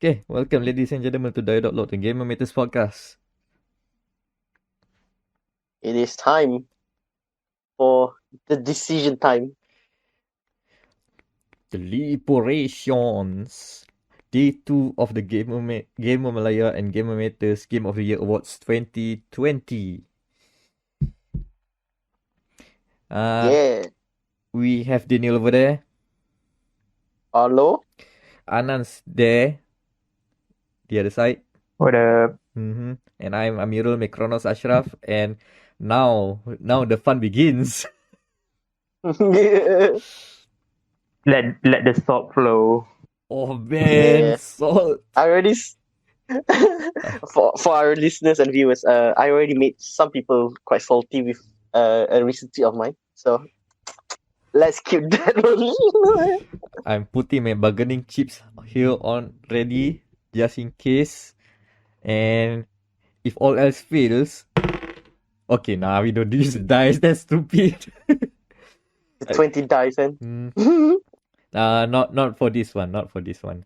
Okay, welcome ladies and gentlemen to Dialogue the Gamer Matters podcast. It is time for the decision time. Deliberations. Day 2 of the Gamer Malaya and Gamer Matters Game of the Year Awards 2020. Yeah. We have Daniel over there. Hello? Anan's there. The other side. What up? And I'm Amirul Mekronos Ashraf. And now the fun begins. Let the salt flow. Oh man, Yeah. salt. I already for our listeners and viewers, I already made some people quite salty with a recent tweet of mine. So let's keep that rolling. I'm putting my bargaining chips here on ready just in case. And if all else fails, okay, now we don't use dice. That's stupid. 20 dice and not for this one. Not for this one,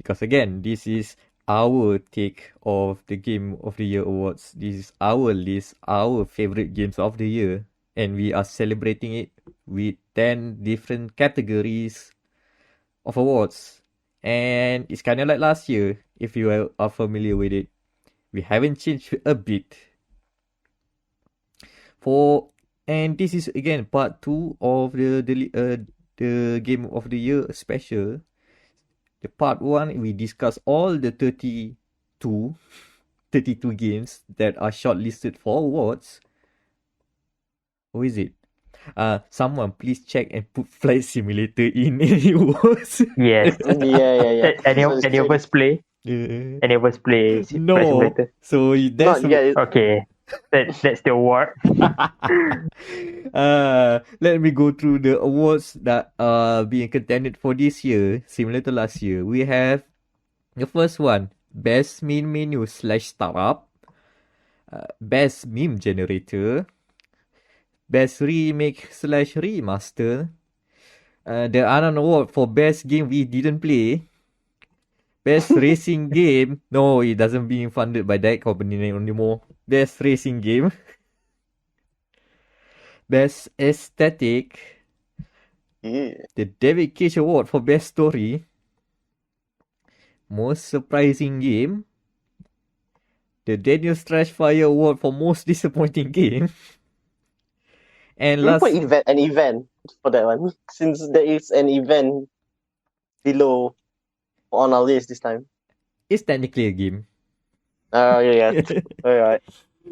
because again, this is our take of the Game of the Year awards. This is our list, our favorite games of the year, and we are celebrating it with 10 different categories of awards. And it's kind of like last year, if you are familiar with it. We haven't changed a bit. And this is again part 2 of the Game of the Year special. The part 1, we discuss all the 32 games that are shortlisted for awards. Who is it? Someone please check and put Flight Simulator in any awards. Yes. yeah. Any of us play? Any of us play? No. Flight Simulator? So that's Not yet. Okay. That's the award. Let me go through the awards that are being contended for this year, similar to last year. We have the first one, Best Main Menu / Startup, Best Meme Generator, Best Remake / Remaster, the Anan Award for Best Game We Didn't Play, Best Racing Game. No, it doesn't being funded by that company anymore. Best Racing Game. Best Aesthetic. Yeah. The David Cage Award for Best Story. Most Surprising Game. The Daniel's Trashfire Award for Most Disappointing Game. And Can we last... put an event for that one? Since there is an event below on our list this time. It's technically a game. Yeah. Alright.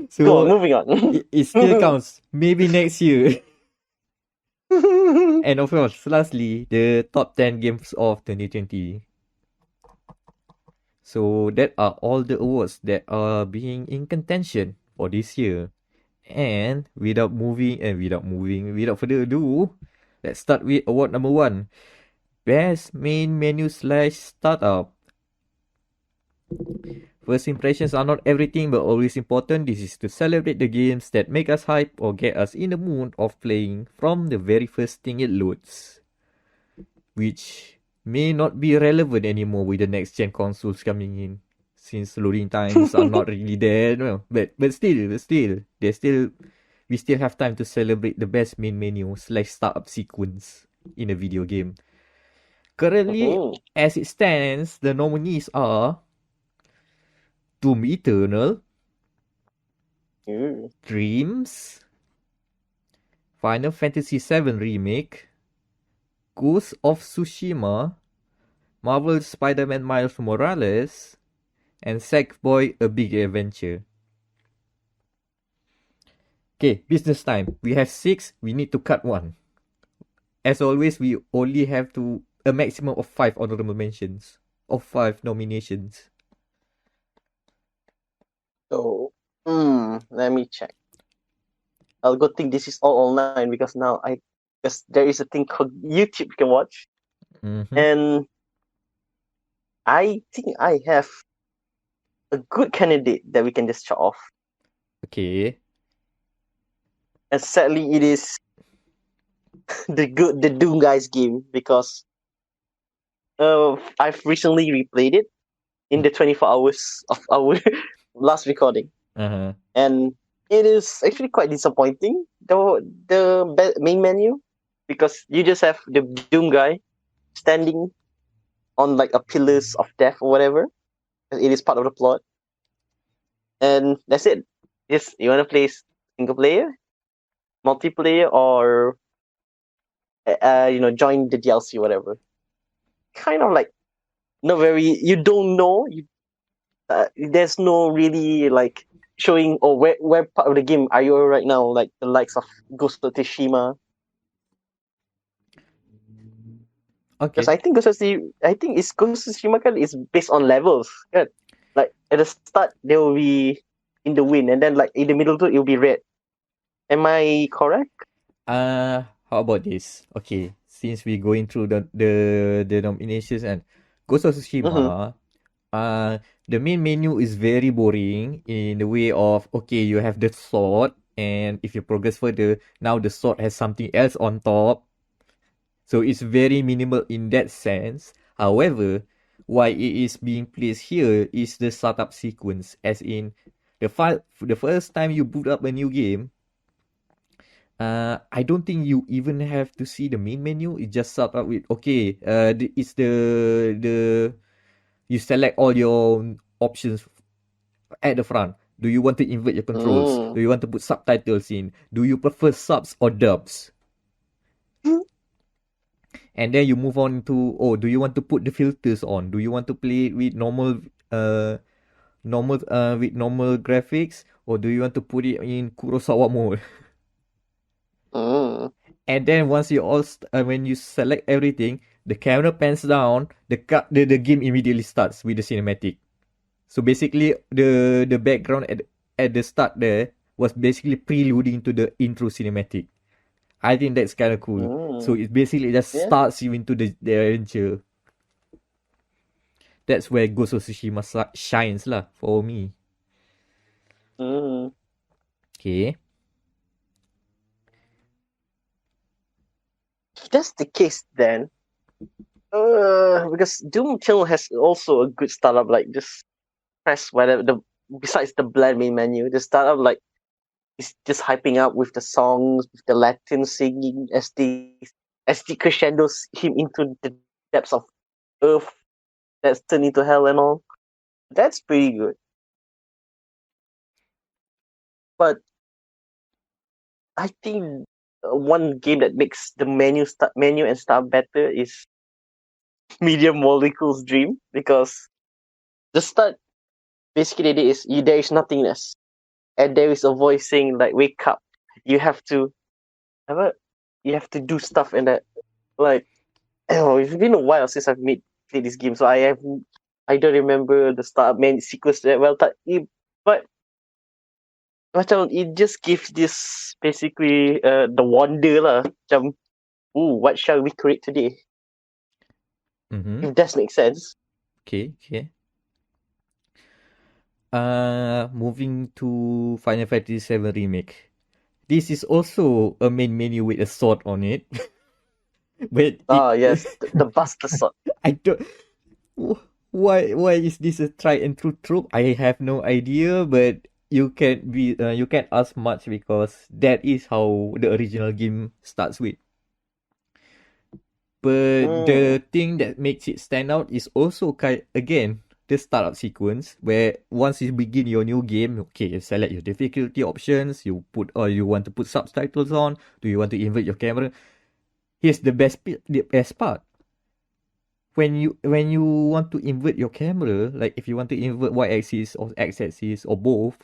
So, Go on, moving on. it still counts. Maybe next year. And of course, lastly, the top 10 games of 2020. So that are all the awards that are being in contention for this year. And without further ado, let's start with award number 1. Best Main Menu / Startup. First impressions are not everything but always important. This is to celebrate the games that make us hype or get us in the mood of playing from the very first thing it loads. Which may not be relevant anymore with the next gen consoles coming in, since loading times are not really there. No. But still, we still have time to celebrate the best main menu / startup sequence in a video game. Currently, as it stands, the nominees are Doom Eternal, Dreams, Final Fantasy VII Remake, Ghost of Tsushima, Marvel Spider-Man Miles Morales, and Sackboy: A Big Adventure. Okay, business time. We have 6, we need to cut 1. As always, we only have a maximum of 5 honorable mentions, of 5 nominations. So, let me check. I'll go think this is all online because there is a thing called YouTube you can watch. And I think I have a good candidate that we can just shut off. Okay. And sadly, it is the Doom Guys game because I've recently replayed it in the 24 hours of our last recording. And it is actually quite disappointing, the main menu, because you just have the Doom guy standing on like a pillars of death or whatever. It is part of the plot, and that's it. Just you want to play single player, multiplayer, or join the DLC or whatever. Kind of like not very. You don't know. There's no really like showing or where part of the game are you right now, like the likes of Ghost of Tsushima. Okay. Because I think Ghost of Tsushima kan is based on levels, kan? Like at the start they will be in the wind, and then like in the middle too it will be red. Am I correct? How about this? Okay, since we're going through the nominations and Ghost of Tsushima, the main menu is very boring in the way of, okay, you have the sword, and if you progress further, now the sword has something else on top. So it's very minimal in that sense. However, why it is being placed here is the startup sequence, as in the first time you boot up a new game, I don't think you even have to see the main menu. It just start up with, okay, it's the you select all your options at the front. Do you want to invert your controls? Do you want to put subtitles in? Do you prefer subs or dubs? And then you move on to, do you want to put the filters on? Do you want to play it with normal graphics, or do you want to put it in Kurosawa mode? And then once you when you select everything, the camera pans down, the game immediately starts with the cinematic. So basically, the background at the start there was basically preluding to the intro cinematic. I think that's kind of cool. So it basically just starts you into the adventure. That's where Ghost of Tsushima shines lah for me. Okay. If that's the case, then because Doom Eternal has also a good startup, like just press whatever besides the bland main menu, the startup like is just hyping up with the songs, with the Latin singing as the crescendos him into the depths of earth that's turned into hell and all. That's pretty good. But I think one game that makes the menu and stuff better is Medium Molecules Dream, because the start basically the idea is there is nothingness, and there is a voice saying like, "Wake up! You have to do stuff," and that like, it's been a while since I've played this game, so I don't remember the start main sequence that well. But it just gives this basically the wonder lah. What shall we create today? If that makes sense. Okay. Moving to Final Fantasy VII Remake. This is also a main menu with a sword on it. But yes, the Buster Sword. I don't. Why is this a tried and true trope? I have no idea, but you can't ask much because that is how the original game starts with. But the thing that makes it stand out is also again the startup sequence, where once you begin your new game, okay, you select your difficulty options, you want to put subtitles on, do you want to invert your camera? Here's the best part. When you want to invert your camera, like if you want to invert y-axis or x-axis or both,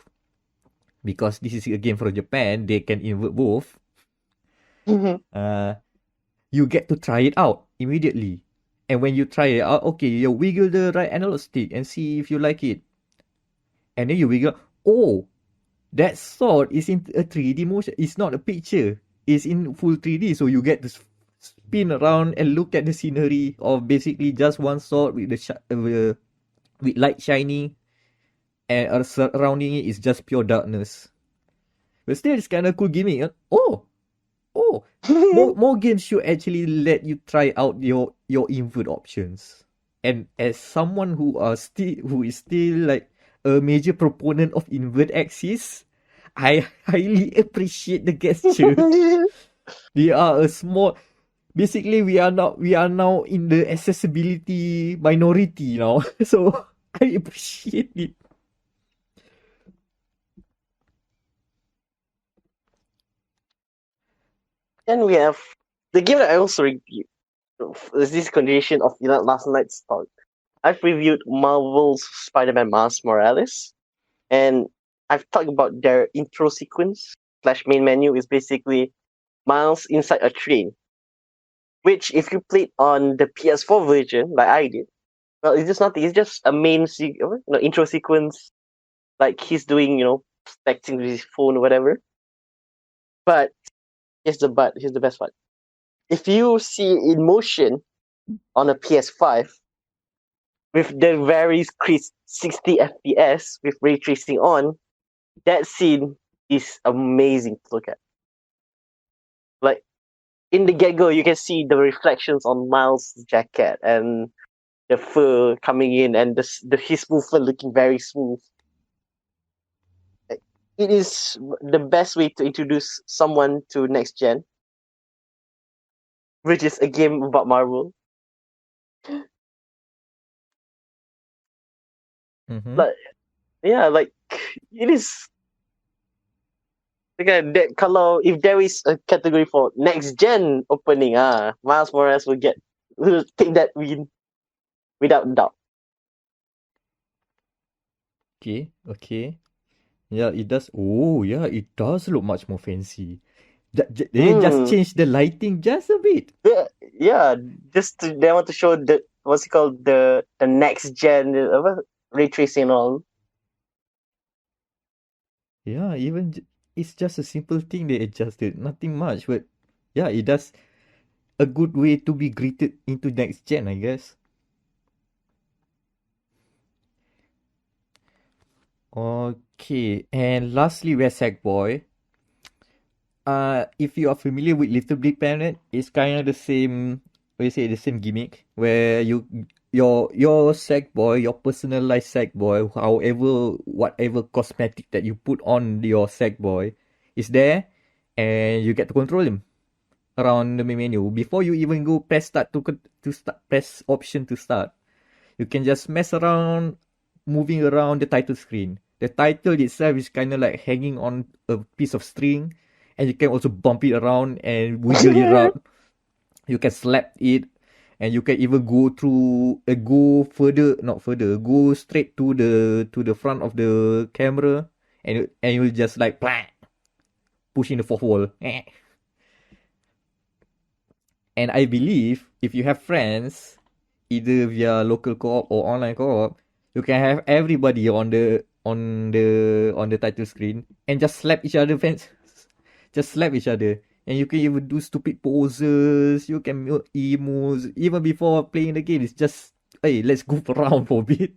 because this is a game from Japan, they can invert both. You get to try it out immediately. And when you try it out, okay, you wiggle the right analog stick and see if you like it. And then you wiggle, that sword is in a 3D motion. It's not a picture. It's in full 3D. So you get to spin around and look at the scenery of basically just one sword with with light shining, and surrounding it is just pure darkness. But still, it's kind of cool gimmick. More games should actually let you try out your invert options. And as someone who is still like a major proponent of invert axis, I highly appreciate the gesture. We are a small. Basically, we are now in the accessibility minority now. So I appreciate it. Then we have the game that I also reviewed. Is this continuation of last night's talk. I've reviewed Marvel's Spider-Man Miles Morales, and I've talked about their intro sequence / main menu is basically Miles inside a train. Which, if you played on the PS4 version, like I did, well, it's just nothing. It's just a intro sequence, like he's doing, texting with his phone or whatever. But here's the best part. If you see in motion on a PS5 with the very crisp 60 FPS with ray tracing on, that scene is amazing to look at. Like in the get-go, you can see the reflections on Miles' jacket and the fur coming in, and his movement looking very smooth. It is the best way to introduce someone to next gen, which is a game about Marvel. But yeah, like it is. Again, that kalau if there is a category for next gen opening, Miles Morales will take that win without doubt. Okay. Yeah, it does. Oh, yeah, it does look much more fancy. They just changed the lighting just a bit. Yeah, they want to show what's it called, the next gen ray tracing and all. Yeah, it's just a simple thing they adjusted, nothing much, but yeah, it does a good way to be greeted into next gen, I guess. Okay, and lastly, we're Sackboy. If you are familiar with Little Big Planet, it's kind of the same. The same gimmick where your Sackboy, your personalized Sackboy, however whatever cosmetic that you put on your Sackboy, is there, and you get to control him around the main menu. Before you even go press start to start, press option to start, you can just mess around, moving around the title screen. The title itself is kind of like hanging on a piece of string, and you can also bump it around and wiggle it around. You can slap it, and you can even go straight to the front of the camera, and you'll just like push in the fourth wall. And I believe if you have friends, either via local co-op or online co-op, you can have everybody on the title screen and just slap each other fans. Just slap each other. And you can even do stupid poses, you can make emotes. Even before playing the game, it's just, hey, let's goof around for a bit.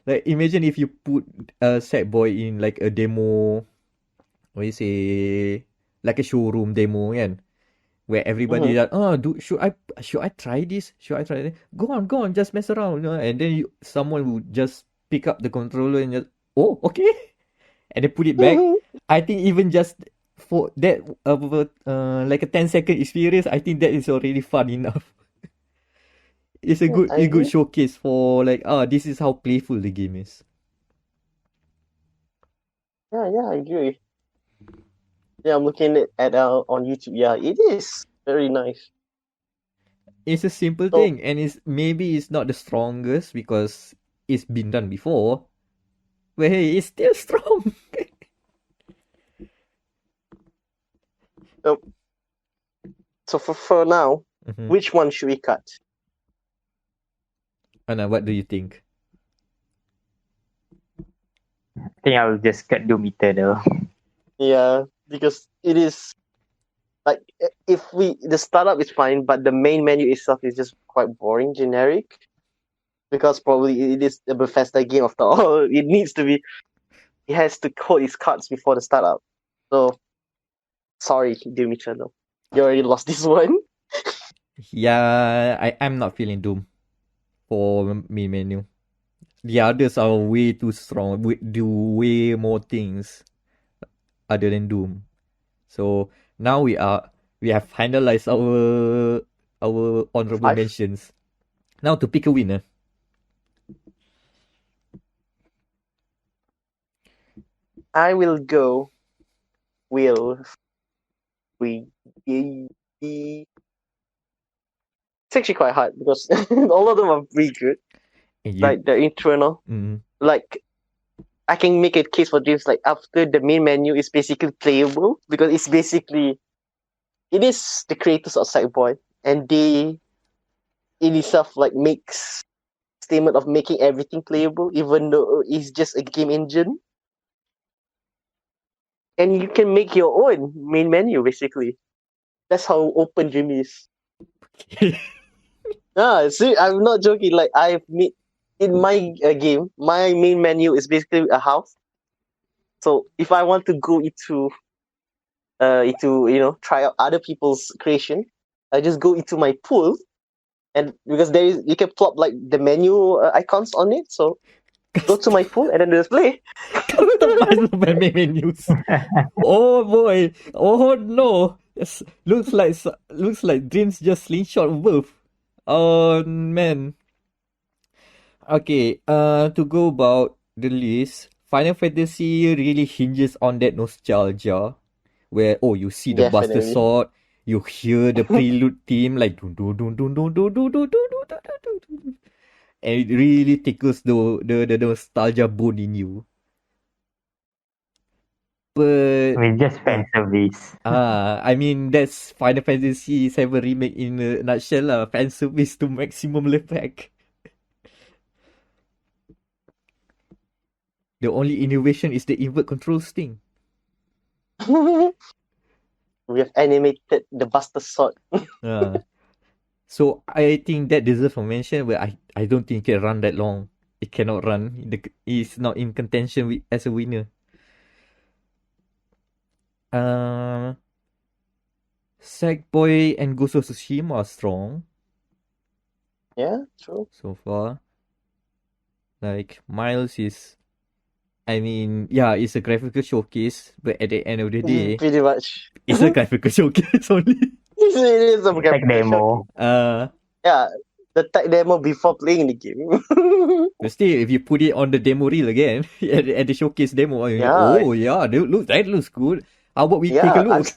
Like, imagine if you put a Sackboy in like a demo, like a showroom demo, kan? Where everybody like, should I try this? Should I try that? Go on, just mess around, and then someone would just pick up the controller and just, oh, okay, and then put it back. I think even just for that like a 10-second experience, I think that is already fun enough. It's a good showcase for like, this is how playful the game is. Yeah, I agree. Yeah, I'm looking at on YouTube. Yeah, it is very nice. It's a simple thing, and it's not the strongest because it's been done before. But hey, it's still strong. So for now, which one should we cut? Anan, what do you think? I think I'll just cut Dometer though. Yeah, because it is like, the startup is fine, but the main menu itself is just quite boring, generic. Because probably it is a Bethesda game after all. It has to code its cards before the startup. So sorry, Dimitri, no. You already lost this one. Yeah, I'm not feeling Doom for main menu. The others are way too strong. Do way more things other than Doom. So now we have finalized our honorable 5. mentions. Now to pick a winner. I will go. Will we? It's actually quite hard because all of them are pretty good. Like the internal, like I can make a case for dreams. Like after the main menu is basically playable because it is the creators of Sackboy, and they in itself like makes statement of making everything playable, even though it's just a game engine. And you can make your own main menu basically. That's how open Dream is. See, I'm not joking. Like I've made in my game, my main menu is basically a house. So if I want to go into try out other people's creation, I just go into my pool, and because you can plop like the menu icons on it. So go to my pool and then display. Customize my menus. Oh boy! Oh no! Looks like Dreams just slingshot above. Oh man. Okay. To go about the list, Final Fantasy really hinges on that nostalgia, where you see the Buster Definitely. Sword, you hear the prelude theme like dun dun dun dun dun dun dun dun dun dun dun dun, and it really tickles the nostalgia bone in you. But just fan service. I mean that's Final Fantasy 7 Remake in a nutshell lah. Fan service to maximum effect. The only innovation is the invert control thing. We have animated the Buster Sword. So I think that deserves a mention, but I don't think it can run that long. It cannot run. It's not in contention as a winner. Sackboy and Ghost of Tsushima are strong. Yeah, true. So far. Like, Miles is... I mean, yeah, it's a graphical showcase, but at the end of the day... Pretty much. It's a graphical showcase only. It is a graphical demo. Yeah, the tech demo before playing the game. But still, if you put it on the demo reel again, at the showcase demo, that looks good. How about we take a look?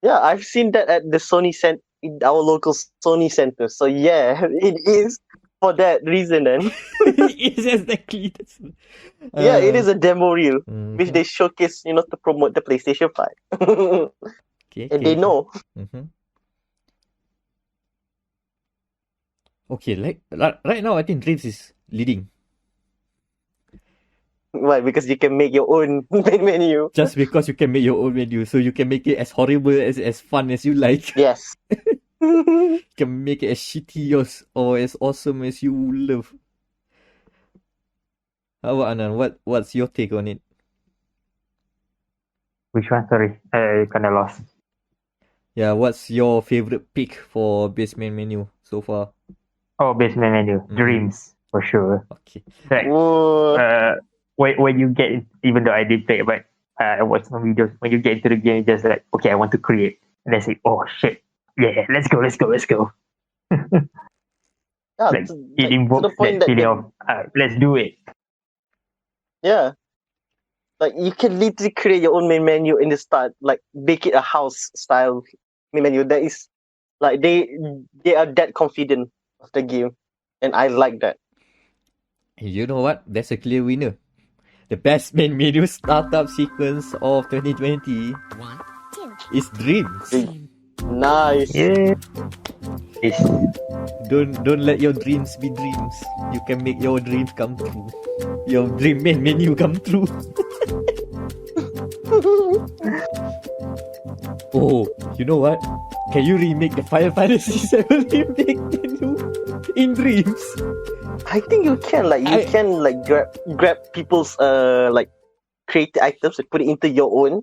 I've seen that at the Sony in our local Sony center. So yeah, it is for that reason then. It is exactly. It is a demo reel which they showcase, to promote the PlayStation 5. They know. Okay, like right now, I think Dreams is leading. Why? Because you can make your own main menu. Just because you can make your own menu, so you can make it as horrible as fun as you like. Yes. You can make it as shitty or as awesome as you love. How about Anan? What's your take on it? Which one? Sorry, I kind of lost. Yeah, what's your favorite pick for base main menu so far? Oh, base main menu. Dreams, for sure. Okay. Like, when you get, even though I did play, but I watched some videos, when you get into the game, you're just like, okay, I want to create. And then say, oh shit, yeah, let's go. Like, it invokes that feeling of, let's do it. Yeah. Like, you can literally create your own main menu in the start, like, make it a house style main menu. That is, like, they are that confident of the game. And I like that. You know what? That's a clear winner. The best main menu startup sequence of 2020 is Dreams. Nice. Yeah. Don't let your dreams be dreams. You can make your dreams come true. Your dream main menu come true. Oh, you know what? Can you remake the Final Fantasy 7 remake menu in Dreams? I think you can. Like, you can like grab people's like create items and put it into your own.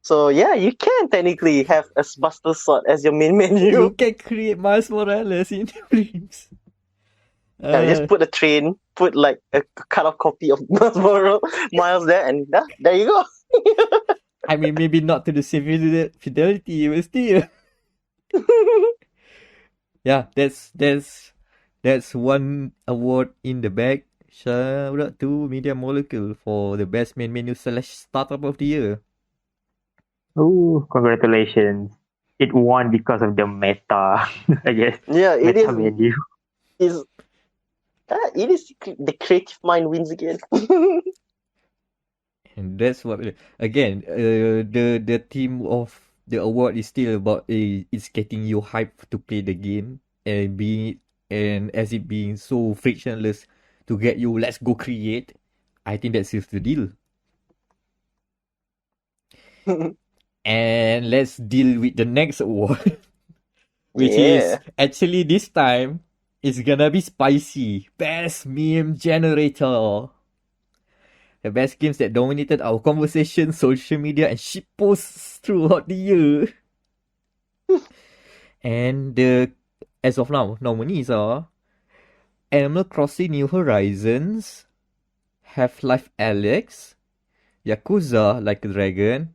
So yeah, you can technically have a Buster Sword as your main menu. You can create Miles Morales in Dreams. Yeah, just put a train, put like a cut-off copy of Miles there, and there you go. I mean, maybe not to the same fidelity, but still. Yeah, that's one award in the bag. Shout out to Media Molecule for the best main menu / startup of the year. Oh, congratulations! It won because of the meta, I guess. Yeah, it Meta is. menu. It is the creative mind wins again. And that's what again the theme of the award is still about it's getting you hyped to play the game and as it being so frictionless to get you let's go create. I think that seals the deal. And let's deal with the next award, which is actually this time it's gonna be spicy. Best meme generator. The best games that dominated our conversation, social media, and shitposts throughout the year. And as of now, nominees are Animal Crossing New Horizons, Half-Life Alyx, Yakuza Like a Dragon,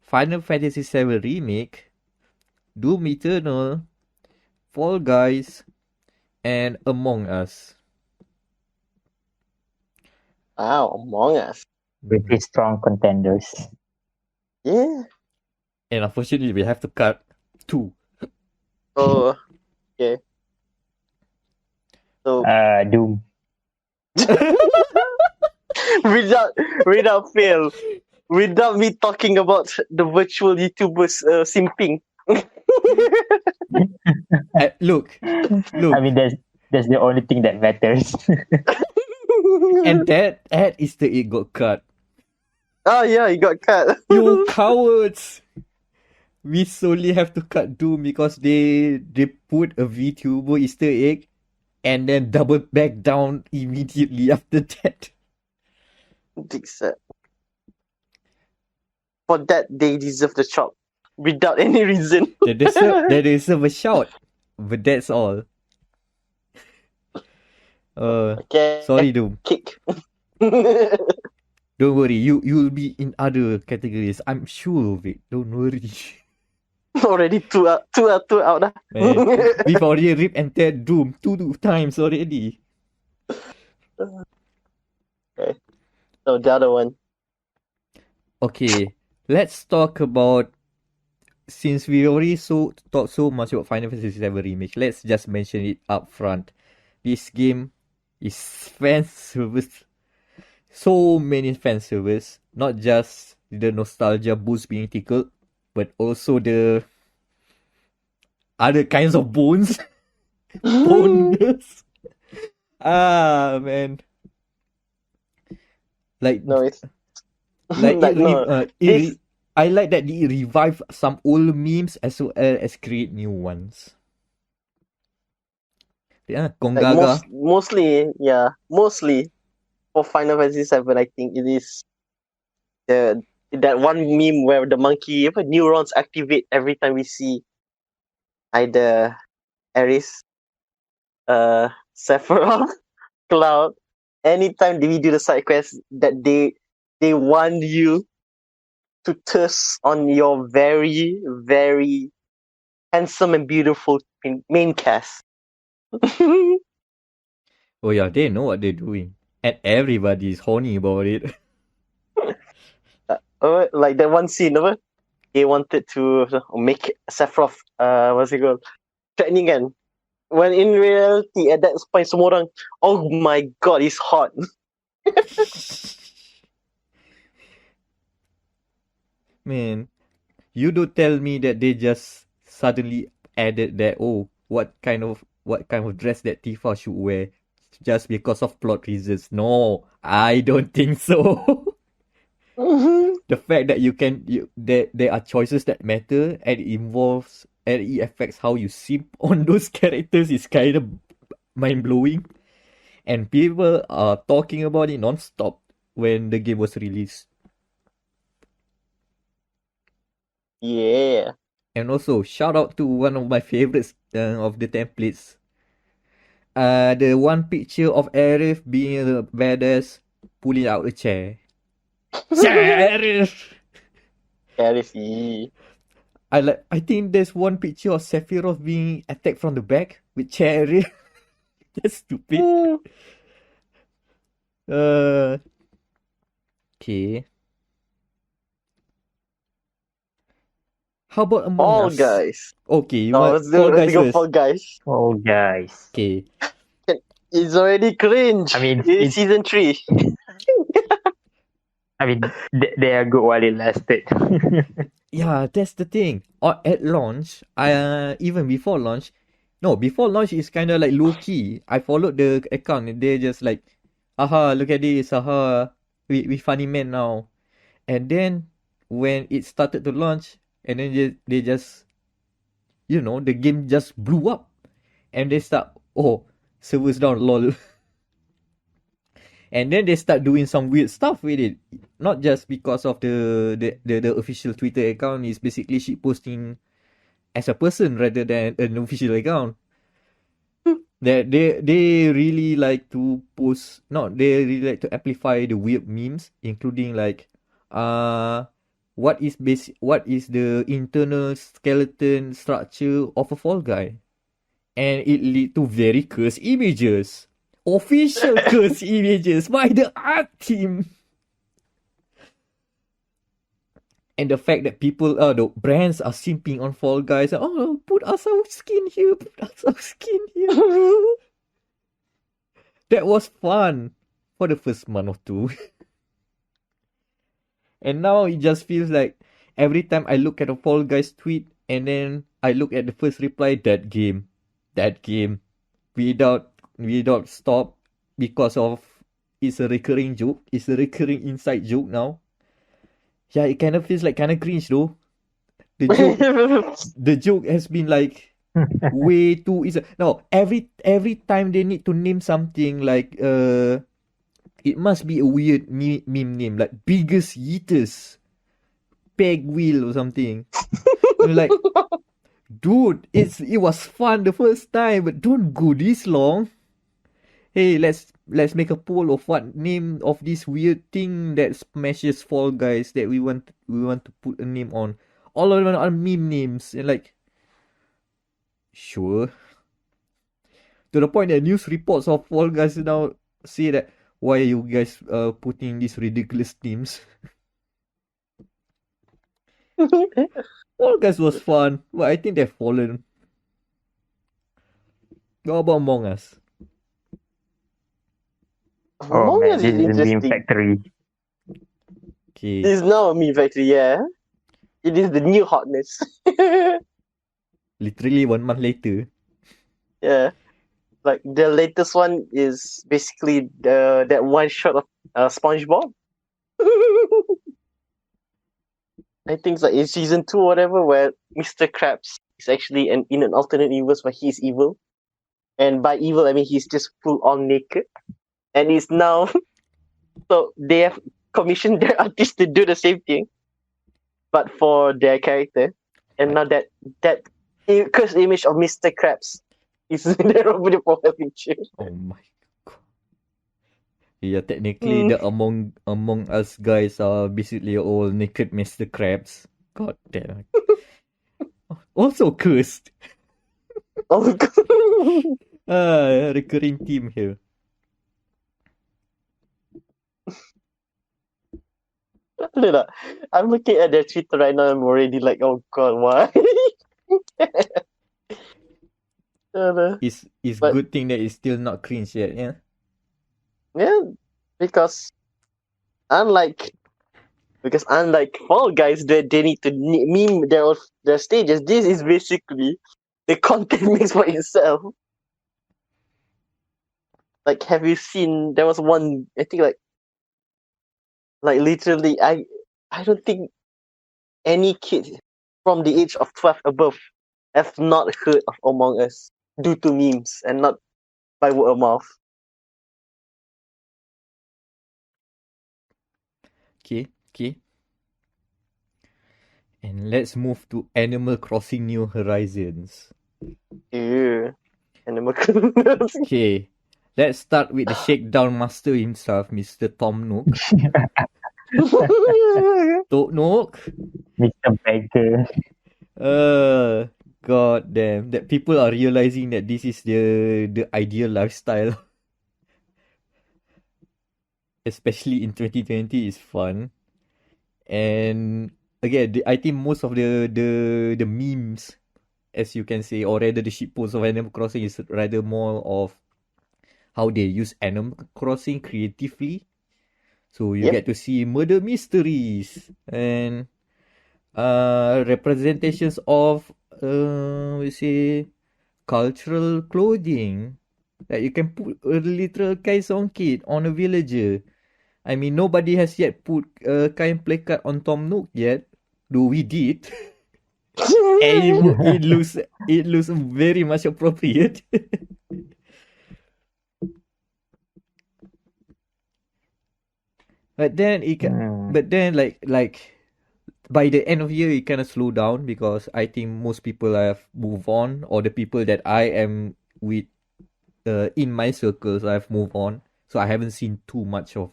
Final Fantasy VII Remake, Doom Eternal, Fall Guys, and Among Us. Wow, Among Us. Pretty strong contenders. Yeah. And unfortunately, we have to cut 2. Oh, okay. So Doom. without fail, without me talking about the virtual YouTubers simping. Look. I mean, that's the only thing that matters. And that Easter egg got cut. Oh yeah, he got cut. You cowards! We solely have to cut Doom because they put a VTuber Easter egg and then double back down immediately after that. For that, they deserve the chop without any reason. They deserve a shout, but that's all. Okay. Sorry, Doom. Kick. Don't worry, you'll be in other categories. I'm sure of it. Don't worry. Already two out. Man, we've already ripped and tear Doom 2 times already. Okay. So the other one. Okay, let's talk about. Since we already talked so much about Final Fantasy VII Remake, let's just mention it up front. This game is fan service. So many fan service. Not just the nostalgia boost being tickled, but also the other kinds of bones. Bonus. Man. Like No, it's like like, no. I like that it revived some old memes as well as create new ones. Yeah, Gongaga. Mostly for Final Fantasy VII, I think it is that one meme where the monkey neurons activate every time we see either Aris, Sephiroth, Cloud. Anytime we do the side quest, that they want you to thirst on your very, very handsome and beautiful main cast. Oh yeah, they know what they're doing. And everybody is horny about it. Like that one scene, they wanted to make Sephiroth, what's it called? Threatening again. When in reality, at that point, semua orang, oh my god, he's hot. Man, you don't tell me that they just suddenly added that, what kind of dress that Tifa should wear just because of plot reasons. No, I don't think so. The fact that there are choices that matter and it affects how you simp on those characters is kind of mind-blowing. And people are talking about it non-stop when the game was released. Yeah. And also, shout out to one of my favorites of the templates. The one picture of Arif being a badass pulling out a chair. Sheriff! Heresy. I think there's one picture of Sephiroth being attacked from the back with chair. That's stupid. Okay. How about Among Fall Us? Guys. Okay, you No, want Fall let's Guys go first? Fall Guys. Oh, guys. Okay. It's already cringe. I mean, It's season 3. they are good while it lasted. Yeah, that's the thing. Or at launch, even before launch, no, before launch is kind of like low key. I followed the account and they just like, haha, look at this, haha, we funny man now. And then when it started to launch, and then they just, the game just blew up, and they start, oh, servers down, lol. And then they start doing some weird stuff with it. Not just because of the official Twitter account is basically shit posting as a person rather than an official account. That they really like to post, no, they really like to amplify the weird memes, including like, what is the internal skeleton structure of a Fall Guy, and it lead to very cursed images, official cursed images by the art team. And the fact that the brands are simping on Fall Guys. Oh, put us our skin here. Put us our skin here. That was fun for the first month or two. And now it just feels like every time I look at a Fall Guys tweet and then I look at the first reply, that game. Without stop, because of it's a recurring joke. It's a recurring inside joke now. Yeah, it kind of feels like kind of cringe though. The joke has been like way too easy. No, every time they need to name something like it must be a weird meme name like biggest eaters, peg wheel or something. And like, dude, it was fun the first time, but don't go this long. Hey, let's make a poll of what name of this weird thing that smashes Fall Guys that we want to put a name on. All of them are meme names and like, sure. To the point that news reports of Fall Guys now say that why are you guys putting these ridiculous names? Fall Guys was fun, but I think they've fallen. How about Among Us? Oh Among man, Us this is is a meme interesting. factory. Okay. This is now a meme factory, yeah. It is the new hotness. Literally 1 month later. Yeah. Like the latest one is basically that one shot of SpongeBob. I think it's like in season 2 or whatever, where Mr. Krabs is actually in an alternate universe where he's evil. And by evil, I mean he's just full on naked. And he's now. So they have commissioned their artists to do the same thing, but for their character. And now that cursed image of Mr. Krabs is there over the profile picture. Oh my god. Yeah, technically the Among Us guys are basically all naked Mr. Krabs. God damn it. Also cursed. Oh god. Recurring theme here. Look, I'm looking at their Twitter right now. I'm already like, oh god, why? It's But good thing that it's still not cringe yet, yeah? yeah, because unlike Fall Guys, they need to meme their stages. This is basically the content makes for itself. Like, have you seen? There was one. I think like literally, I don't think any kid from the age of 12 above have not heard of Among Us due to memes and not by word of mouth. Okay. And let's move to Animal Crossing New Horizons. Ew. Animal Crossing. Okay, let's start with the shakedown master himself, Mr. Tom Nook. Tok Nook. Mr. Bagger. God damn, that people are realizing that this is the ideal lifestyle. Especially in 2020 is fun. And again, I think most of the memes, as you can say, or rather the shitpost of Animal Crossing is rather more of how they use Animal Crossing creatively. So you get to see murder mysteries and representations of we say cultural clothing. Like you can put a literal Kaisong kid on a villager. I mean, nobody has yet put a kind placard on Tom Nook yet. Though we did. And it looks very much appropriate. But then like by the end of the year it kind of slow down because I think most people have moved on, or the people that I am with in my circles I've moved on. So I haven't seen too much of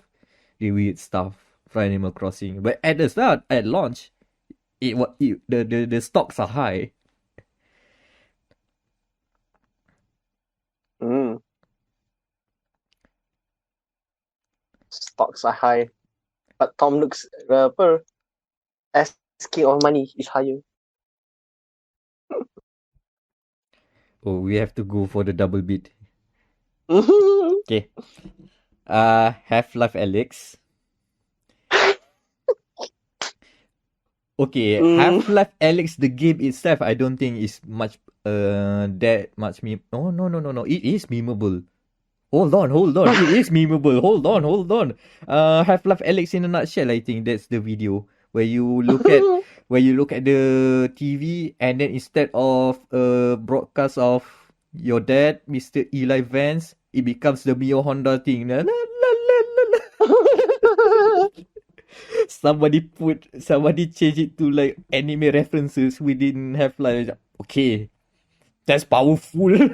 the weird stuff for Animal Crossing. But at the start, at launch, the stocks are high. Stocks are high. But Tom Nook's asking of money is higher. Oh, we have to go for the double bid. Okay. Half-Life Alyx. Okay, Half-Life Alyx, the game itself, I don't think is much that much meme. No. It is memeable. Hold on. It is memeable. Hold on. Half-Life Alyx in a nutshell, I think that's the video where you look at the TV and then instead of a broadcast of your dad, Mr. Eli Vance, it becomes the Mio Honda thing. La, la, la, la, la. Somebody change it to like anime references within Half-Life. Okay, that's powerful.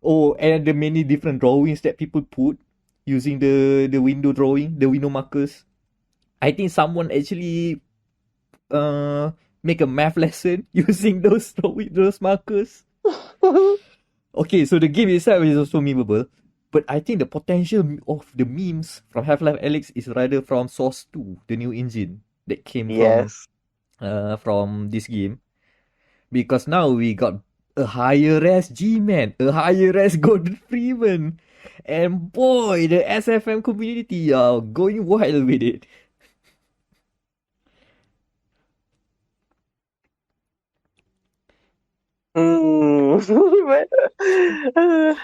Oh, and the many different drawings that people put using the window drawing, the window markers. I think someone actually make a math lesson using those markers. Okay, so the game itself is also memeable. But I think the potential of the memes from Half-Life Alyx is rather from Source 2, the new engine that came from this game. Because now we got a higher res G-Man, a higher res Gordon Freeman. And boy, the SFM community are going wild with it.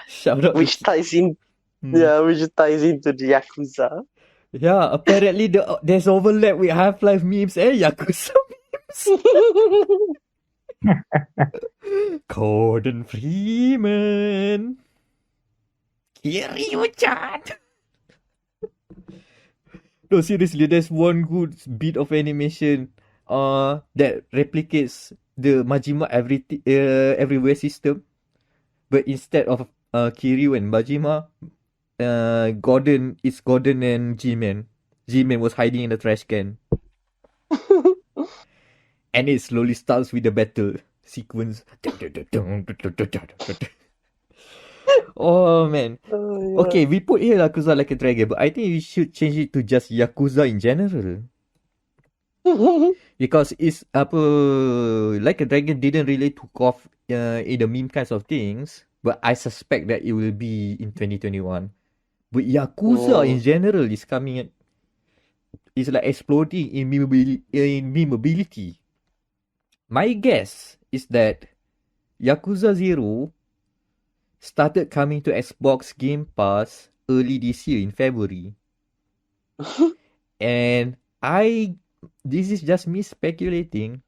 Shout out which ties into the Yakuza. Yeah, apparently there's overlap with Half-Life memes and Yakuza memes. Gordon Freeman. Kiryu-chan. No, seriously, there's one good bit of animation that replicates the Majima everywhere system. But instead of Kiryu and Majima, Gordon and G-Man. G-Man was hiding in the trash can. And it slowly starts with the battle sequence. Oh man. Okay, we put here Yakuza Like a Dragon, but I think we should change it to just Yakuza in general. Because it's Like a Dragon didn't really took off in the meme kinds of things, but I suspect that it will be in 2021. But Yakuza in general is coming. It's like exploding in memeability. My guess is that Yakuza 0 started coming to Xbox Game Pass early this year in February. And this is just me speculating.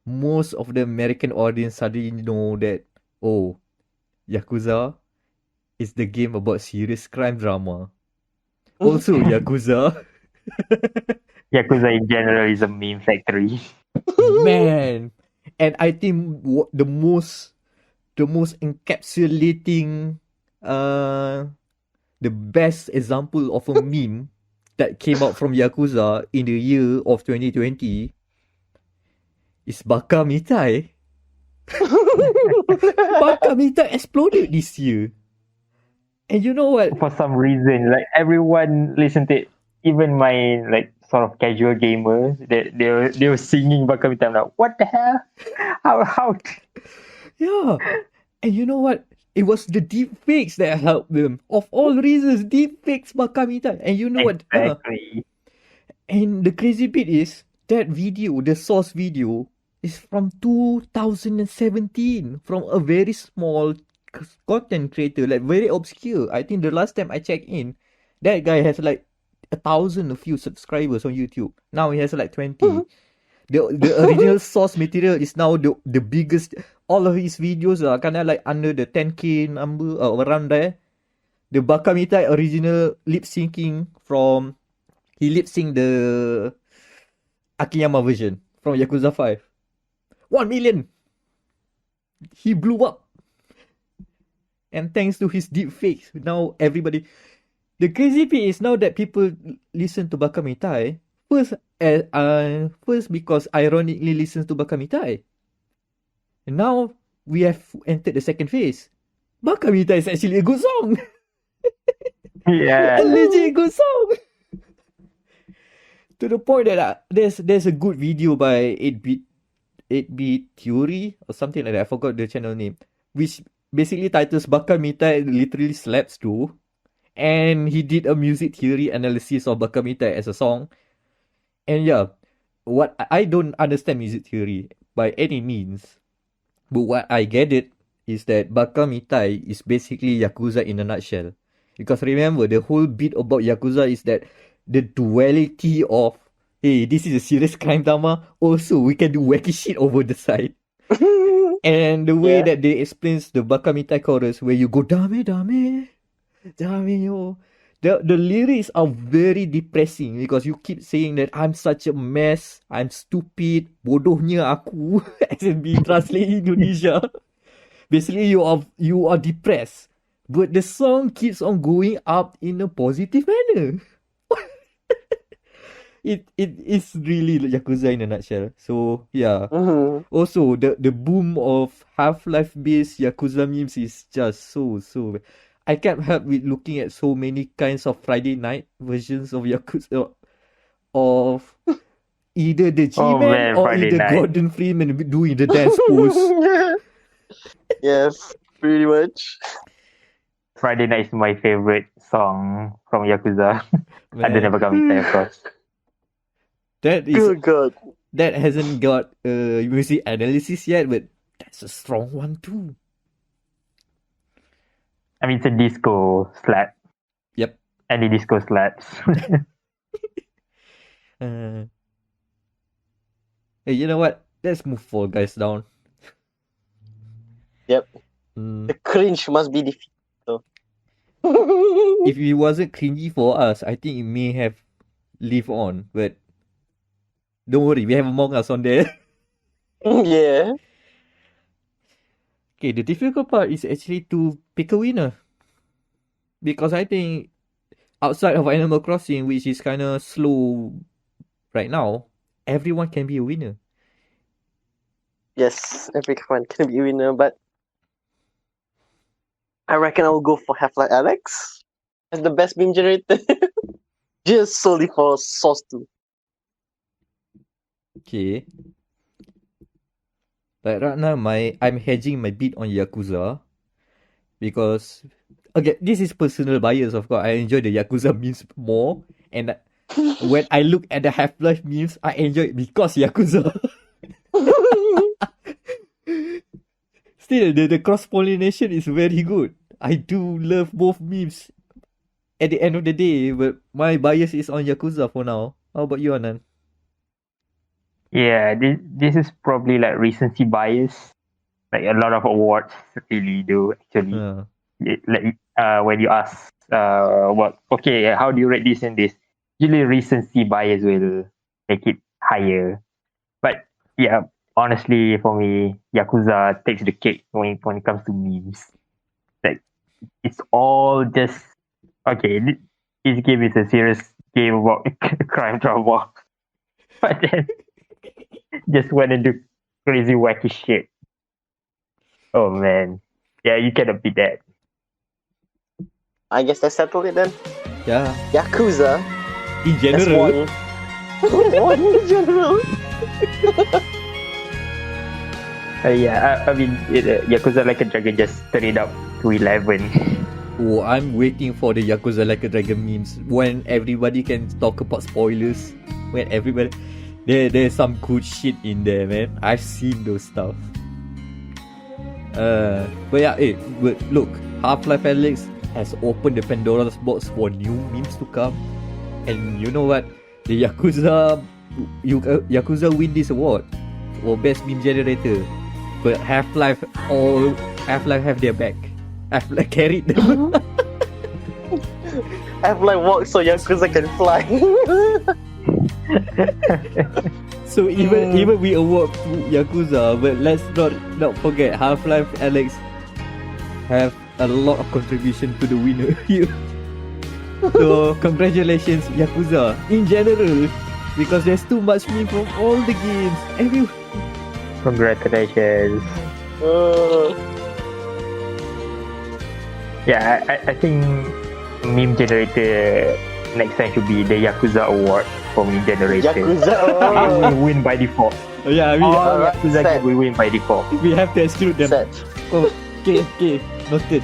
Most of the American audience suddenly know that, oh, Yakuza is the game about serious crime drama. Also Yakuza. Yakuza in general is a meme factory. Man, and I think the most encapsulating the best example of a meme that came out from Yakuza in the year of 2020 is Baka Mitai. Baka Mitai exploded this year. And you know what? For some reason, like everyone listened to it. Even my like sort of casual gamers, they were singing Bakamita. I'm like, what the hell? How? Yeah. And you know what? It was the deepfakes that helped them. Of all reasons, deepfakes Baka Mitai. And you know what? Exactly. And the crazy bit is that video, the source video, is from 2017 from a very small content creator, like very obscure. I think the last time I checked in, that guy has like 1,000 a few subscribers on YouTube. Now he has like 20. The original source material is now the biggest. All of his videos are kind of like under the 10k number or around there. The Bakamita original lip syncing from he lip synced the Akiyama version from Yakuza 5. 1 million. He blew up. And thanks to his deep fakes, now everybody. The crazy bit is now that people listen to Bakamitai, first because ironically listens to Bakamitai. And now we have entered the second phase. Bakamitai is actually a good song. Yeah. A legit good song. To the point that there's a good video by 8-bit Theory or something like that. I forgot the channel name. Which basically titles Bakamitai literally slaps too. And he did a music theory analysis of Bakamitai as a song. And yeah, what I don't understand music theory by any means. But what I get it is that Bakamitai is basically Yakuza in a nutshell. Because remember, the whole bit about Yakuza is that the duality of, hey, this is a serious crime drama. Also, we can do wacky shit over the side. And the way that they explains the Bakamitai chorus, where you go dame dame, dame yo. The lyrics are very depressing because you keep saying that I'm such a mess, I'm stupid, bodohnya aku, as in being translated Indonesia. Basically, you are depressed, but the song keeps on going up in a positive manner. It is really Yakuza in a nutshell. So yeah. Also, the boom of Half-Life based Yakuza memes is just so. I can't help with looking at so many kinds of Friday night versions of Yakuza of either the G-Man or Friday either night. Gordon Freeman doing the dance pose. Yes, pretty much. Friday night is my favorite song from Yakuza. Other than Bakamita, of course. That is Good God. that hasn't got music analysis yet, but that's a strong one too. I mean, it's a disco slap. Yep. Any disco slaps. Hey, you know what? Let's move Fall Guys down. Yep. The cringe must be defeated. So. If it wasn't cringy for us, I think it may have lived on. But don't worry, we have Among Us on there. Yeah. Okay, the difficult part is actually to pick a winner. Because I think outside of Animal Crossing, which is kind of slow right now, everyone can be a winner. Yes, everyone can be a winner, but I reckon I'll go for Half-Life Alex as the best meme generator. Just solely for Source 2. Okay. But right now, I'm hedging my bid on Yakuza. Because, okay, this is personal bias, of course. I enjoy the Yakuza memes more. And when I look at the Half-Life memes, I enjoy it because Yakuza. Still, the cross-pollination is very good. I do love both memes at the end of the day, but my bias is on Yakuza for now. How about you, Anan? Yeah, this is probably like recency bias. Like a lot of awards really do actually. When you ask how do you rate this and this, usually recency bias will make it higher. But yeah, honestly, for me, Yakuza takes the cake when it comes to memes. Like it's all just okay. This game is a serious game about crime drama, but then just went into crazy wacky shit. Oh man, yeah, you cannot beat that. I guess that settled it then. Yeah. Yakuza In has general. won. Won in general. I mean, Yakuza Like a Dragon just turned it up to 11. Oh, I'm waiting for the Yakuza Like a Dragon memes when everybody can talk about spoilers. When everybody, there's some good shit in there, man. I've seen those stuff. But yeah, but look, Half-Life Alyx has opened the Pandora's box for new memes to come, and you know what? The Yakuza win this award for best meme generator, but Half-Life have their back. Half-Life carried them. Half-Life walks so Yakuza can fly. So even we award to Yakuza, but let's not forget Half-Life Alyx have a lot of contribution to the winner here. So congratulations Yakuza in general, because there's too much meme from all the games. Congratulations. Yeah, I think meme generator next time should be the Yakuza award for meme generator. Yakuza. We win by default. Yeah, Yakuza game we win by default. we have to exclude them. Set. Oh, okay, noted.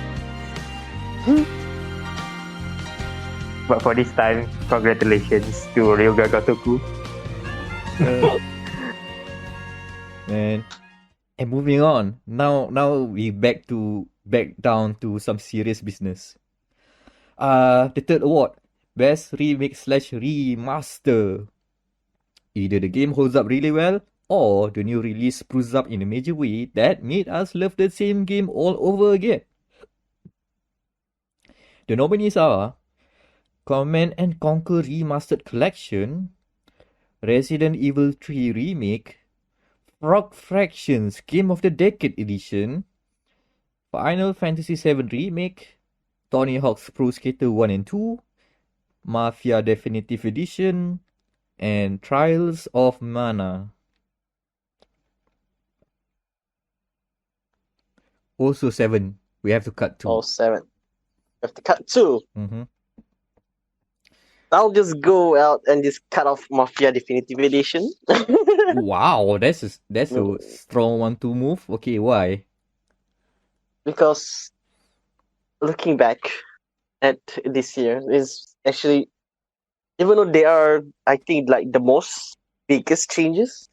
But for this time, congratulations to Ryoga Gotoku. Man. And moving on. Now we back down to some serious business. The third award, Best Remake / Remaster. Either the game holds up really well, or the new release spruces up in a major way that made us love the same game all over again. The nominees are Command and Conquer Remastered Collection, Resident Evil 3 Remake, Frog Fractions Game of the Decade Edition, Final Fantasy VII Remake, Tony Hawk's Pro Skater 1 and 2, Mafia Definitive Edition, and Trials of Mana. Also 7. We have to cut 2. Oh, 7. We have to cut 2. Mm-hmm. I'll just go out and just cut off Mafia Definitive Edition. Wow, that's a strong one to move. Okay, why? Because looking back at this year is actually, even though they are, I think, like the most biggest changes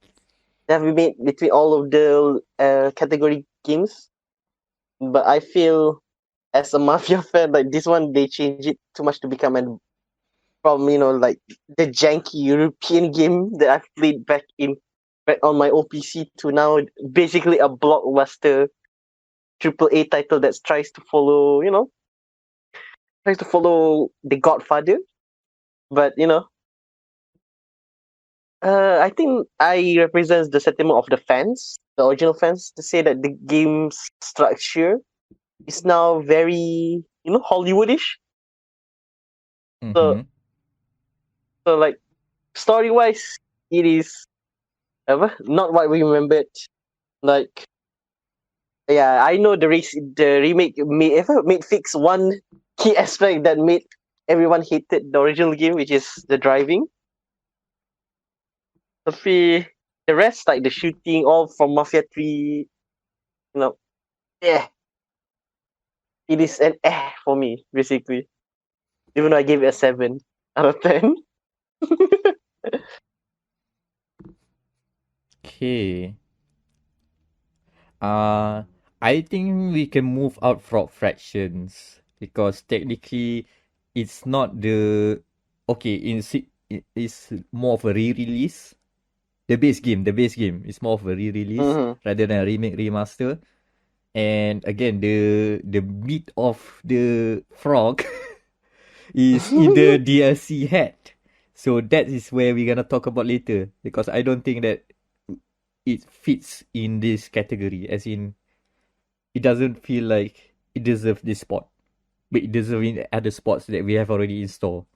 that have been made between all of the category games, but I feel as a Mafia fan, like this one they changed it too much to become from like the janky European game that I've played back on my OPC to now basically a blockbuster AAA title that tries to follow The Godfather, but I think I represent the sentiment of the fans, the original fans, to say that the game's structure is now very Hollywoodish. Mm-hmm. So like story wise, it is not what we remembered. Like, yeah, I know the remake made fix one key aspect that made everyone hated the original game, which is the driving. The rest, like the shooting, all from Mafia 3, it is an for me, basically. Even though I gave it a 7 out of 10. Okay. I think we can move out Frog Fractions because technically it's not it's more of a re-release. The base game is more of a re-release rather than a remake remaster. And again, the meat of the frog is in the DLC hat. So that is where we're gonna talk about later, because I don't think that it fits in this category, as in it doesn't feel like it deserves this spot, but it deserves in other spots that we have already installed.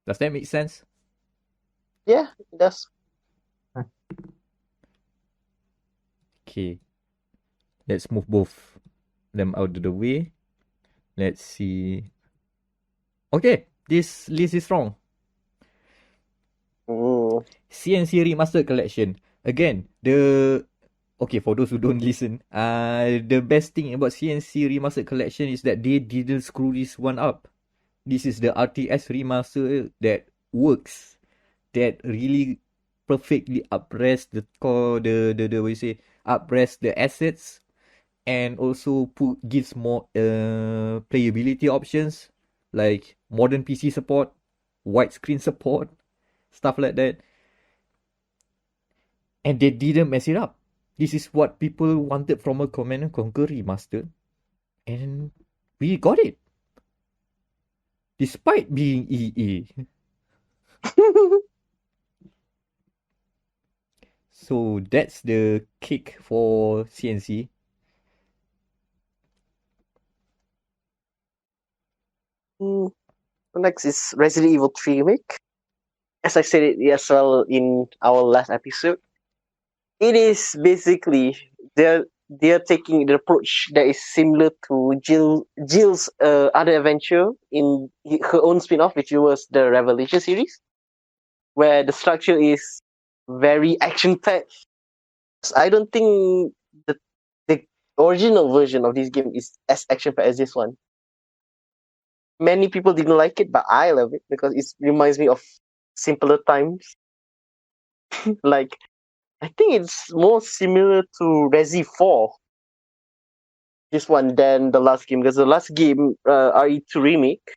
Does that make sense? Yeah, it does. Okay, let's move both them out of the way. Let's see. Okay, this list is wrong. CNC Remaster Collection. Again, okay, for those who don't listen, the best thing about CNC Remastered Collection is that they didn't screw this one up. This is the RTS remaster that works, that really perfectly upres the core, the what you say, upres the assets, and also gives more playability options like modern PC support, widescreen support, stuff like that. And they didn't mess it up. This is what people wanted from a Command and Conquer remaster, and we got it. Despite being EA. So that's the kick for CNC. Next is Resident Evil 3 Remake. As I said it as well in our last episode, it is basically they're taking the approach that is similar to Jill's other adventure in her own spin-off, which was the Revelation series, where the structure is very action-packed. I don't think the original version of this game is as action-packed as this one. Many people didn't like it, but I love it because it reminds me of simpler times. Like, I think it's more similar to Resi 4, this one, than the last game. Because the last game, RE2 Remake,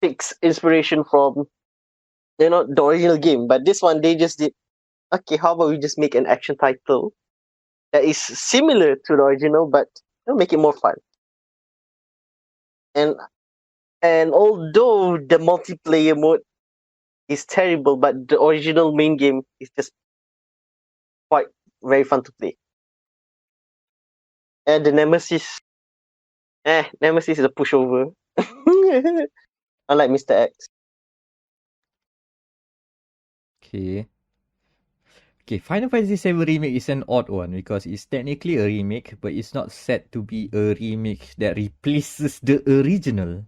takes inspiration from, the original game. But this one, they just did, okay, how about we just make an action title that is similar to the original, but make it more fun. And although the multiplayer mode is terrible, but the original main game is just quite very fun to play. And the Nemesis is a pushover. Unlike Mr. X. Okay. Okay, Final Fantasy VII Remake is an odd one because it's technically a remake, but it's not set to be a remake that replaces the original.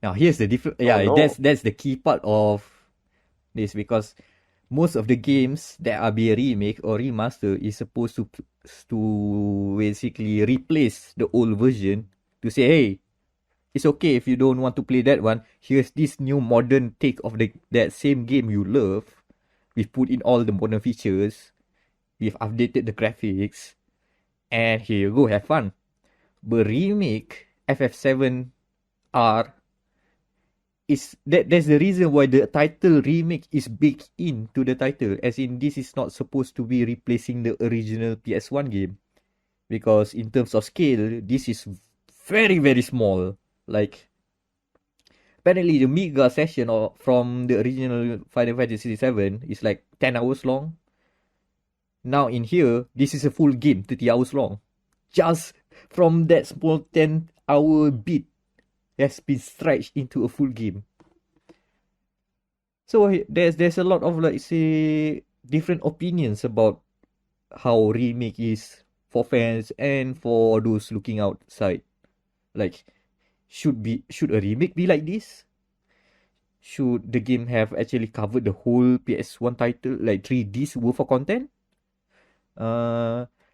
Now here's the difference. Yeah, no. that's the key part of this, because most of the games that are being remake or remaster is supposed to basically replace the old version, to say, hey, it's okay if you don't want to play that one. Here's this new modern take of that same game you love. We've put in all the modern features. We've updated the graphics. And here you go, have fun. But Remake FF7R that's the reason why the title Remake is baked into the title. As in, this is not supposed to be replacing the original PS1 game. Because in terms of scale, this is very, very small. Like, apparently the mega session from the original Final Fantasy VII is like 10 hours long. Now in here, this is a full game, 30 hours long. Just from that small 10-hour bit has been stretched into a full game. So there's a lot of, like, say, different opinions about how Remake is for fans and for those looking outside. Like, should a remake be like this? Should the game have actually covered the whole PS1 title, like 3D's worth of content?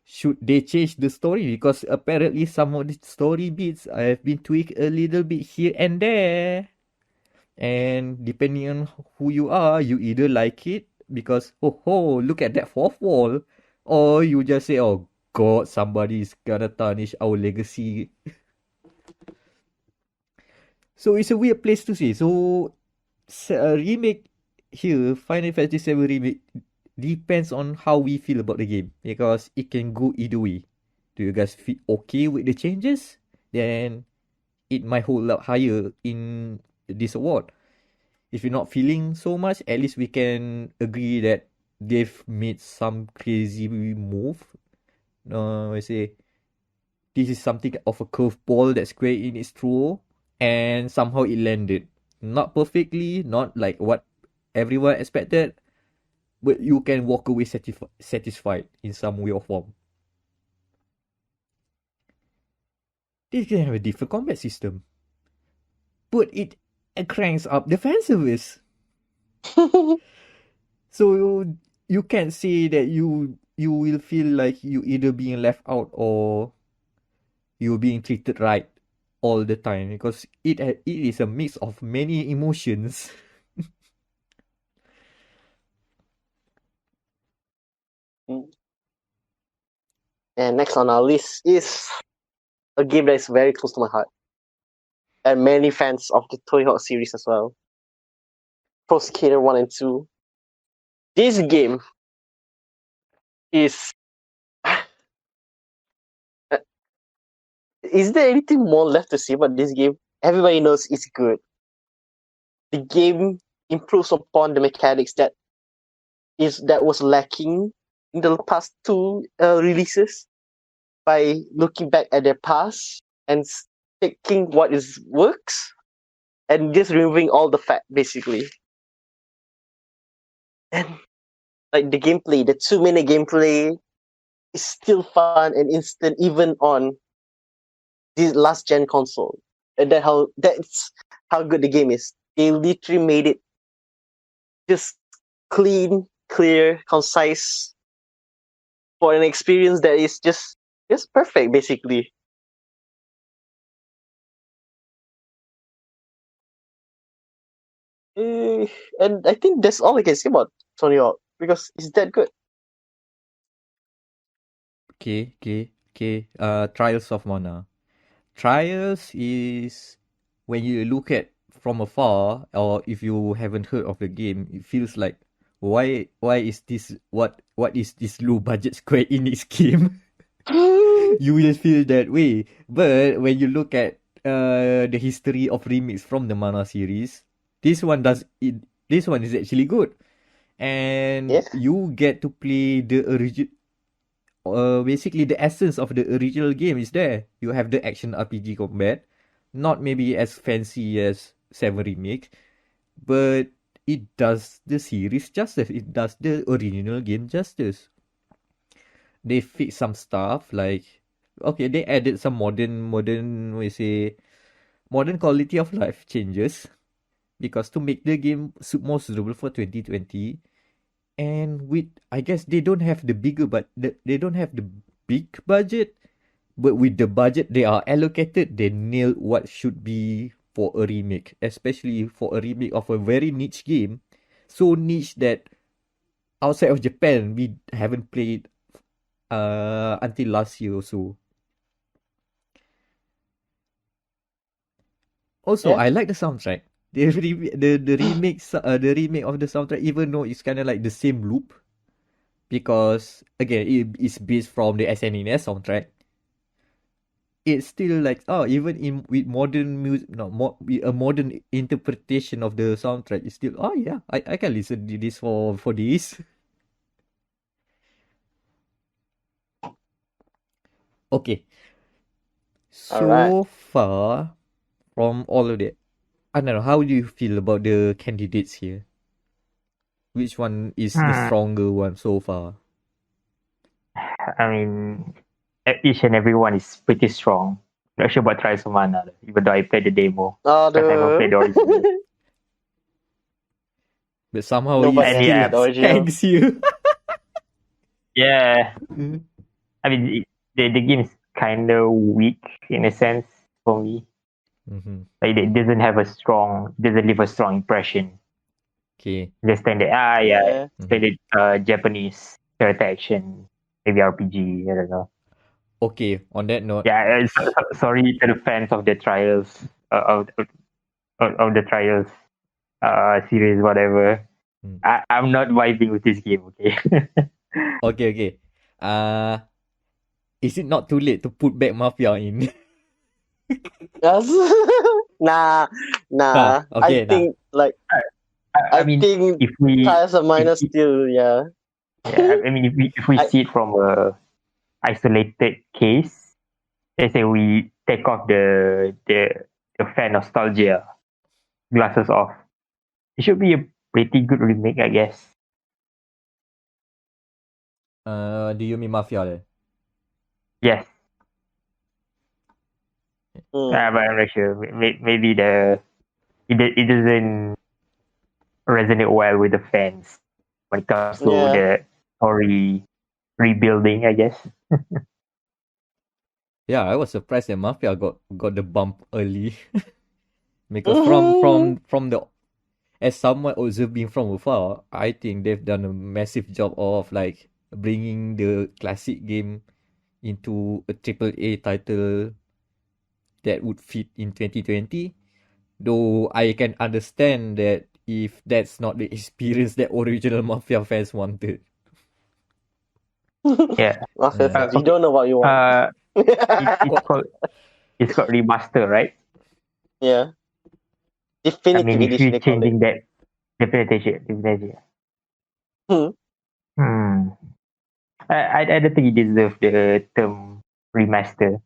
Should they change the story? Because apparently some of the story bits have been tweaked a little bit here and there. And depending on who you are, you either like it because, look at that fourth wall. Or you just say, oh god, somebody is gonna tarnish our legacy. So it's a weird place to say. So a remake here, Final Fantasy VII Remake, depends on how we feel about the game, because it can go either way. Do you guys feel okay with the changes? Then it might hold up higher in this award. If you're not feeling so much, at least we can agree that they've made some crazy move. I say this is something of a curveball that Square Enix threw, and somehow it landed. Not perfectly, not like what everyone expected, but you can walk away satisfied in some way or form. This can have a different combat system, but it cranks up the fan service. So you can't say that you will feel like you either being left out or you're being treated right all the time, because it is a mix of many emotions. And next on our list is a game that is very close to my heart, and many fans of the Tony Hawk series as well. Pro Skater 1 and 2. This game is. Is there anything more left to say about this game? Everybody knows it's good. The game improves upon the mechanics that was lacking in the past two releases by looking back at their past and taking what is works and just removing all the fat, basically. And like the gameplay, the 2-minute gameplay is still fun and instant even on this last gen console. And that's how good the game is. They literally made it just clean, clear, concise for an experience that is just perfect, basically. And I think that's all I can say about Tony Hawk because it's that good. Okay. Trials of Mana. Trials is when you look at from afar, or if you haven't heard of the game, it feels like why is this what is this low budget Square Enix game? You will feel that way. But when you look at the history of remakes from the Mana series, this one is actually good. And Yeah. you get to play the original, basically the essence of the original game is there. You have the action RPG combat, not maybe as fancy as 7 Remake, but it does the series justice. It does the original game justice. They fix some stuff like, okay, they added some modern modern quality of life changes, because to make the game more suitable for 2020. And with, I guess they don't have the bigger, but they don't have the big budget, but with the budget they are allocated, they nail what should be for a remake, especially for a remake of a very niche game, so niche that outside of Japan we haven't played until last year or so. Also, Yeah. I like the soundtrack. The remake of the soundtrack, even though it's kind of like the same loop, because again it is based from the SNES soundtrack. It's still like, oh, even in with modern music, no, with a modern interpretation of the soundtrack, it's still, oh yeah, I can listen to this for this. Okay, All right. so far from all of that, I don't know, how do you feel about the candidates here? Which one is the stronger one so far? I mean, each and every one is pretty strong. Not sure about Trials of Mana, even though I played the demo. Because I haven't played the original. But somehow Nobody it has still played the original. skanks you. Yeah. I mean, the game is kind of weak in a sense for me. Mm-hmm. Like, it doesn't leave a strong impression. Okay. Just think that, Yeah. it's played Japanese character action, maybe RPG, I don't know. Okay, on that note, Yeah, sorry to the fans of the Trials, of the Trials series, whatever. I'm not vibing with this game, okay? okay. Is it not too late to put back Mafia in? Yes. nah. Okay, I think like I I mean, think if we, Trials of Mana if, still, yeah. yeah, I mean, if we I see it from a isolated case, let's say we take off the fan nostalgia glasses off, it should be a pretty good remake, I guess. Do you mean Mafia then? Yes, mm, but I'm not sure. Maybe it doesn't resonate well with the fans when it comes to yeah. the story rebuilding, I guess. Yeah, I was surprised that Mafia got the bump early because Mhm. from the as someone observing from afar, I think they've done a massive job of like bringing the classic game into a triple A title that would fit in 2020. Though I can understand that if that's not the experience that original Mafia fans wanted. Yeah. Mafia Yeah. fans, you Okay. don't know what you want. Uh, What? it's called remaster, right? yeah. I mean, Definitive if you're edition, they call it. changing that definition. Hmm. Hmm. I don't think it deserves the term remaster.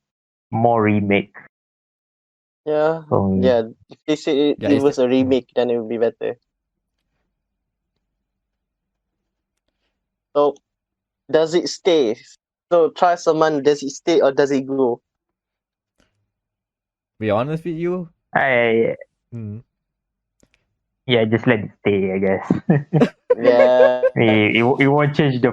More remake Yeah. for me. Yeah. If they say Yeah, it it's was a remake, then it would be better. So does it stay? So Trials of Mana, does it stay or does it go? be honest with you. I Hmm. Yeah, just let it stay, I guess. Yeah. It won't change the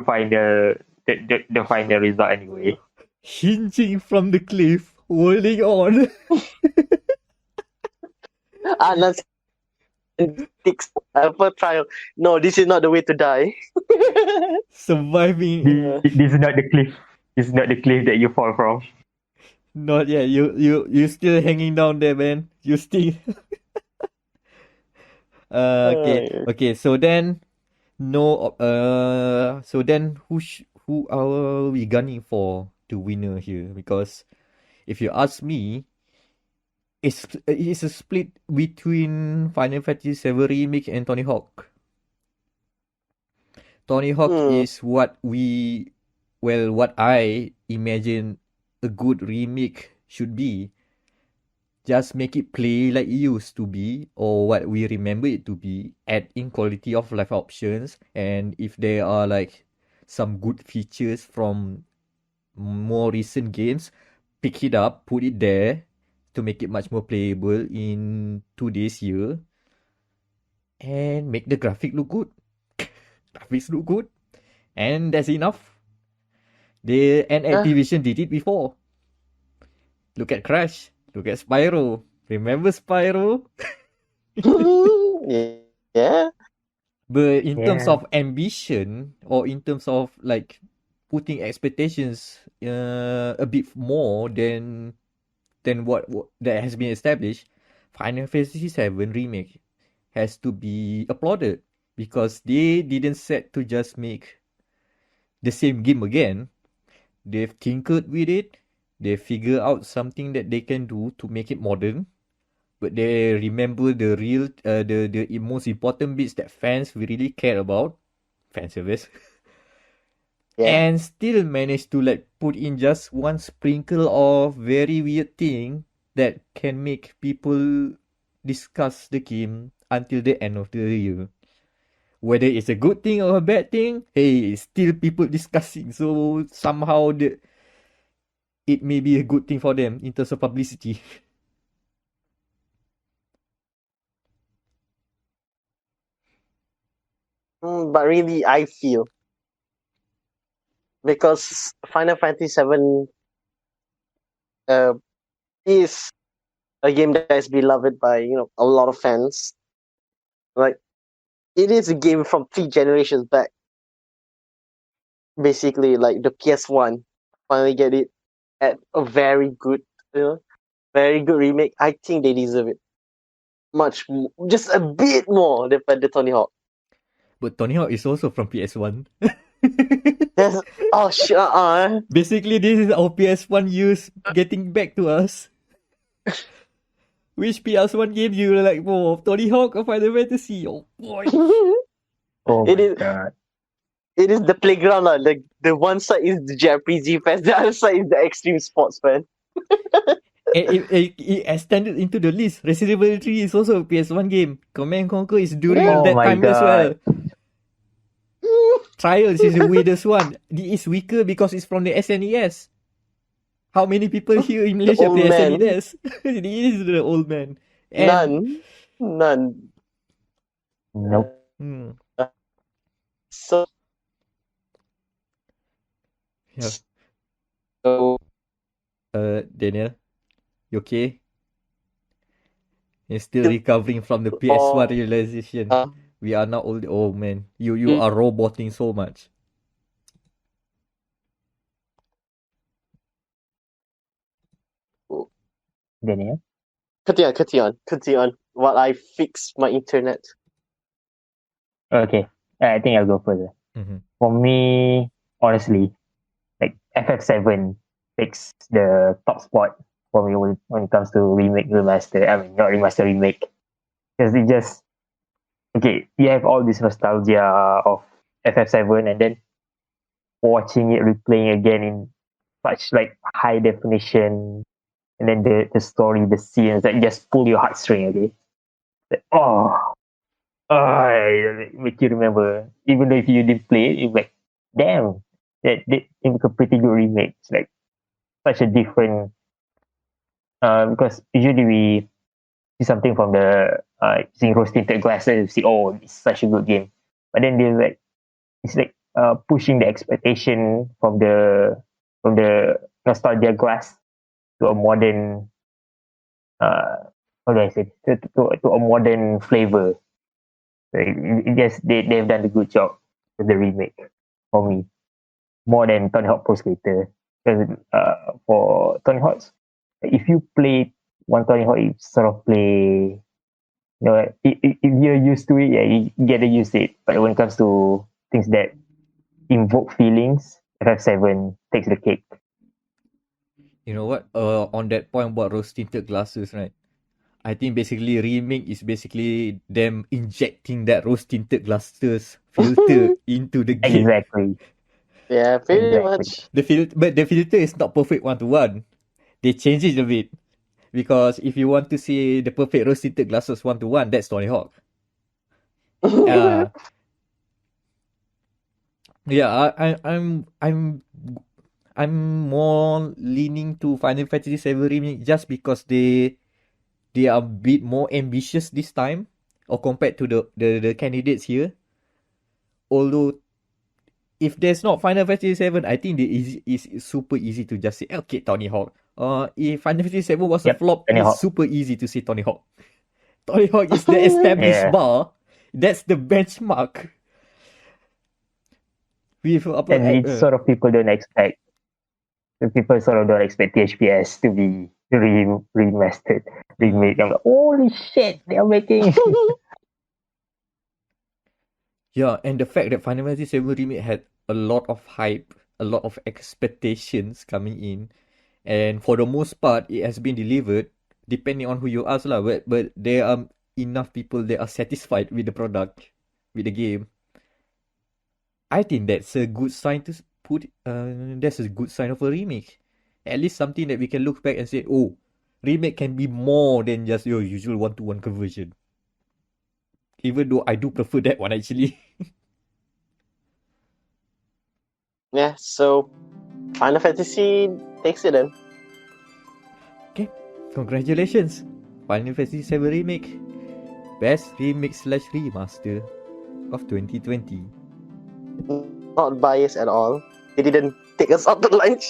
final result anyway. Hinging from the cliff, holding on, Anan takes for trial. No, this is not the way to die. surviving. Yeah. This is not the cliff. This is not the cliff that you fall from. Not yet. You still hanging down there, man. You still. Okay. Uh, Okay. So then, no. So then, who are we gunning for to winner here? Because if you ask me, it's a split between Final Fantasy VII Remake and Tony Hawk. Tony Hawk hmm. is what I imagine a good remake should be. Just make it play like it used to be or what we remember it to be, add in quality of life options, and if there are like some good features from more recent games, pick it up, put it there to make it much more playable in today's year and make the graphic look good. Graphics look good and that's enough. Yeah. Activision did it before. Look at Crash. Look at Spyro. Remember Spyro? yeah. But in terms Yeah. of ambition or in terms of like putting expectations a bit more than what that has been established, Final Fantasy VII Remake has to be applauded because they didn't set to just make the same game again. They've tinkered with it. They figure out something that they can do to make it modern, but they remember the real, the most important bits that fans really care about, fan service, Yeah. and still manage to like put in just one sprinkle of very weird thing that can make people discuss the game until the end of the year. Whether it's a good thing or a bad thing, hey, still people discussing. So somehow it may be a good thing for them in terms of publicity. But really, I feel because Final Fantasy VII uh, is a game that is beloved by a lot of fans. Like it is a game from 3 generations back. Basically, like the PS1 finally get it at a very good, very good remake. I think they deserve it just a bit more than the Tony Hawk. But Tony Hawk is also from PS1. That's oh shit. Basically, this is our PS1 use getting back to us. Which PS1 game you like more, Tony Hawk or Final Fantasy? Oh boy. Oh It my is- god. It is the playground, like the one side is the JRPG fans, the other side is the extreme sports fan. It extended into the list. Resident Evil 3 is also a PS1 game. Command Conquer is during Oh that my time as well. god. Trials is the weirdest one. It is weaker because it's from the SNES. How many people here in Malaysia old play man. SNES? It is the old man. And, None. Nope. So, Yeah. so Daniel, you okay? You're still recovering from the PS1 realization. We are not old. Oh man, you are roboting so much. Daniel? continue on while I fix my internet. Okay. I think I'll go further. Mm-hmm. For me, honestly, like FF7 takes the top spot for me when it comes to remake, remaster. I mean, not remaster, remake. Because it just, okay, you have all this nostalgia of FF7 and then watching it replaying again in such like high definition, and then the story, the scenes that just pull your heartstring, okay? Like, it make you remember. Even though if you didn't play it, you're like, damn, that it's a pretty good remake. It's like such a different, because usually we see something from the seeing rose tinted glasses, see, oh, it's such a good game. But then they're like, it's like pushing the expectation from the nostalgia glass to a modern, how do I say, to a modern flavor. So it just they've done a good job with the remake for me, more than Tony Hawk Pro Skater. Because for Tony Hawk's, if you play one Tony Hawk, you sort of play, you know, if you're used to it, yeah, you get to use it. But when it comes to things that invoke feelings, FF7 takes the cake. You know what? On that point about rose tinted glasses, right? I think basically Remake is basically them injecting that rose tinted glasses filter into the game. Exactly. Yeah, pretty Exactly. much. But the filter is not perfect 1-to-1. They change it a bit. Because if you want to see the perfect rose tinted glasses 1-to-1, that's Tony Hawk. I'm more leaning to Final Fantasy VII Remake just because they are a bit more ambitious this time, or compared to the candidates here. Although, if there's not Final Fantasy VII, I think it's super easy to just say, okay, Tony Hawk. If Final Fantasy VII was a flop, Tony it's Hawk. super easy to say Tony Hawk. Tony Hawk is the established bar. That's the benchmark. And it's sort of people don't expect. The people sort of don't expect THPS to be remastered, remade. I'm like, holy shit, they are making. Yeah, and the fact that Final Fantasy VII Remake had a lot of hype, a lot of expectations coming in, and for the most part, it has been delivered, depending on who you ask lah. But there are enough people that are satisfied with the product, with the game. I think that's a good sign to put. That's a good sign of a remake. At least something that we can look back and say, oh, remake can be more than just your usual 1-to-1 conversion. Even though I do prefer that one actually. Yeah, so Final Fantasy takes it then. Okay, congratulations. Final Fantasy VII Remake. Best remake / remaster of 2020. Not biased at all. They didn't take us out to lunch.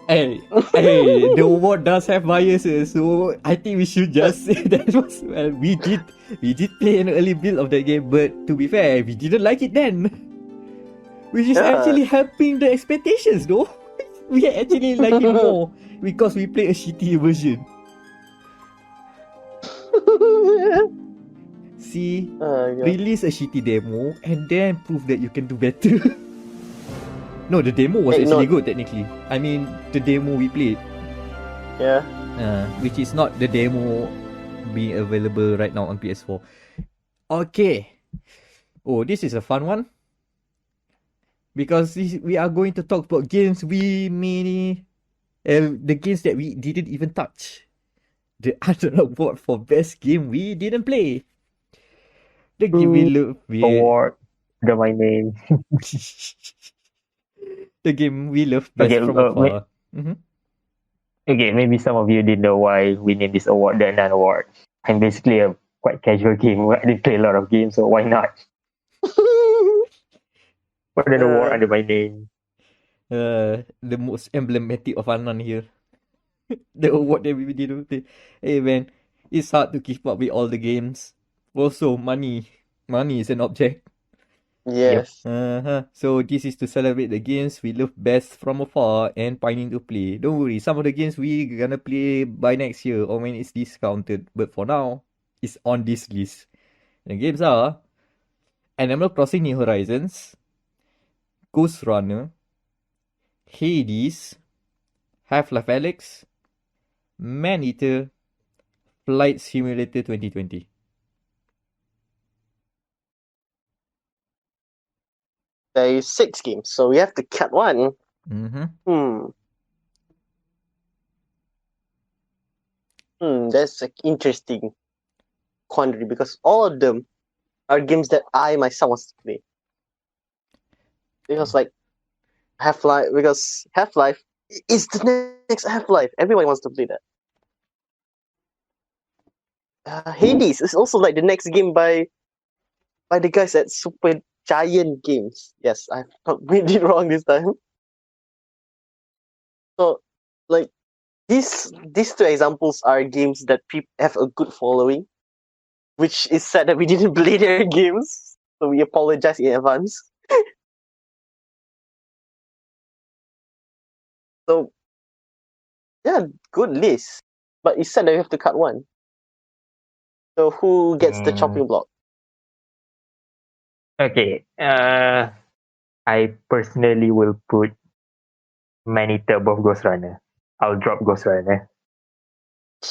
Hey, the award does have biases, so I think we should just say that was, well, we did play an early build of that game, but to be fair, we didn't like it then. Which is actually helping the expectations though. We actually like it more because we play a shitty version. See, release a shitty demo and then prove that you can do better. No, the demo was Take actually note. good technically. I mean, the demo we played, Yeah. which is not the demo being available right now on PS4. Okay. Oh, this is a fun one. Because we are going to talk about games the games that we didn't even touch. The Anan award for best game we didn't play. The game we love. Award, my name. The game we love best Okay, from afar. Mm-hmm. okay, maybe some of you didn't know why we named this award the Anan Award. I'm basically a quite casual gamer. I didn't play a lot of games, so why not? Put an award under my name. The most emblematic of Anan here. The award that we didn't play. Hey man, it's hard to keep up with all the games. Also, money. Money is an object. Yes. So this is to celebrate the games we love best from afar and pining to play. Don't worry, some of the games we gonna play by next year or when it's discounted. But for now, it's on this list. The games are Animal Crossing New Horizons, Ghost Runner, Hades, Half-Life Alyx, Man-Eater, Flight Simulator 2020. There is 6 games, so we have to cut one. Mm-hmm. That's an interesting quandary because all of them are games that I myself wants to play. Because like Half-Life is the next Half-Life. Everybody wants to play that. Hades is also like the next game by the guys at Super Giant Games. Yes, I made it wrong this time. So, like these 2 examples are games that people have a good following, which is sad that we didn't play their games. So we apologize in advance. So, yeah, good list. But it's sad that we have to cut one. So who gets the chopping block? Okay. I personally will put Man-Eater above Ghost Runner. I'll drop Ghost Runner.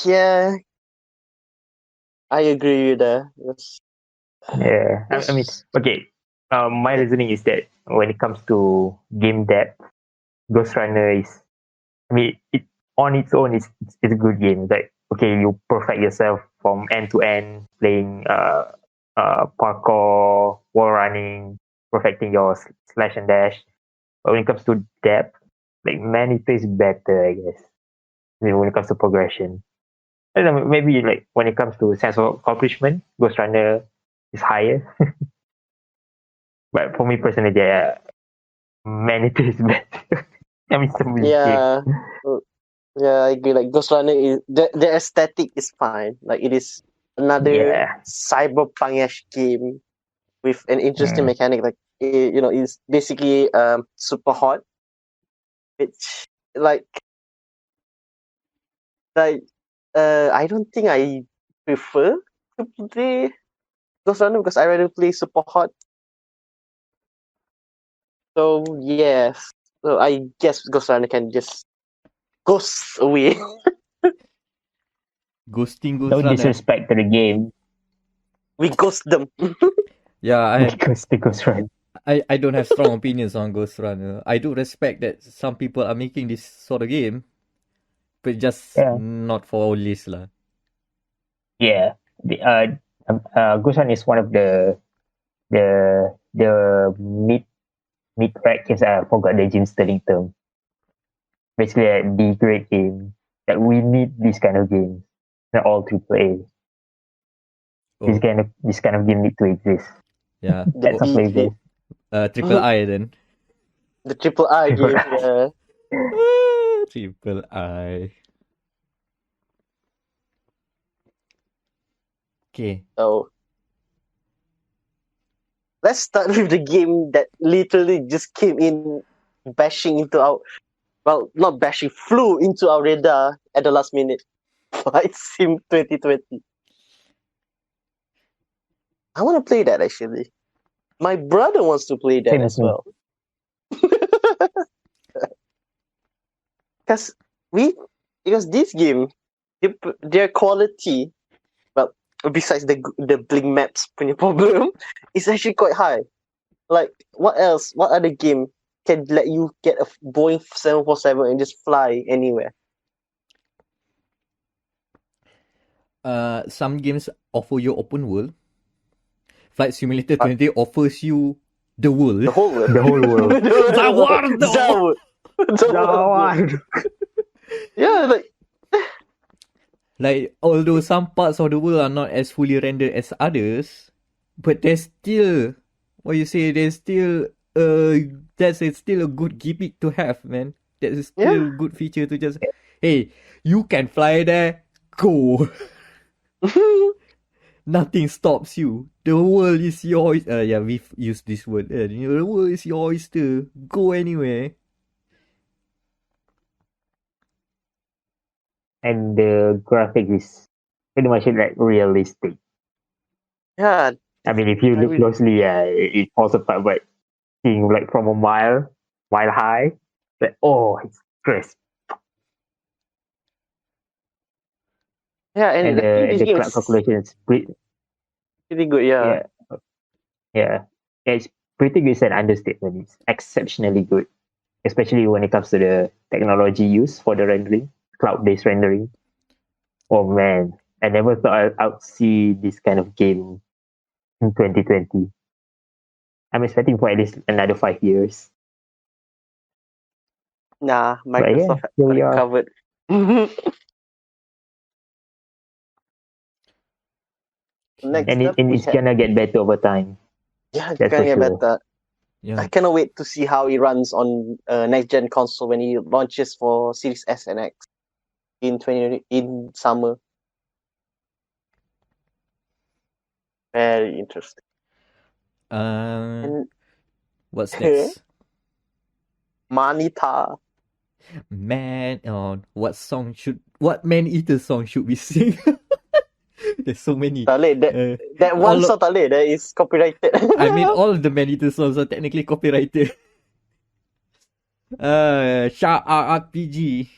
Yeah, I agree with that. Yes. Yeah. I mean, okay. My reasoning is that when it comes to game depth, Ghost Runner is, I mean, it on its own is it's a good game. Like, okay, you perfect yourself from end to end, playing parkour, wall running, perfecting your slash and dash. But when it comes to depth, like Man-Eater is better, I guess. I mean, when it comes to progression. I don't know, maybe like when it comes to sense of accomplishment, Ghost Runner is higher. But for me personally, yeah, Man-Eater is better. I mean, some Yeah. Yeah, I agree. Like Ghost Runner is the aesthetic is fine. Like it is another cyberpunk-ish game with an interesting mechanic. Like it's basically super hot, which like I don't think I prefer to play Ghost Runner because I rather play super hot. So yes, so I guess Ghost Runner can just ghost away. Ghosting Ghost no Runner. disrespect to the game. We ghost them. Yeah, Because the Ghost Runner. I don't have strong opinions on Ghost Runner. I do respect that some people are making this sort of game, but just not for our list lah. Yeah, Ghost Runner is one of the mid track. Yes, I forgot the Jim Sterling term. Basically, a D grade game that we need this kind of games. Not all AAA. This kind of game need to exist. Yeah. That's a flavor. Triple I then. The triple I game, yeah. Triple I. Okay. So let's start with the game that literally just came in bashing into our not bashing, flew into our radar at the last minute. Flight Sim 2020. I want to play that actually. My brother wants to play that as well. because this game, their quality, well, besides the bling maps punya problem, is actually quite high. Like, what else? What other game can let you get a Boeing 747 and just fly anywhere? Some games offer you open world. Flight Simulator 20 offers you the world. The whole world. The whole world. Zawardo! Zaward. Yeah, Like, although some parts of the world are not as fully rendered as others, but there's still, there's still, that's still a good gimmick to have, man. That's still a good feature to just, hey, you can fly there, go. Nothing stops you. The world is your oyster. Yeah, we've used this word. The world is your oyster. Go anywhere. And the graphic is pretty much like realistic. yeah. I mean, if you look closely, it falls apart. But seeing like from a mile high, like it's crisp. Yeah, And the cloud calculation is pretty good. Yeah. Yeah, it's pretty good. It's an understatement. It's exceptionally good, especially when it comes to the technology used for the rendering, cloud-based rendering. Oh man, I never thought I'd see this kind of game in 2020. I'm expecting for at least another 5 years. Nah, Microsoft here we are. covered. Next And up, it's gonna get better over time. Yeah, it's That's gonna for get sure. better. Yeah. I cannot wait to see how it runs on next gen console when it launches for Series S and X in summer. Very interesting. What's next? Manita. Man, what Man-Eater song should we sing? There's so many. That one song that is copyrighted. I mean, all of the Man-Eater songs are technically copyrighted. RPG.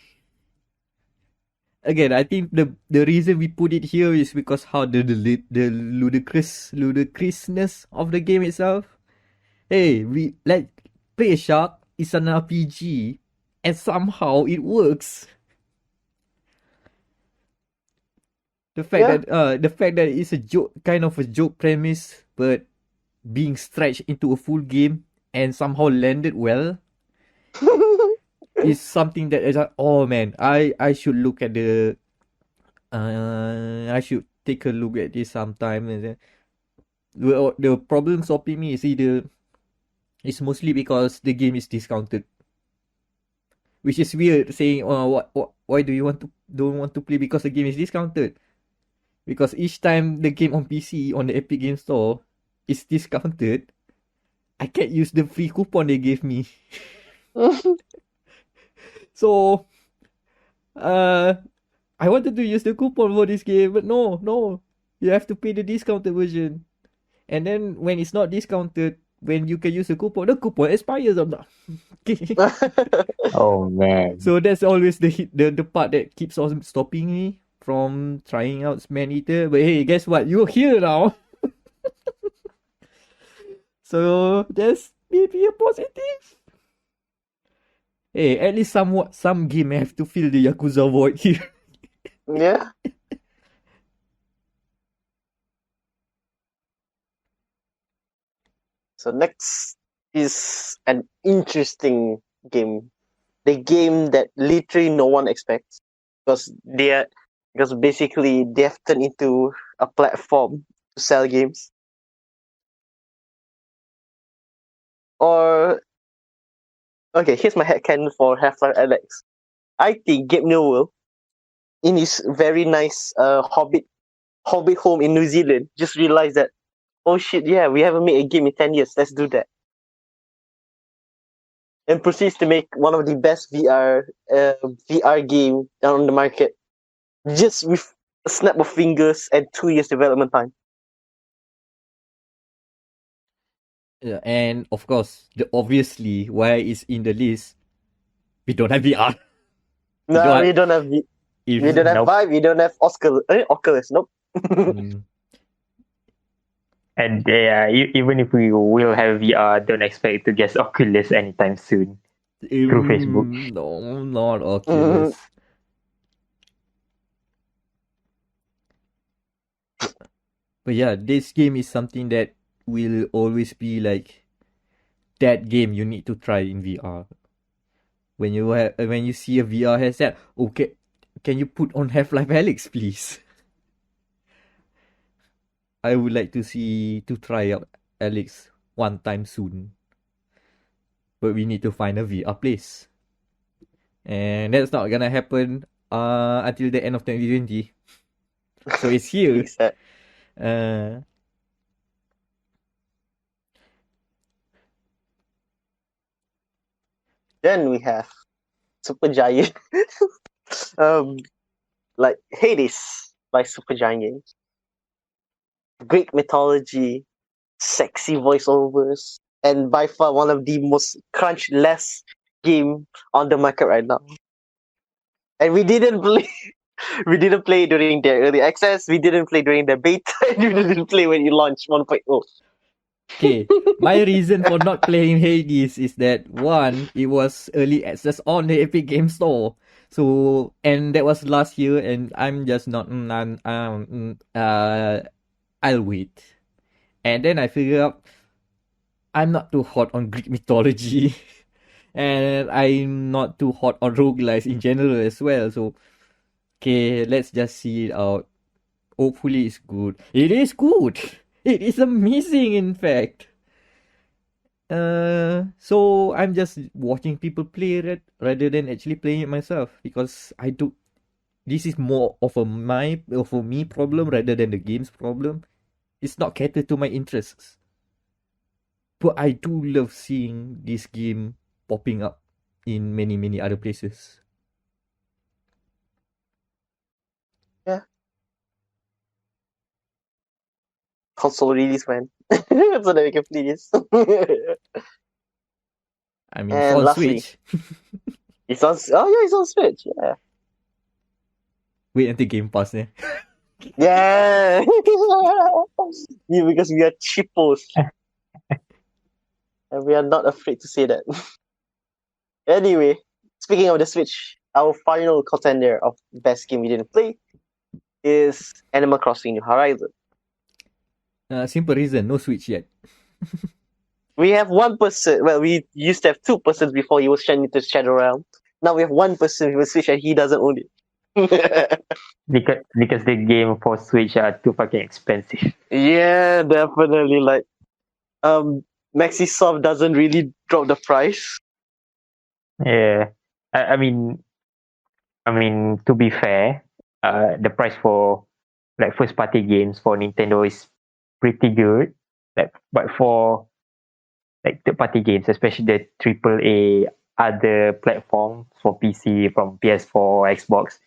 Again, I think the reason we put it here is because how the ludicrousness of the game itself. Hey, we like play a shark. It's an RPG, and somehow it works. The fact that it's a joke, kind of a joke premise, but being stretched into a full game and somehow landed well is something that is like, oh man, I should look at the I should take a look at this sometime. And the problem stopping me is it's mostly because the game is discounted, which is weird. Saying, why do you don't want to play because the game is discounted? Because each time the game on PC on the Epic Game Store is discounted, I can't use the free coupon they gave me. So, I wanted to use the coupon for this game, but no, you have to pay the discounted version. And then when it's not discounted, when you can use the coupon expires. Oh man. So that's always the part that keeps on stopping me from trying out Man-Eater. But hey, guess what? You're here now. So that's maybe a positive. Hey, at least some game have to fill the Yakuza void here. Yeah. So next is an interesting game. The game that literally no one expects. Because basically they have turned into a platform to sell games. Or okay, here's my headcanon for Half-Life Alex. I think Gabe Newell, in his very nice Hobbit home in New Zealand, just realized that, oh shit, yeah, we haven't made a game in 10 years, let's do that. And proceeds to make one of the best VR game on the market, just with a snap of fingers and 2 years development time. Yeah, and of course, obviously why it's in the list, we don't have VR. No, we don't have. If We don't have Nope. Vive. We don't have Oculus. Nope. And even if we will have VR, don't expect to get Oculus anytime soon through Facebook. No, not Oculus. But yeah, this game is something that will always be like that game you need to try in VR. When you see a VR headset, okay, can you put on Half-Life Alyx, please? I would like to try out Alyx one time soon. But we need to find a VR place. And that's not gonna happen until the end of 2020. So it's here. Then we have Supergiant. Like Hades by Supergiant Games. Greek mythology, sexy voiceovers, and by far one of the most crunch-less game on the market right now. And we didn't play. We didn't play during the early access. We didn't play during the beta. And we didn't play when it launched 1.0. Okay, my reason for not playing Hades is that one, it was early access on the Epic Game Store. So, and that was last year, and I'm just not. I'll wait. And then I figure out I'm not too hot on Greek mythology, and I'm not too hot on roguelites in general as well. So, okay, let's just see it out. Hopefully, it's good. It is good. It is amazing, in fact. So I'm just watching people play it rather than actually playing it myself, because I do. This is more of a me problem rather than the game's problem. It's not catered to my interests. But I do love seeing this game popping up in many other places. Yeah. Console release, man. So that we can play this. I mean, And it's on lastly, Switch. it's on. Oh yeah, it's on Switch. Yeah. Wait until Game Pass, eh? Yeah. Yeah, because we are cheapos. And we are not afraid to say that. Anyway, speaking of the Switch, our final contender of best game we didn't play is Animal Crossing New Horizon. Simple reason, no Switch yet. We have one person. Well, we used to have two persons before he was changed into Shadow Realm. Now we have one person with a Switch and he doesn't own it. because the game for Switch are too fucking expensive. Yeah, definitely. Like, Maxisoft doesn't really drop the price. Yeah, I mean, to be fair, the price for like first party games for Nintendo is pretty good. Like, but for like third party games, especially the AAA other platforms for PC from PS4, Xbox,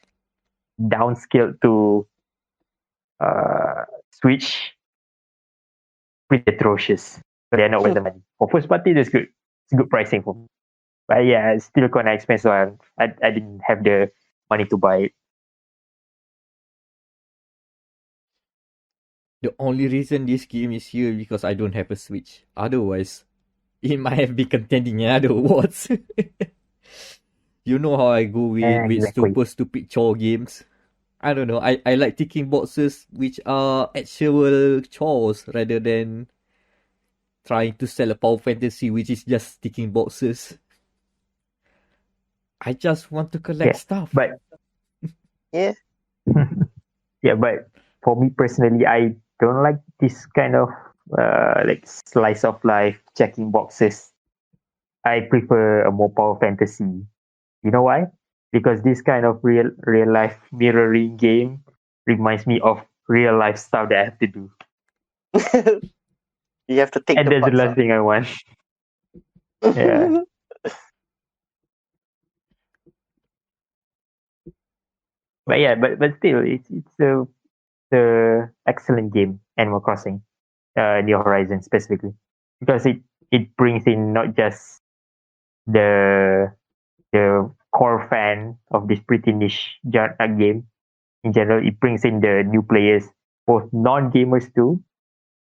downscaled to Switch, pretty atrocious. So they're not worth the money. For first party, that's good. It's good pricing for me. But yeah, it's still quite expensive. So I didn't have the money to buy it. The only reason this game is here because I don't have a Switch. Otherwise, it might have been contending in other awards. You know how I go with Exactly. stupid chore games. I don't know. I like ticking boxes which are actual chores rather than trying to sell a power fantasy which is just ticking boxes. I just want to collect stuff. But Yeah. yeah, but for me personally, I don't like this kind of like slice of life checking boxes. I prefer a more power fantasy. You know why? Because this kind of real life mirroring game reminds me of real life stuff that I have to do. You have to take And the that's the parts last out. thing I want. Yeah. But yeah, but still, it's a excellent game, Animal Crossing, New Horizons specifically, because it brings in not just the core fan of this pretty niche game in general, it brings in the new players, both non-gamers too.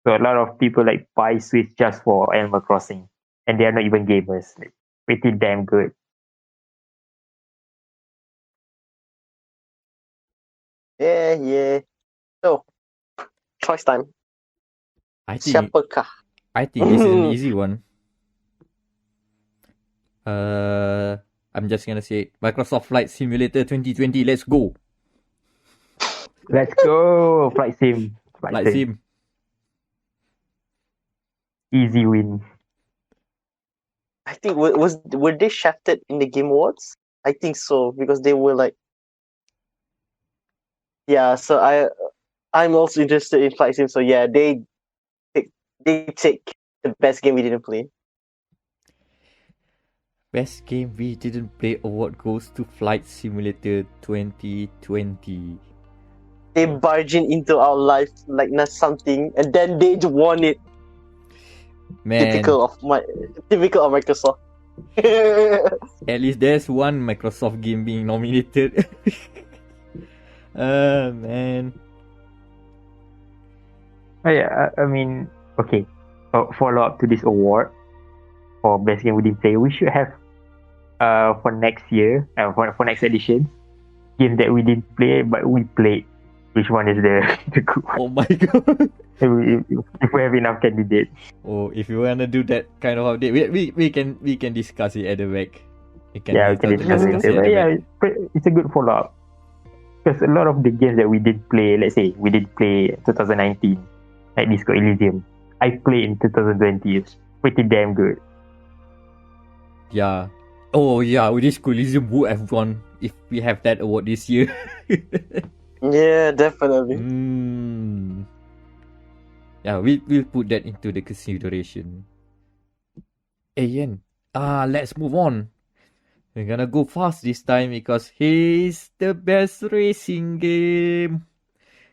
So a lot of people like buy Switch just for Animal Crossing, and they are not even gamers. Like, pretty damn good. Yeah. So, choice time. I think Siapakah? this is an easy one. I'm just gonna say Microsoft Flight Simulator 2020. Let's go. Let's go, Flight Sim. Flight Sim. Easy win. I think were they shafted in the Game Awards? I think so, because they were like, yeah. So I'm also interested in Flight Sim. So yeah, they take the best game we didn't play. Best game we didn't play award goes to Flight Simulator 2020. They barging into our life like not something, and then they won it. Man, typical of Microsoft. At least there's one Microsoft game being nominated. Man. Oh, yeah, I mean, okay. Follow up to this award for best game we didn't play. We should have for next year, for next edition, games that we didn't play but we played. Which one is the good one? Oh my god. If we have enough candidates. Oh, if you wanna do that kind of update, we can discuss it at the back. We can discuss it. Back. It's a good follow up because a lot of the games that we did play, let's say we did play 2019, like Disco Elysium, I played in 2020. It's pretty damn good. Yeah. Oh yeah, with Disco Elysium would have won if we have that award this year. Yeah, definitely. Yeah, we'll put that into the consideration. Hey Ian, let's move on. We're gonna go fast this time because he's the best racing game.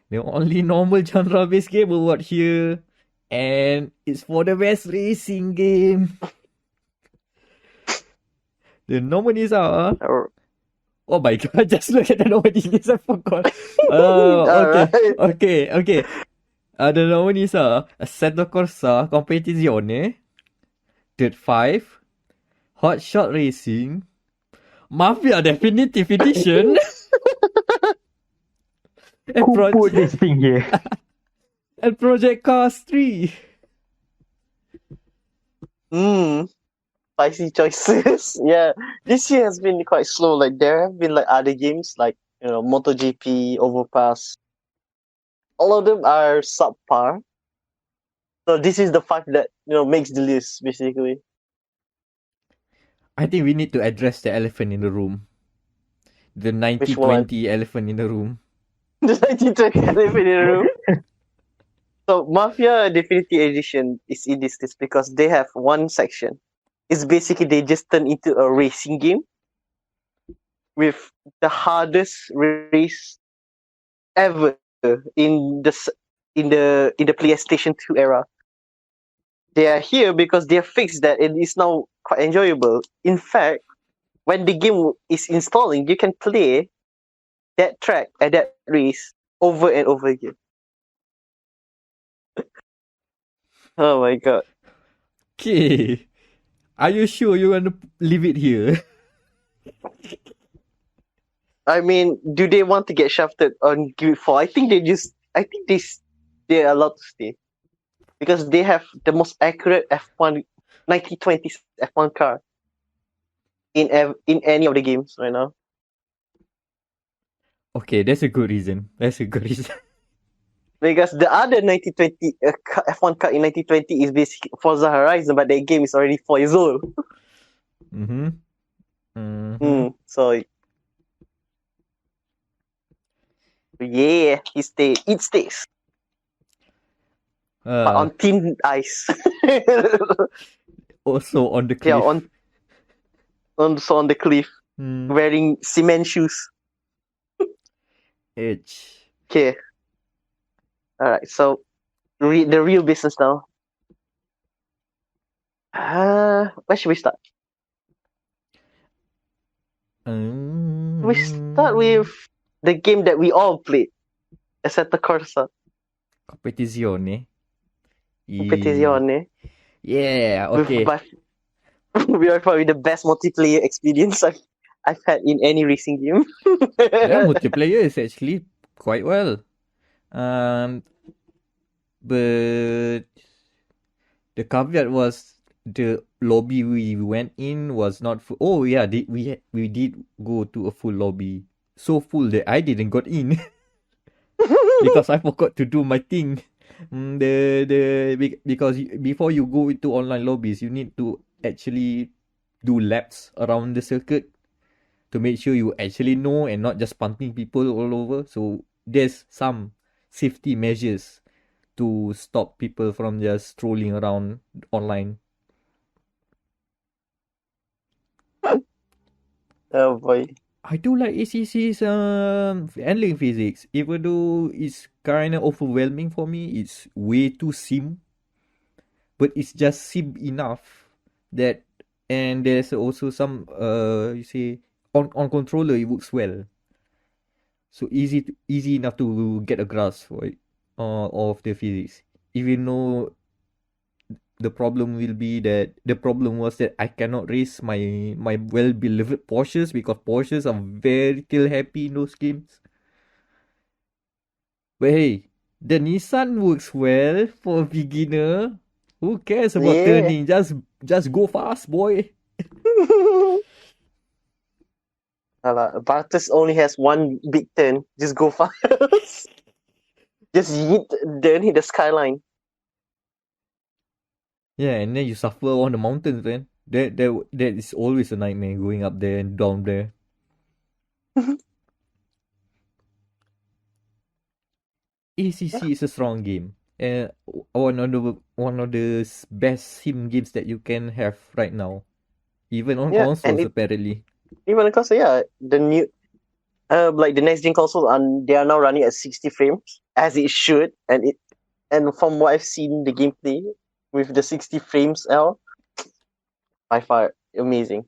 The only normal genre-based game award here. And it's for the best racing game. The nominees are... Oh my god, just look at the nominees list, I forgot. Okay. The nominees are Assetto Corsa Competizione, Dirt 5, Hot Shot Racing, Mafia Definitive Edition, Who put this thing here? and Project Cars 3. Spicy choices. Yeah, this year has been quite slow. Like there have been like other games like MotoGP, Overpass. All of them are subpar. So this is the fact that makes the list basically. I think we need to address the elephant in the room. The 90-20 elephant in the room. The 90-20 elephant in the room. So Mafia Definitive Edition is in this list because they have one section. It's basically they just turn into a racing game with the hardest race ever in the PlayStation 2 era. They are here because they have fixed that and it's now quite enjoyable. In fact, when the game is installing, you can play that track and that race over and over again. Oh my god. Okay. Are you sure you want to leave it here? I mean, do they want to get shafted on Give It 4? I think they're allowed to stay. Because they have the most accurate F1 1920s F1 car in any of the games right now. Okay, that's a good reason. Because the other 1920 F1 car in 1920 is basically Forza Horizon, but that game is already 4 years old. So yeah, it stays. But on thin ice. Also on the cliff. Yeah, also on the cliff. Wearing cement shoes. Edge. Okay. Alright, so the real business now. Where should we start? We start with the game that we all played, Assetto Corsa Competizione. Competizione. Yeah, With okay. we are probably the best multiplayer experience I've had in any racing game. Yeah, multiplayer is actually quite well. Um, but the caveat was the lobby we went in was not full. Oh yeah, we did go to a full lobby. So full that I didn't got in because I forgot to do my thing. Because before you go into online lobbies, you need to actually do laps around the circuit to make sure you actually know and not just pumping people all over. So there's some safety measures to stop people from just strolling around online. Oh boy. I do like ACC's handling physics, even though it's kind of overwhelming for me. It's way too sim, but it's just sim enough that, and there's also some you say on controller it works well, so easy enough to get a grasp for it, of the physics. Even though the problem was that I cannot race my well beloved Porsches because Porsches are very tail happy in those games. But hey, the Nissan works well for a beginner. Who cares about Yeah. turning? Just go fast, boy. Bartus only has one big turn. Just go fast. Just yeet, then hit the skyline. Yeah, and then you suffer on the mountains, man. That is always a nightmare going up there and down there. ACC is a strong game. And one of the best sim games that you can have right now. Even on Yeah, and consoles, it apparently. even the console, yeah, the new like the next gen consoles they are now running at 60 frames as it should, and from what I've seen the gameplay with the 60 frames L, by far amazing.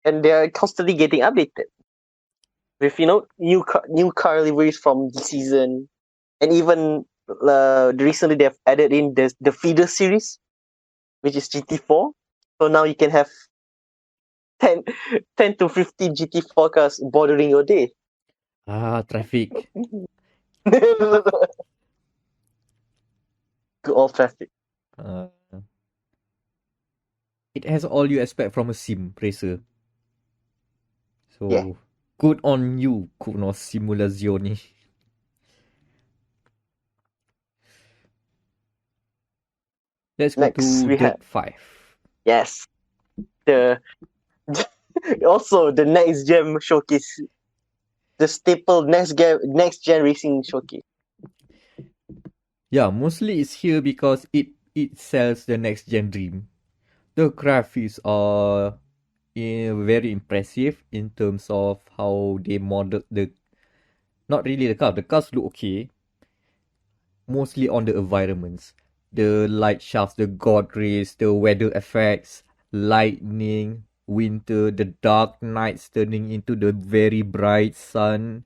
And they are constantly getting updated with new car liveries from this season, and even recently they've added in the feeder series, which is GT4. So now you can have 10, 10 to 15 GT4 cars bordering your day. Traffic. Good old traffic. Uh, it has all you expect from a sim racer. Yeah. So, good on you, Kuno Simulazioni. Let's go Next to we have, Dirt 5. yes, the also the next gen showcase, the staple next gen racing showcase. Yeah, mostly it's here because it sells the next gen dream. The graphics are very impressive in terms of how they model the, not really the car. The cars look okay, mostly on the environments. The light shafts, the god rays, the weather effects, lightning, winter, the dark nights turning into the very bright sun,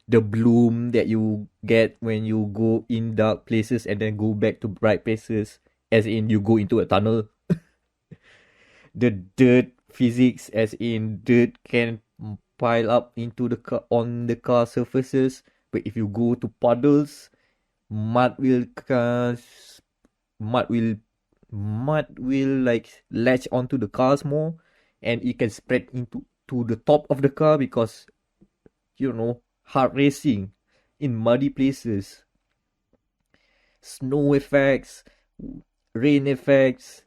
the bloom that you get when you go in dark places and then go back to bright places, as in you go into a tunnel. The dirt physics, as in dirt can pile up into the car on the car surfaces, but if you go to puddles, mud will mud will mud will like latch onto the cars more, and it can spread into to the top of the car because hard racing in muddy places. Snow effects, rain effects.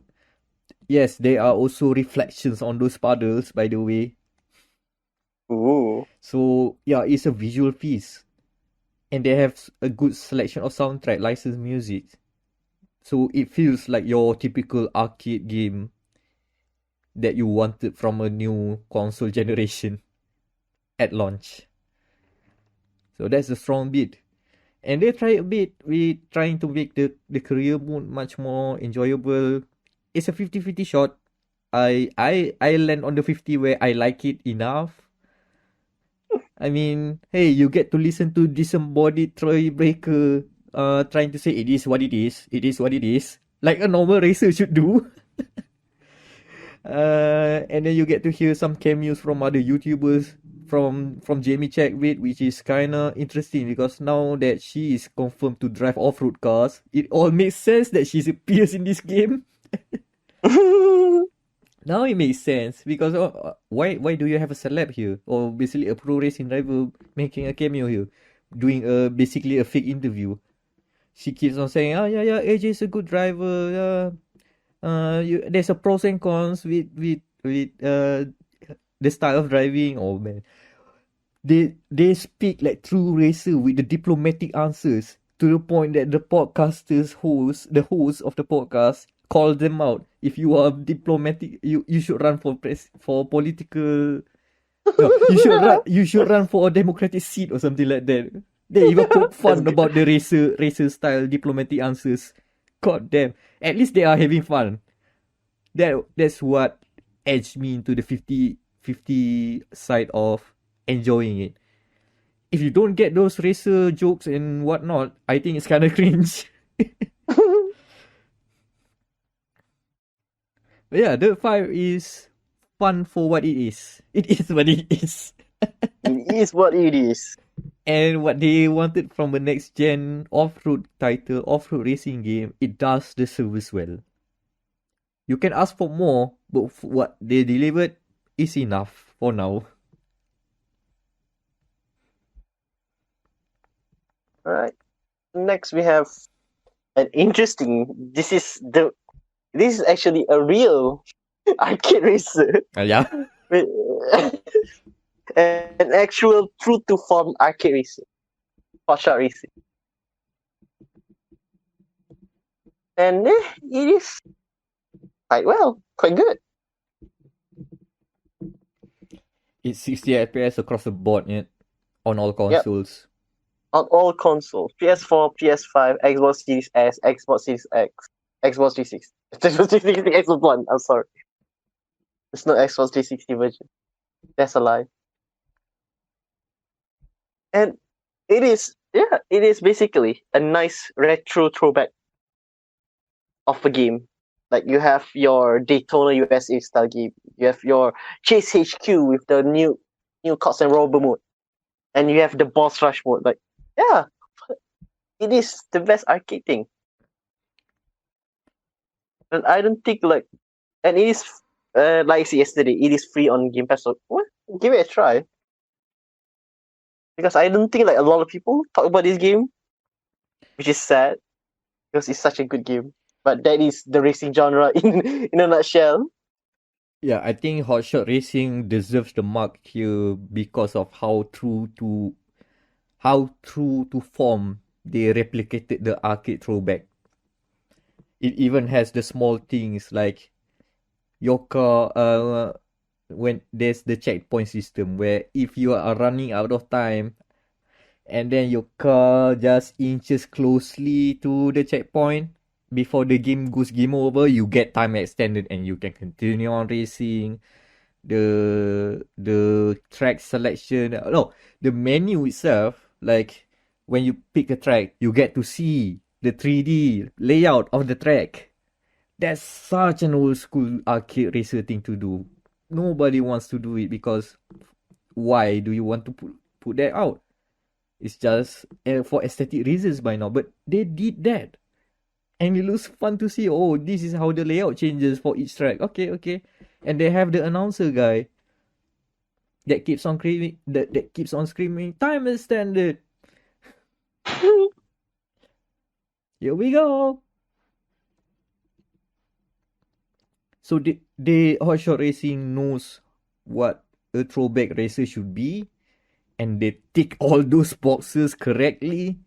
Yes, there are also reflections on those puddles, by the way. Ooh. So yeah, it's a visual feast, and they have a good selection of soundtrack, licensed music. So it feels like your typical arcade game that you wanted from a new console generation at launch. So that's a strong bit. And they try a bit with trying to make the career mode much more enjoyable. It's a 50-50 shot. I land on the 50 where I like it enough. I mean, hey, you get to listen to disembodied Troy Breaker trying to say it is what it is. It is what it is. Like a normal racer should do. And then you get to hear some cameos from other YouTubers from Jamie Chadwick, which is kinda interesting because now that she is confirmed to drive off-road cars, it all makes sense that she appears in this game. Now it makes sense because why do you have a celeb here or basically a pro racing driver making a cameo here, doing basically a fake interview? She keeps on saying, "Oh yeah, AJ is a good driver. There's a pros and cons with the style of driving." Oh man, they speak like true racer with the diplomatic answers to the point that the the host of the podcast, call them out. If you are diplomatic, you should run for political. No, you should run for a democratic seat or something like that. They even poke fun about the racer style diplomatic answers. God damn. At least they are having fun. That's what edged me into the 50-50 side of enjoying it. If you don't get those racer jokes and whatnot, I think it's kind of cringe. But yeah, Dirt 5 is fun for what it is. It is what it is. It is what it is. And what they wanted from a next gen off-road title, off-road racing game, it does the service well. You can ask for more, but what they delivered is enough for now. Alright. Next we have an interesting. This is actually a real arcade racer. Yeah. An actual true to form arcade racer. Hotshot racing. And it is quite good. It's 60 FPS across the board, yeah, on all consoles. Yep. On all consoles. PS4, PS5, Xbox Series S, Xbox Series X, Xbox 360. Xbox 360, Xbox One. I'm sorry. It's not Xbox 360 version. That's a lie. And it is basically a nice retro throwback of a game. Like you have your Daytona USA style game. You have your Chase HQ with the new Cops and Robber mode. And you have the boss rush mode. Like, yeah. It is the best arcade thing. And I don't think and it is like I said yesterday, it is free on Game Pass. So give it a try. Because I don't think a lot of people talk about this game, which is sad because it's such a good game. But that is the racing genre in a nutshell. Yeah, I think Hotshot Racing deserves the mark here because of how true to form they replicated the arcade throwback. It even has the small things like your car when there's the checkpoint system where if you are running out of time and then your car just inches closely to the checkpoint before the game goes game over, you get time extended and you can continue on racing. The track selection, no, the menu itself, like when you pick a track, you get to see the 3D layout of the track. That's such an old school arcade racer thing to do. Nobody wants to do it because why do you want to put that out? It's just for aesthetic reasons by now, but they did that. And it looks fun to see, oh, this is how the layout changes for each track. Okay. And they have the announcer guy that keeps on screaming, time is standard. Here we go. So they Hotshot Racing knows what a throwback racer should be, and they tick all those boxes correctly.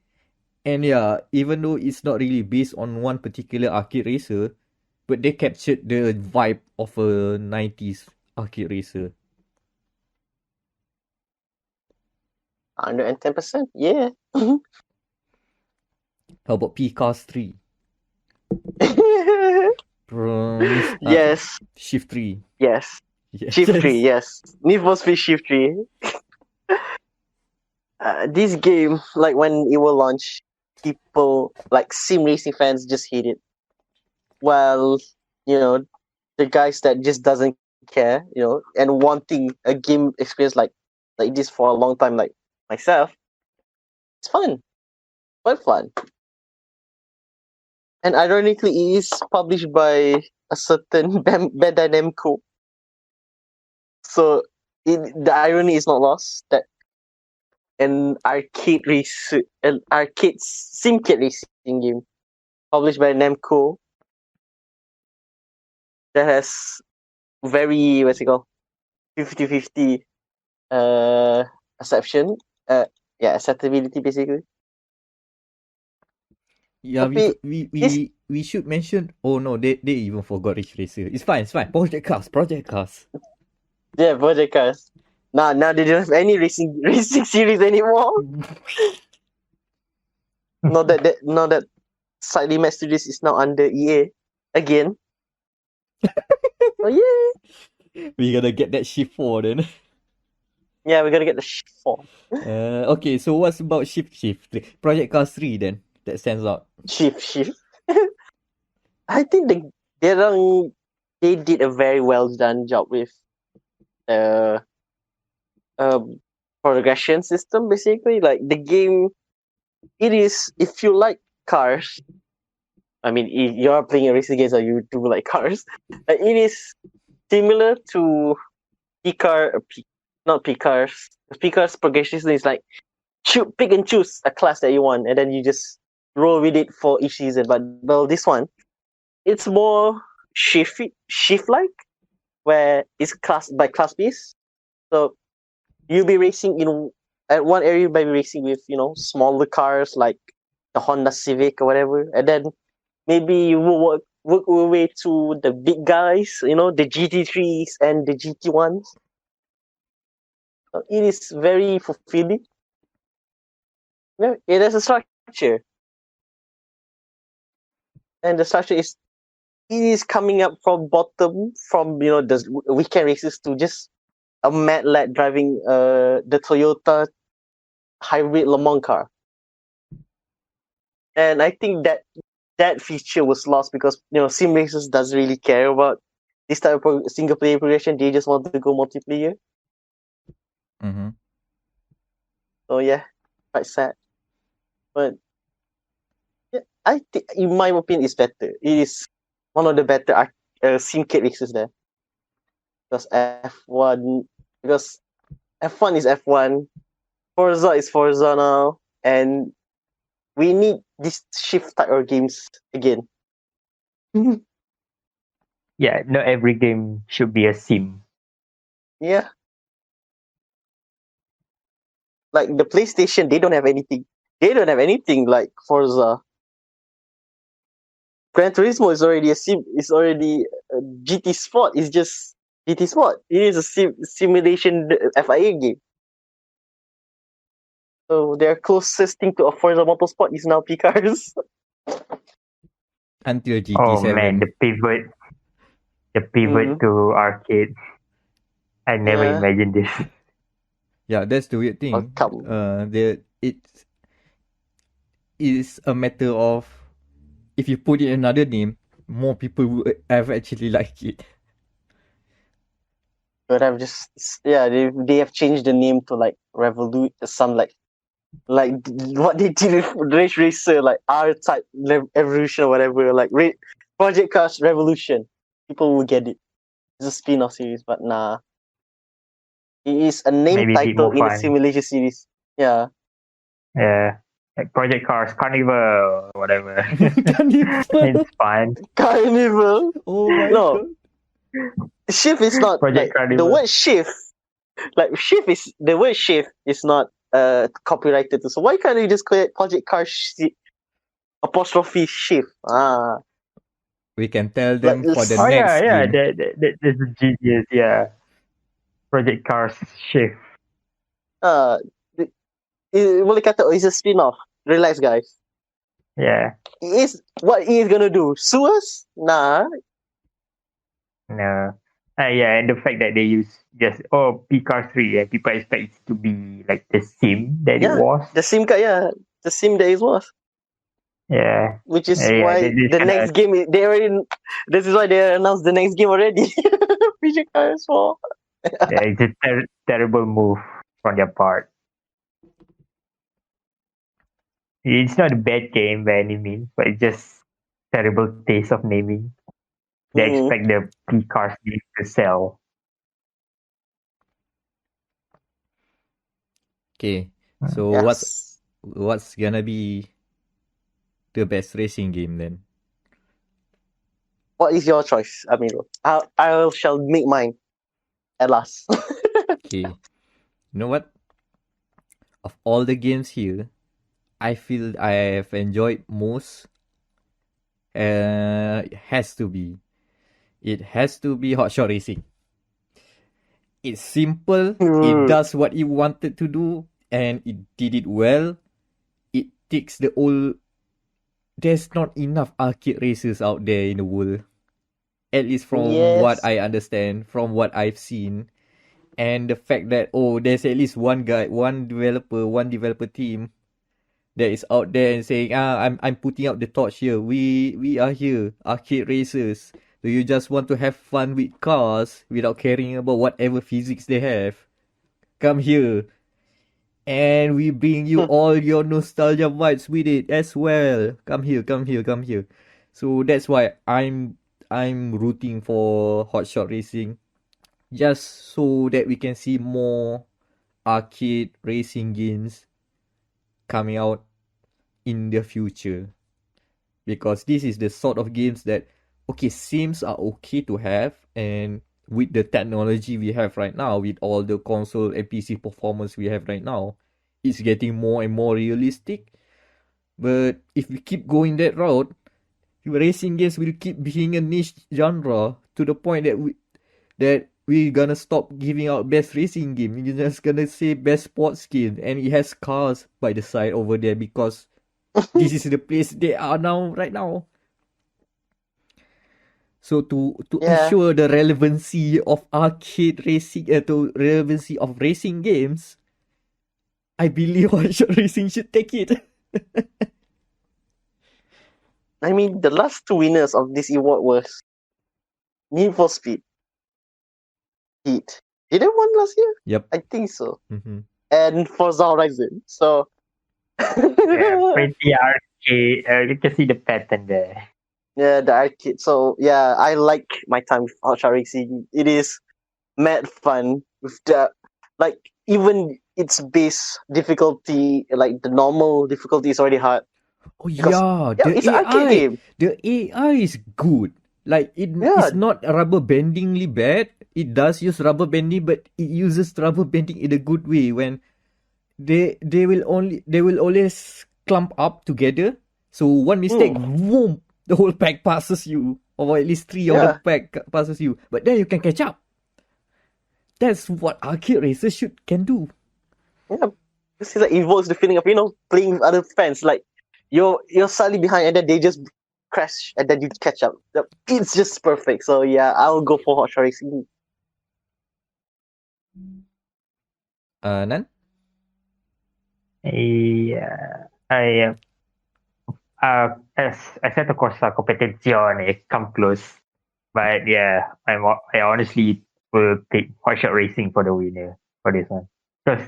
And yeah, even though it's not really based on one particular arcade racer, but they captured the vibe of a 90s arcade racer. 110%, yeah. How about P-Cars 3? Yes. Shift 3. Yes. Yes. Shift 3, yes. Need for Speed Shift 3. This game, like when it will launch, people, like sim racing fans, just hate it. While, the guys that just doesn't care, and wanting a game experience like this for a long time, like myself, it's fun. Quite fun. And ironically, it is published by a certain Bandai Namco. So the irony is not lost that an arcade simcade racing game published by Namco that has very 50-50 acceptability basically. Yeah, Tapi this we should mention. Oh no, they even forgot Ridge Racer. It's fine. Project Cars. Project Cars. Now they don't have any racing series anymore. Now that slightly Mad Studios is now under EA again. Oh yeah. We gotta get that Shift 4 then. Yeah, we're gonna get the Shift 4. Okay, so what's about Shift 3? Project Cars 3 then that stands out. Shift. I think they did a very well done job with the progression system basically. Like the game, it is, if you like cars, I mean, if you're playing a racing game, so you do like cars. It is similar to not P-Cars. P-Cars progression system is like pick and choose a class that you want, and then you just roll with it for each season. But well, this one, it's more shift-like, where it's class by class based. So you'll be racing at one area, by racing with smaller cars like the Honda Civic or whatever, and then maybe you will work your way to the big guys, the GT3s and the GT1s. It is very fulfilling. Yeah, it has a structure, and the structure is coming up from bottom, from the weekend races to just a mad lad driving the Toyota hybrid Le Mans car. And I think that feature was lost because sim racers doesn't really care about this type of single player progression. They just want to go multiplayer. Mm-hmm. So yeah, quite sad. But yeah, I think, in my opinion, it's better. It is one of the better simcade races there. Because F1 is F1, Forza is Forza now, and we need this shift type of games again. Yeah, not every game should be a sim. Yeah. Like the PlayStation, they don't have anything. They don't have anything like Forza. Gran Turismo is already a sim. It's already GT Sport. It's just GT Sport. It is a simulation FIA game. So their closest thing to a Forza Motorsport is now P-Cars. Until GT7. Oh man, the pivot to arcade. I never imagined this. Yeah, that's the weird thing. It's a matter of, if you put it in another name, more people would have actually liked it. But I've they have changed the name to like some like what they did with Race Racer, like R-Type Evolution or whatever, like Project Cars Revolution. People will get it. It's a spin-off series, but nah. It is a name title in a simulation series. Yeah. Yeah. Like Project Cars, Carnival, whatever. It's fine. Carnival. Oh my god. Shift is not Project the word shift. Like the word shift is not copyrighted. So why can't you just call it Project Cars apostrophe shift? We can tell them for the next game. That's genius. Yeah. Project Cars shift. Boleh kata it's a spin-off. Relax, guys. Yeah. What he is gonna do? Sue us? Nah. No. Yeah, and the fact that they use just PCAR 3 and people expect it to be like the sim that it Yeah, was. the sim card, the sim that it was. Yeah. Which is Yeah, why this the kinda, next game they already. This is why they announced the next game already. Future Cars 4. yeah, it's a terrible move from their part. It's not a bad game by any means, but it's just terrible taste of naming. They Mm-hmm. expect the PCAR game to sell. Okay, so Yes. what's gonna be the best racing game then? What is your choice, Amiro? I shall make mine at last. Okay, you know what? Of all the games here, I feel I have enjoyed most. It has to be. It has to be Hot Shot Racing. It's simple. It Mm, does what it wanted to do, and it did it well. It takes the old. There's not enough arcade races out there in the world. At least from what yes. I understand, from what I've seen, and the fact that there's at least one guy, one developer team that is out there and saying, I'm putting up the torch here. We are here, arcade racers. Do you just want to have fun with cars without caring about whatever physics they have? Come here, and we bring you all your nostalgia vibes with it as well. Come here, come here, come here. So that's why I'm rooting for Hot Shot Racing, just so that we can see more arcade racing games coming out in the future. Because this is the sort of games that, okay, sims are okay to have, and with the technology we have right now, with all the console and PC performance we have right now, it's getting more and more realistic. But if we keep going that route, racing games will keep being a niche genre to the point that we're gonna stop giving out best racing game. We're just gonna say best sports game, and it has cars by the side over there because this is the place they are now, right now. So to Yeah. ensure the relevancy of arcade racing, to relevancy of racing games, I believe Hot Shot Racing should take it. I mean, the last two winners of this award was Need for Speed, Heat. Did they won last year? Yep. I think so. Mm-hmm. And Forza Horizon. So. Yeah, pretty arcade. You can see the pattern there. Yeah, the arcade. So yeah, I like my time with Hot Shot Racing. It is mad fun with the like even its base difficulty, like the normal difficulty is already hard. Oh Because, yeah, it's an arcade game. the AI is good. Like Yeah. it's not rubber bendingly bad. It does use rubber bending, but it uses rubber bending in a good way. When they will always clump up together. So one mistake, boom, the whole pack passes you, or at least three of the pack passes you. But then you can catch up. That's what arcade racers can do. Yeah, this is like evokes the feeling of playing with other fans. Like you're slightly behind, and then they just crash, and then you catch up. It's just perfect. So yeah, I'll go for Hot Shot Racing. Nan? Yeah, as Assetto Corsa Competizione come close, but yeah, I honestly will pick Hot Shot Racing for the winner for this one because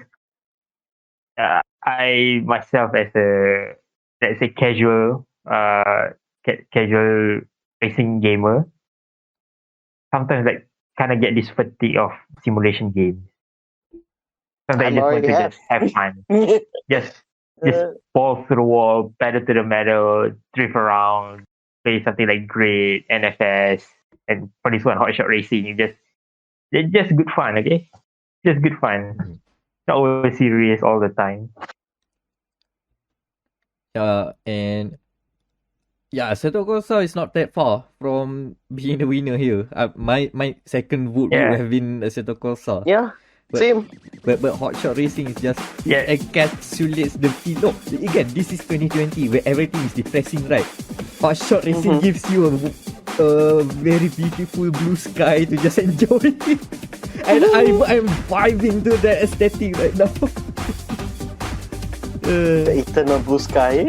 I myself as a let's say casual casual racing gamer sometimes like kind of get this fatigue of simulation games. Sometimes I just want to just have fun. just ball through the wall, pedal to the metal, drift around, play something like Grid, NFS, and for this one, Hot Shot Racing. It's just good fun, okay? Just good fun. Not always serious all the time. And yeah, Assetto Corsa is not that far from being the winner here. My second vote would have been Assetto Corsa. Yeah. Same. But Hot Shot Racing is just encapsulates the feel. No, again, this is 2020 where everything is depressing, right? Hot Shot Racing gives you a very beautiful blue sky to just enjoy it. And I'm vibing to that aesthetic right now. The eternal blue sky.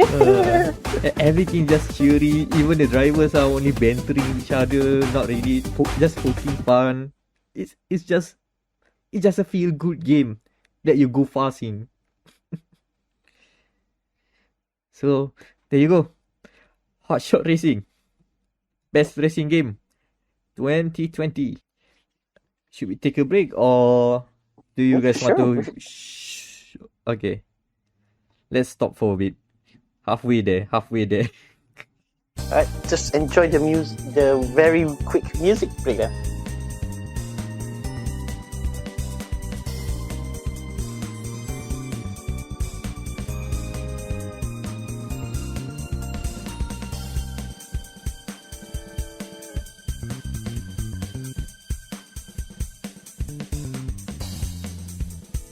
Everything just cheery. Even the drivers are only bantering each other, not really just poking fun. It's just a feel good game that you go fast in. So there you go. Hot Shot Racing. Best racing game 2020. Should we take a break or do you guys want to? Okay. Let's stop for a bit. Halfway there. Alright, just enjoy the music, the very quick music break.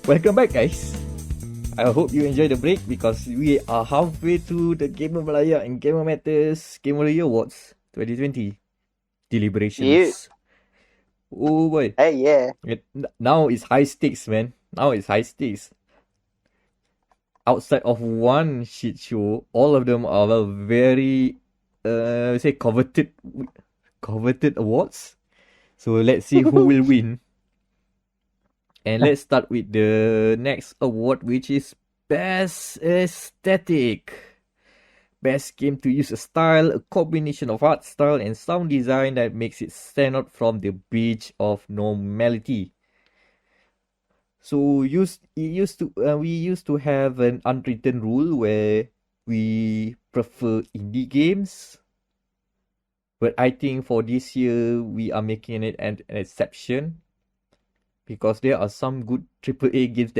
Welcome back, guys. I hope you enjoyed the break because we are halfway through the Gamer Malaya and Gamer Matters Gamer of the Year Awards 2020. Deliberations. Yeah. Oh boy. Hey, yeah. Now it's high stakes, man. Now it's high stakes. Outside of one shit show, all of them are very, coveted awards. So let's see who will win. And let's start with the next award, which is Best Aesthetic. Best game to use a style, a combination of art style and sound design that makes it stand out from the beach of normality. So we used to have an unwritten rule where we prefer indie games. But I think for this year, we are making it an exception. Because there are some good AAA games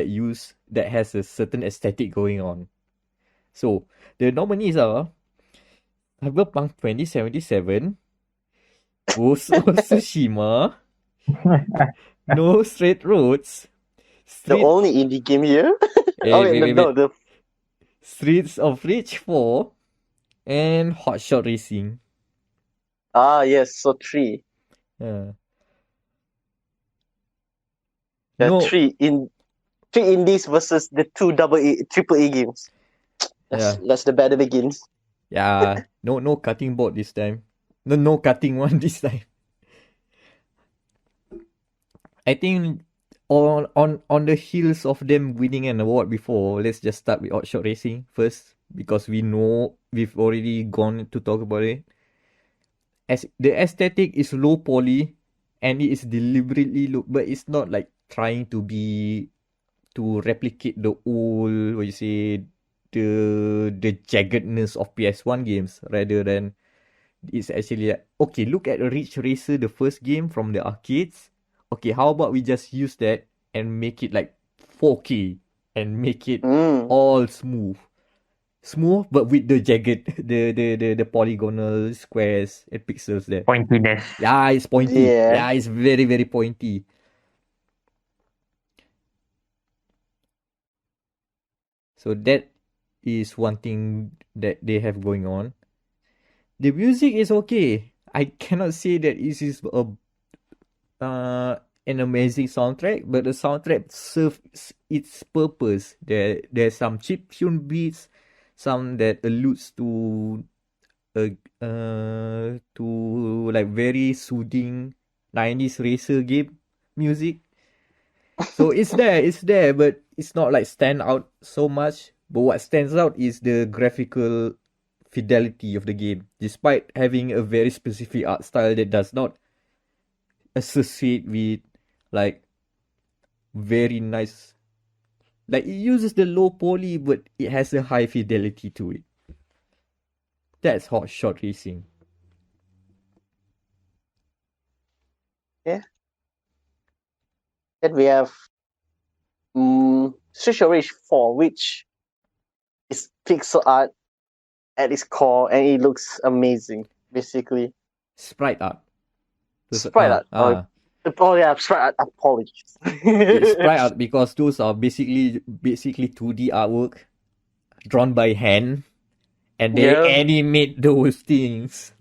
that has a certain aesthetic going on. So the nominees are Cyberpunk 2077, Ghost of Tsushima, No Straight Roads, The only indie game here. The Streets of Rage 4, and Hot Shot Racing. Ah, yes, so 3. Three indies versus the 2 AAA games. That's the battle begins. Yeah, no cutting board this time. No cutting one this time. I think on the heels of them winning an award before, let's just start with Hot Shot Racing first because we've already gone to talk about it. As the aesthetic is low poly and it is deliberately low, but it's not like trying to replicate the old the jaggedness of PS1 games rather than it's actually like, okay, look at Ridge Racer, the first game from the arcades. Okay, how about we just use that and make it like 4K and make it all smooth, but with the jagged, the polygonal squares and pixels there. Pointiness. Yeah, it's pointy. Yeah, it's very, very pointy. So that is one thing that they have going on. The music is okay. I cannot say that this is an amazing soundtrack, but the soundtrack serves its purpose. There's some chiptune beats, some that alludes to like very soothing 90s racer game music. So it's there, but it's not like stand out so much. But what stands out is the graphical fidelity of the game, despite having a very specific art style that does not associate with like very nice. Like it uses the low poly, but it has a high fidelity to it. That's Hot Shot Racing. Yeah. Then we have Streets of Rage 4, which is pixel art at its core, and it looks amazing, basically. Sprite art. Sprite art. Oh yeah, sprite art. Apologies. Sprite art, because those are basically 2D artwork drawn by hand, and they animate those things.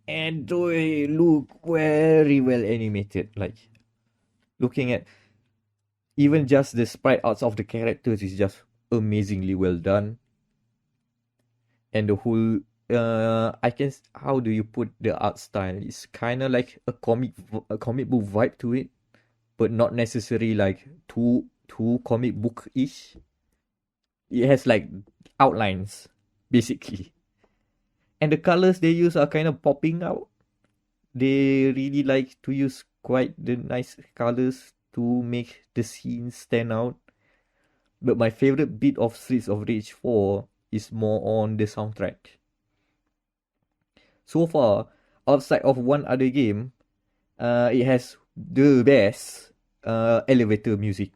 and they look very well animated. Like looking at even just the sprite arts of the characters is just amazingly well done. And the whole how do you put the art style? It's kind of like a comic book vibe to it, but not necessarily like too comic book ish. It has like outlines basically, and the colors they use are kind of popping out. They really like to use quite the nice colors to make the scenes stand out. But my favorite bit of Streets of Rage 4 is more on the soundtrack. So far, outside of one other game, it has the best elevator music.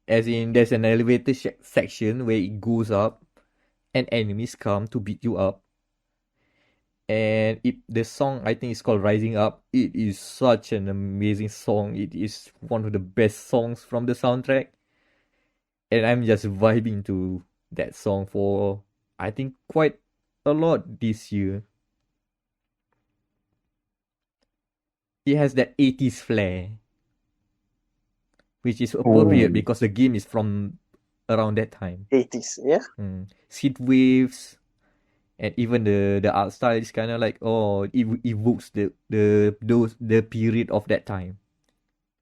As in, there's an elevator section where it goes up and enemies come to beat you up. And the song, I think, is called Rising Up. It is such an amazing song. It is one of the best songs from the soundtrack. And I'm just vibing to that song for, I think, quite a lot this year. It has that 80s flair, which is appropriate because the game is from around that time. 80s, yeah. Synth waves, and even the art style is kind of like it evokes the period of that time,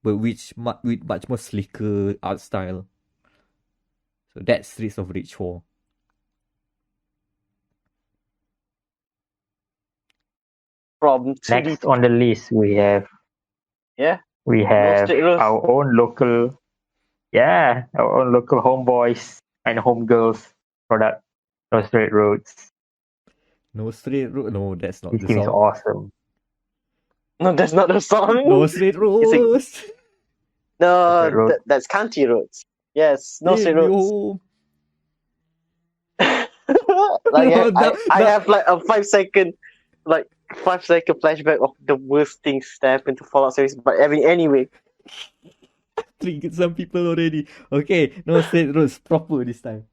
but with much more slicker art style. So that's Streets of Rage 4. From Next on the list, we have our own local homeboys and homegirls product, No Straight Roads. No Straight Roads? No, that's not this the game song. Is awesome. No, that's not the song. No Straight Roads. No, that's Country Roads. Yes, No Straight Roads. I have like a 5 second flashback of the worst things that happened to Fallout series. But anyway, triggered some people already. Okay, No Straight Roads proper this time.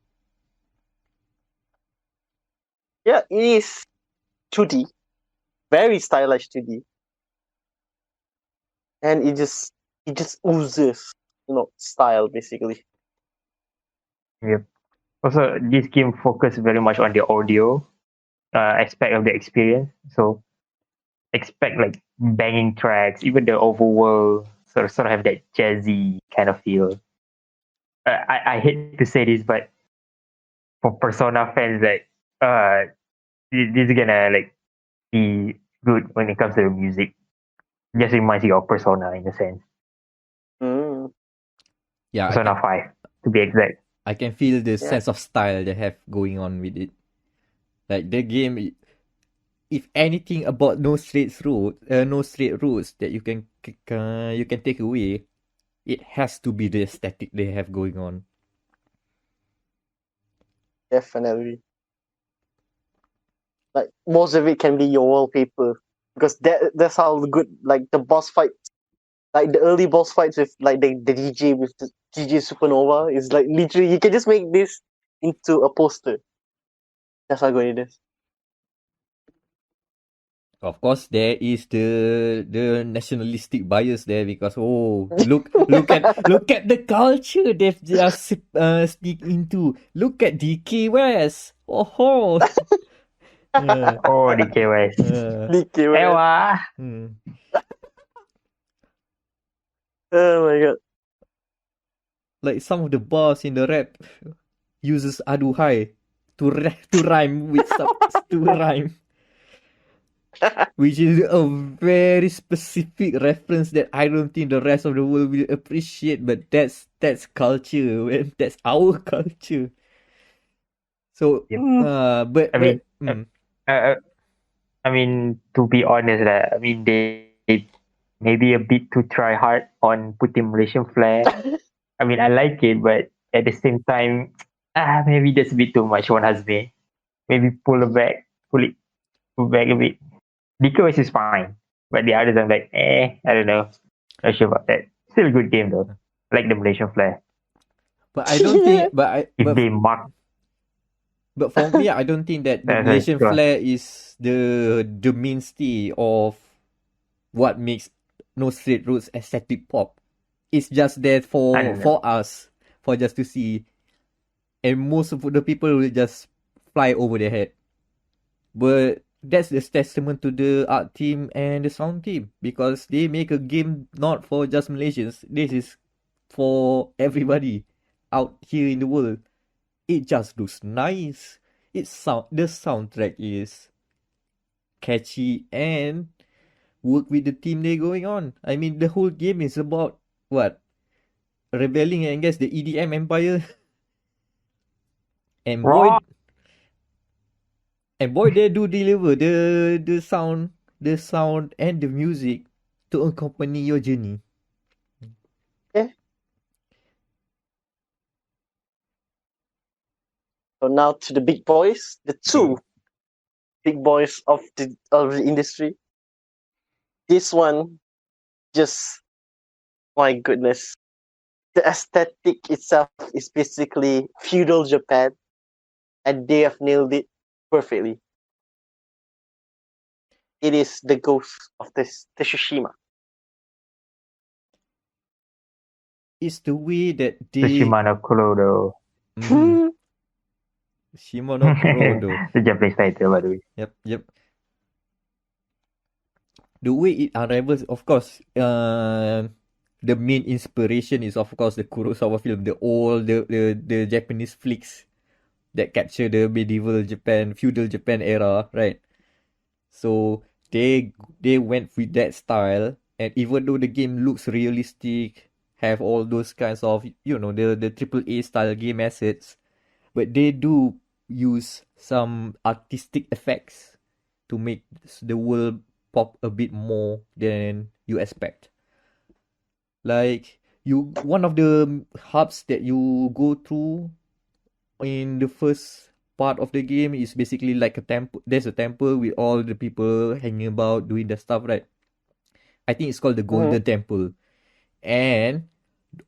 Yeah, it is 2D, very stylized 2D, and it just oozes, style basically. Yep. Also, this game focuses very much on the audio aspect of the experience. So expect like banging tracks, even the overworld sort of have that jazzy kind of feel. I hate to say this, but for Persona fans, like this is gonna like be good when it comes to the music. Just reminds you of Persona in a sense. Yeah, Persona 5 to be exact. I can feel the sense of style they have going on with it. Like the game, if anything about No Straight Roads that you can take away, it has to be the aesthetic they have going on. Definitely. Like most of it can be your wallpaper, because that's how good, like the boss fights, like the early boss fights with like the DJ with the DJ Supernova is like literally you can just make this into a poster. That's how good it is. Of course, there is the nationalistic bias there because look at the culture they've just speak into. Look at DK West. Oh. DK West. DK West. Oh my god. Like some of the bars in the rap uses aduhai to rhyme with to rhyme. Which is a very specific reference that I don't think the rest of the world will appreciate, but that's culture, man. That's our culture. So, but I mean, to be honest, they maybe a bit too try hard on putting Malaysian flair. I mean, I like it, but at the same time, maybe that's a bit too much. One has me. Maybe pull back a bit. DKOS is fine, but the others I'm like, I don't know. Not sure about that. Still a good game though. I like the Malaysian flair. But I don't think. But if they mark. But for me, I don't think that the That's right. Malaysian Sure. flair is the mainstay of what makes No Straight Roads aesthetic pop. It's just there I don't know. for us, for just to see, and most of the people will just fly over their head. But that's the testament to the art team and the sound team, because they make a game not for just Malaysians. This is for everybody out here in the world. It just looks nice. The soundtrack is catchy and work with the theme they're going on. I mean, the whole game is about what? Rebelling against the EDM empire. And Raw. boy, they do deliver the sound and the music to accompany your journey. Yeah. So now to the big boys, the two big boys of the industry. This one, just my goodness, the aesthetic itself is basically feudal Japan, and they have nailed it perfectly. It is the ghost of Tsushima. It's the way that The they Shimano Kurodo. Shimono Kurodo. The Japanese title, by the way. Yep. The way it unravels, of course, the main inspiration is of course the Kurosawa film, the Japanese flicks that capture the medieval Japan, feudal Japan era, right? So they went with that style, and even though the game looks realistic, have all those kinds of the AAA style game assets, but they do use some artistic effects to make the world pop a bit more than you expect. Like one of the hubs that you go through in the first part of the game is basically like a temple. There's a temple with all the people hanging about doing the stuff, right? I think it's called the Golden Temple, and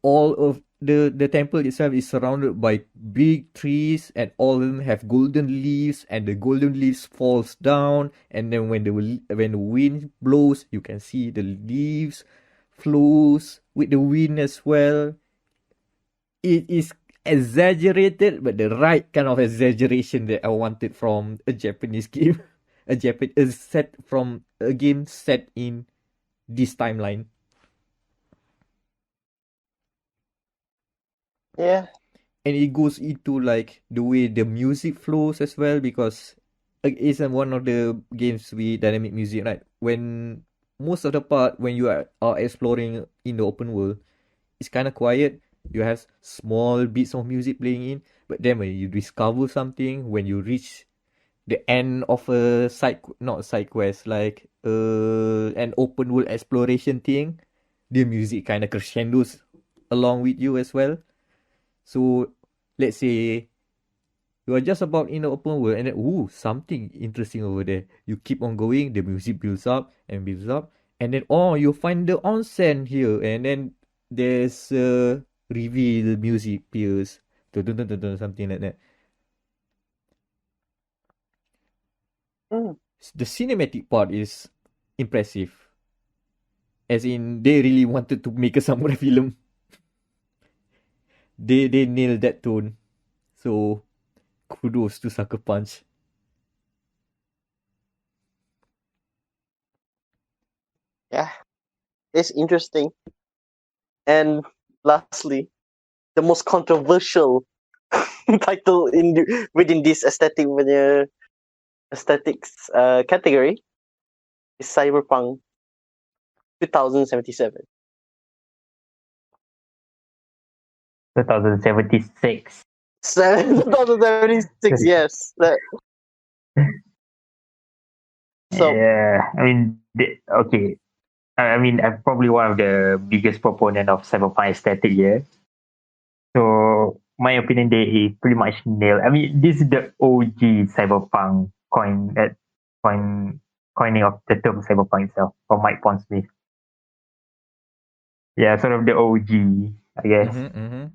all of the temple itself is surrounded by big trees, and all of them have golden leaves, and the golden leaves falls down, and then when the wind blows, you can see the leaves flows with the wind as well. It is exaggerated, but the right kind of exaggeration that I wanted from a Japanese game. A game set in this timeline. Yeah. And it goes into like the way the music flows as well, because it's one of the games with dynamic music, right? When most of the part when you are exploring in the open world, it's kind of quiet. You have small bits of music playing in, but then when you discover something, when you reach the end of a not a side quest, like an open world exploration thing, the music kind of crescendos along with you as well. So let's say you are just about in the open world, and then something interesting over there. You keep on going, the music builds up and builds up, and then you find the onsen here, and then there's reveal music appears, something like that. The cinematic part is impressive, as in they really wanted to make a samurai film. They nailed that tone, so kudos to Sucker Punch. Yeah, it's interesting. And lastly, the most controversial title within this aesthetics category is Cyberpunk 2077. 2076. 2076, yes. So Yeah, I mean, okay. I mean, I'm probably one of the biggest proponent of cyberpunk aesthetic here. So, my opinion, they pretty much nail. I mean, this is the OG cyberpunk coining of the term cyberpunk itself from Mike Pondsmith. Yeah, sort of the OG, I guess. Mm-hmm.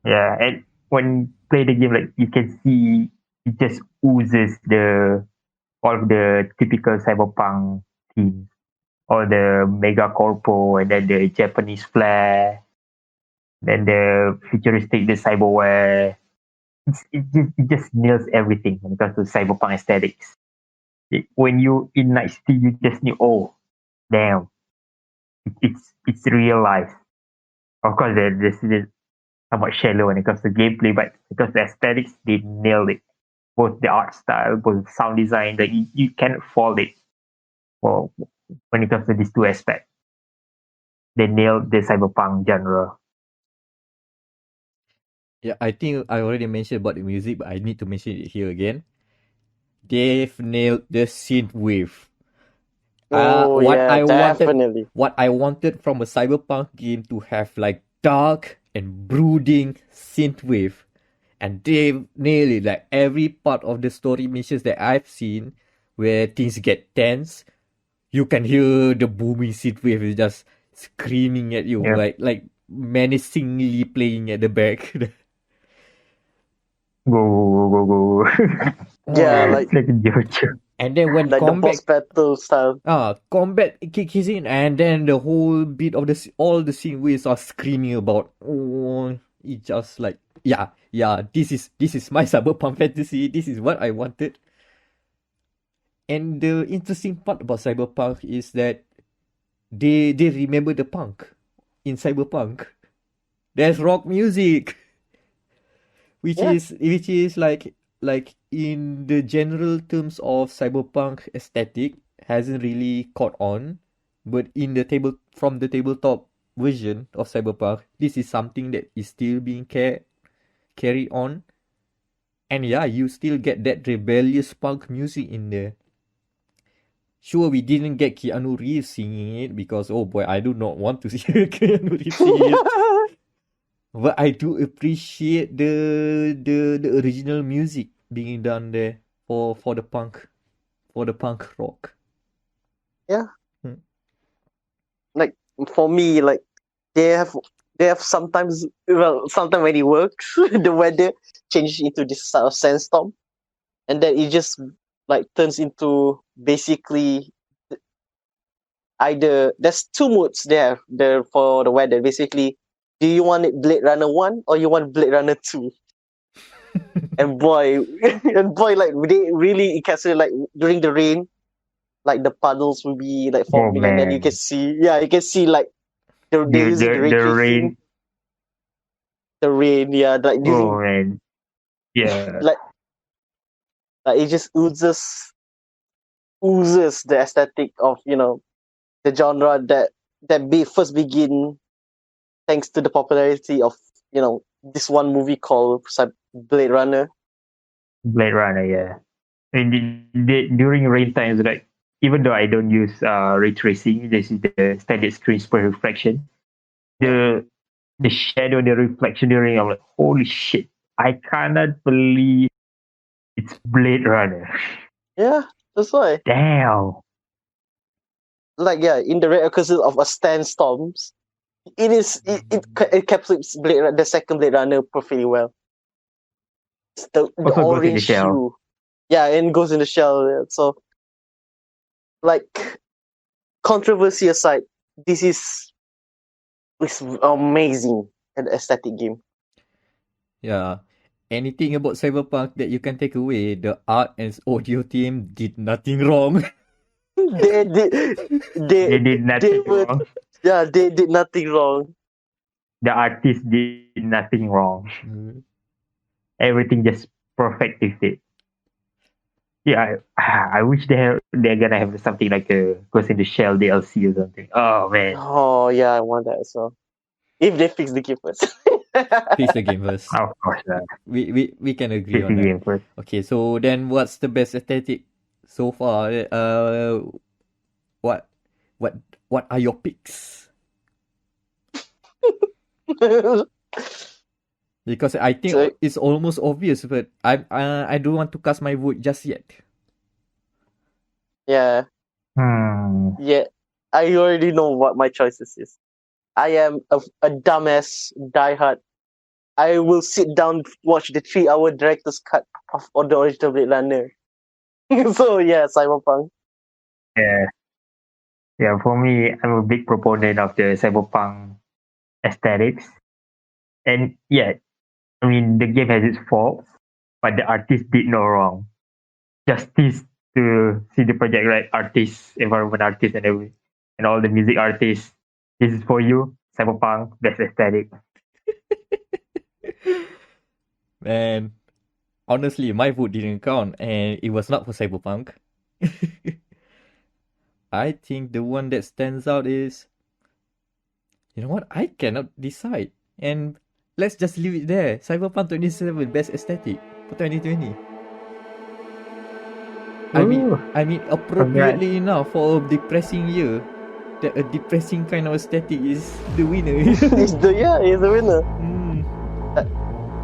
Yeah, and when you play the game, like you can see it just oozes all of the typical cyberpunk themes, all the mega corpo, and then the Japanese flair, then the futuristic, the cyberware. It just nails everything when it comes to cyberpunk aesthetics. When you in Night City, you just knew, oh, damn, it's real life. Of course, this is somewhat shallow when it comes to gameplay, but because the aesthetics, they nailed it. Both the art style, both sound design, that you can't fault it. For when it comes to these two aspects, they nailed the cyberpunk genre. Yeah, I think I already mentioned about the music, but I need to mention it here again. They've nailed the synth wave. Oh What yeah, I wanted, definitely. what I wanted from a cyberpunk game to have like dark and brooding synthwave, and they nailed it. Like every part of the story missions that I've seen, where things get tense, you can hear the booming synthwave just screaming at you, Yeah. like menacingly playing at the back. Go. Yeah, Oh, like It's like a joke. and then when the boss combat battle style. combat kicks in, and then the whole bit of all the scene waves are screaming about. Oh, it just like yeah. This is my cyberpunk fantasy. This is what I wanted. And the interesting part about cyberpunk is that they remember the punk in cyberpunk. There's rock music, Yeah, which is like in the general terms of cyberpunk aesthetic hasn't really caught on, but in the tabletop version of cyberpunk, this is something that is still being carried on, and yeah, you still get that rebellious punk music in there. Sure, we didn't get Keanu Reeves singing it because oh boy, I do not want to hear Keanu Reeves singing it. But I do appreciate the original music being done there for the punk rock. yeah. Hmm. Like for me, like they have sometimes when it works, the weather changes into this sort of sandstorm, and then it just like turns into basically either there's two modes there for the weather. Basically, do you want it Blade Runner 1 or you want Blade Runner 2? And boy, like they really encapsulate like during the rain, like the puddles will be like Oh forming, and then you man, can see like they're using the ray the tracing, rain. the rain, yeah, like Oh using man, yeah. like it just oozes the aesthetic of the genre that first begin thanks to the popularity of this one movie called Blade Runner. Blade Runner, yeah. And during rain times, like even though I don't use ray tracing, this is the standard screen spray reflection. Yeah, The the shadow, the reflection during, I'm like, holy shit! I cannot believe it's Blade Runner. yeah, that's why. Damn. Like yeah, in the rare occurrence of a sandstorms, it encapsulates the second Blade Runner perfectly well. It's the Also goes in the orange shell. hue, yeah, and goes in the shell. Yeah. So like controversy aside, this is amazing an aesthetic game. Yeah. Anything about Cyberpunk that you can take away? The art and audio team did nothing wrong. they did They did they nothing were wrong. yeah they did nothing wrong. The artist did nothing wrong. Mm. Everything just perfectly fit. Yeah, I wish they're gonna have something like a Ghost in the Shell DLC or something. Oh man, Oh yeah, I want that as well. If they fix the game first. Fix the game first. of course, We can agree PC on that. game first. Okay, so then what's the best aesthetic so far? What what what are your picks? Because I think So, it's almost obvious, but I don't want to cast my vote just yet. yeah, Hmm. yeah. I already know what my choices is. I am a dumbass diehard I will sit down watch the 3-hour director's cut of the original Blade Runner. So yeah, Cyberpunk. Yeah, yeah. For me, I'm a big proponent of the cyberpunk aesthetics, and yeah, I mean the game has its faults, but the artist did no wrong. Justice to CD Projekt Red artists, environment artists, and all the music artists. This is for you, cyberpunk, best aesthetic. Man, honestly, my vote didn't count, and it was not for Cyberpunk. I think the one that stands out is, you know what? I cannot decide, and let's just leave it there. Cyberpunk 27 best aesthetic for 2020. Ooh, I mean, congrats. appropriately enough for a depressing year, that a depressing kind of aesthetic is the winner. It's the winner. Mm.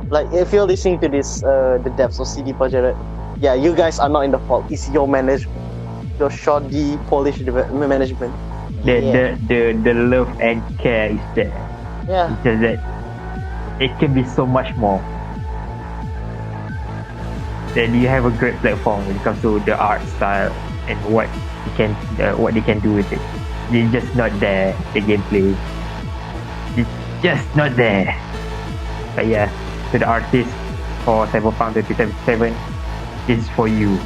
Like if you're listening to this, the devs of CD Projekt Red, yeah, you guys are not in the fault. It's your management, your shoddy Polish management. The love and care is there. Yeah. It's just that it can be so much more. Then you have a great platform when it comes to the art style and what they can do with it. It's just not there. The gameplay, it's just not there. But yeah, to the artist for Cyberpunk 2077, this is for you.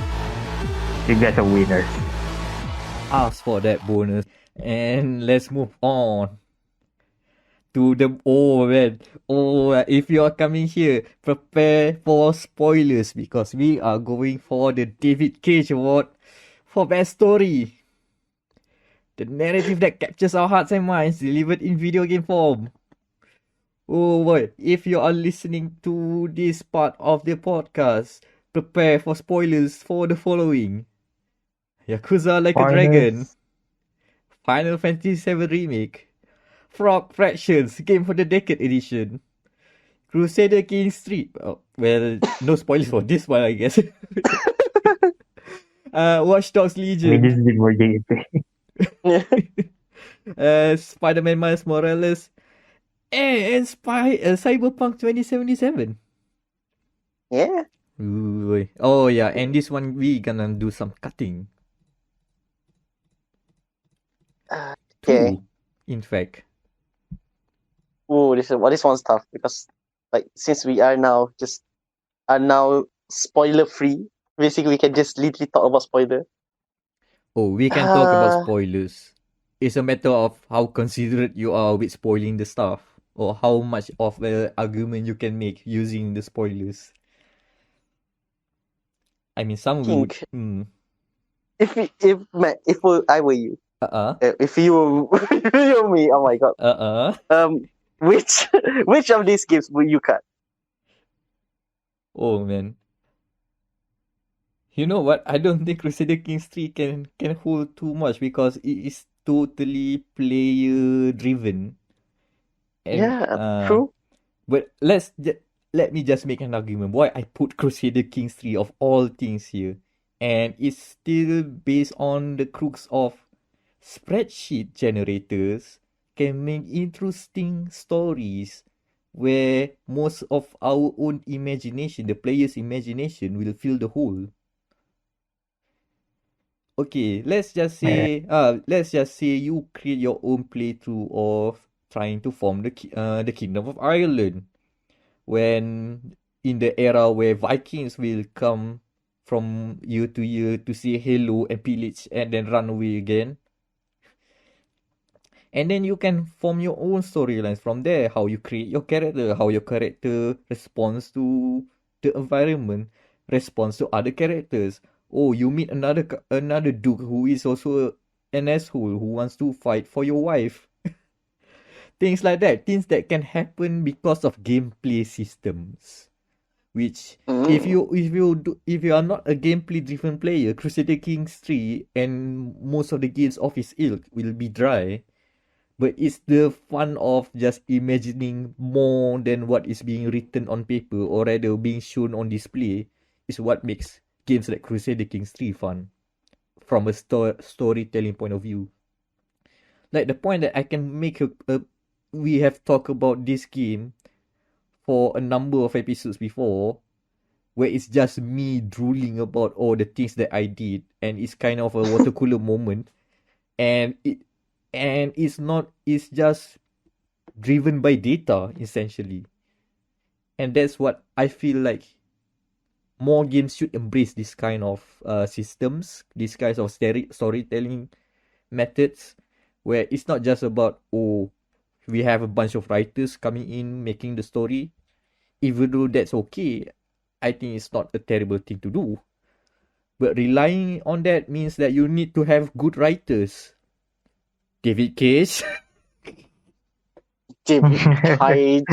You guys are winners. Ask for that bonus, and let's move on to the if you are coming here, prepare for spoilers because we are going for the David Cage Award for best story. The narrative that captures our hearts and minds delivered in video game form. Oh boy, if you are listening to this part of the podcast, prepare for spoilers for the following: Yakuza Like a Dragon, Final Fantasy VII Remake, Frog Fractions Game for the Decade Edition, Crusader Kings 3. Oh, well, no spoilers for this one, I guess. Watch Dogs I Legion. mean, this is the more gameplay. Spider-Man Miles Morales, and Cyberpunk 2077. Yeah. Ooh, oh yeah, and this one we gonna do some cutting. Okay. In fact. Ooh, this one's tough because like since we are now spoiler free, basically we can just literally talk about spoiler. Oh, we can talk about spoilers. It's a matter of how considerate you are with spoiling the stuff, or how much of an argument you can make using the spoilers. I mean, some would. If I were you, if you were me, oh my god. Which of these games would you cut? Oh man. You know what? I don't think Crusader Kings 3 can hold too much because it is totally player driven. True. But let me just make an argument why I put Crusader Kings 3 of all things here. And it's still based on the crux of spreadsheet generators can make interesting stories where most of our own imagination, the player's imagination, will fill the hole. Okay, let's just say you create your own playthrough of trying to form the Kingdom of Ireland, when in the era where Vikings will come from year to year to say hello and pillage and then run away again. And then you can form your own storylines from there, how you create your character, how your character responds to the environment, responds to other characters. Oh, you meet another duke who is also an asshole who wants to fight for your wife. Things like that. Things that can happen because of gameplay systems. Which if you are not a gameplay driven player, Crusader Kings 3 and most of the games of its ilk will be dry. But it's the fun of just imagining more than what is being written on paper, or rather being shown on display, is what makes games like Crusader Kings 3 fun from a storytelling point of view. Like the point that I can make we have talked about this game for a number of episodes before, where it's just me drooling about all the things that I did, and it's kind of a water cooler moment, and it's just driven by data essentially, and that's what I feel like more games should embrace this kind of systems, this kinds of storytelling methods, where it's not just about, oh, we have a bunch of writers coming in making the story. Even though that's okay, I think it's not a terrible thing to do. But relying on that means that you need to have good writers. David Cage. David Cage.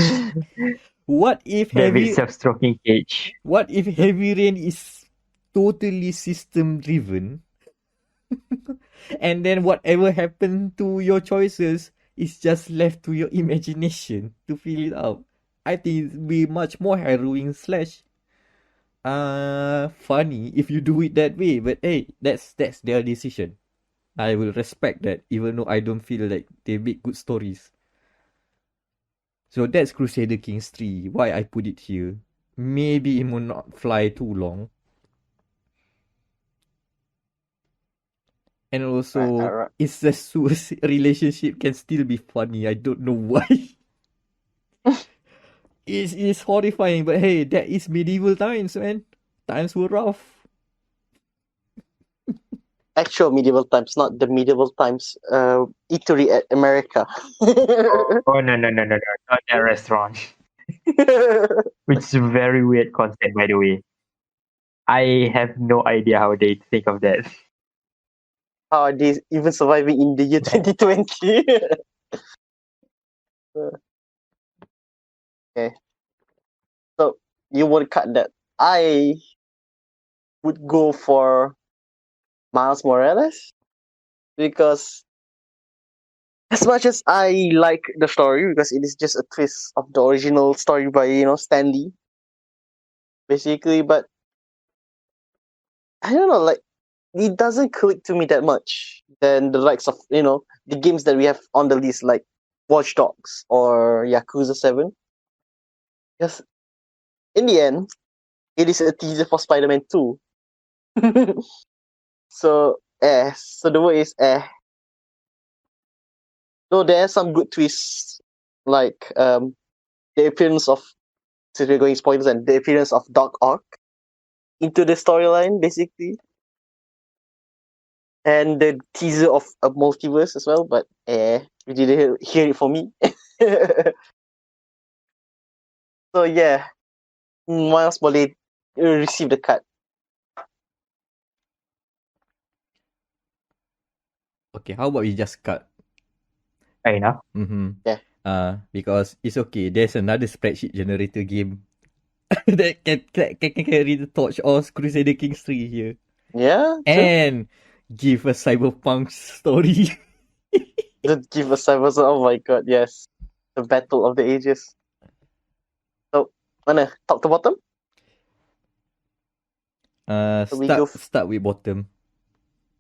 What if David self-stroking Cage. What if Heavy Rain is totally system driven? And then whatever happened to your choices is just left to your imagination to fill it out. I think it'd be much more harrowing slash funny if you do it that way. But hey, that's their decision. I will respect that, even though I don't feel like they make good stories. So that's Crusader Kings 3. Why I put it here. Maybe it will not fly too long. And also, it's Isu's relationship can still be funny. I don't know why. It's horrifying, but hey, that is medieval times, man. Times were rough. Actual medieval times, not the medieval times eatery at America. Oh, no, not that restaurant. Which is a very weird concept, by the way. I have no idea how they think of that. How are they even surviving in the year 2020? Okay. So you would cut that. I would go for Miles Morales, because as much as I like the story, because it is just a twist of the original story by Stan Lee, basically, but I don't know, like, it doesn't click to me that much than the likes of the games that we have on the list, like Watch Dogs or Yakuza 7. Because in the end, it is a teaser for Spider-Man 2. So the word is though there are some good twists, like the appearance of, since we're going spoilers, and the appearance of Doc Ock into the storyline, basically, and the teaser of a multiverse as well. But we didn't hear it from me. So yeah, Miles Morales received the cut. Okay, how about we just cut? Fair enough. Yeah. Because it's okay. There's another spreadsheet generator game that can carry the torch of Crusader Kings 3 here. Yeah. True. And give a cyberpunk story. Just give a cyber. Oh my god, yes. The battle of the ages. So, mana? Top to bottom? Start with bottom.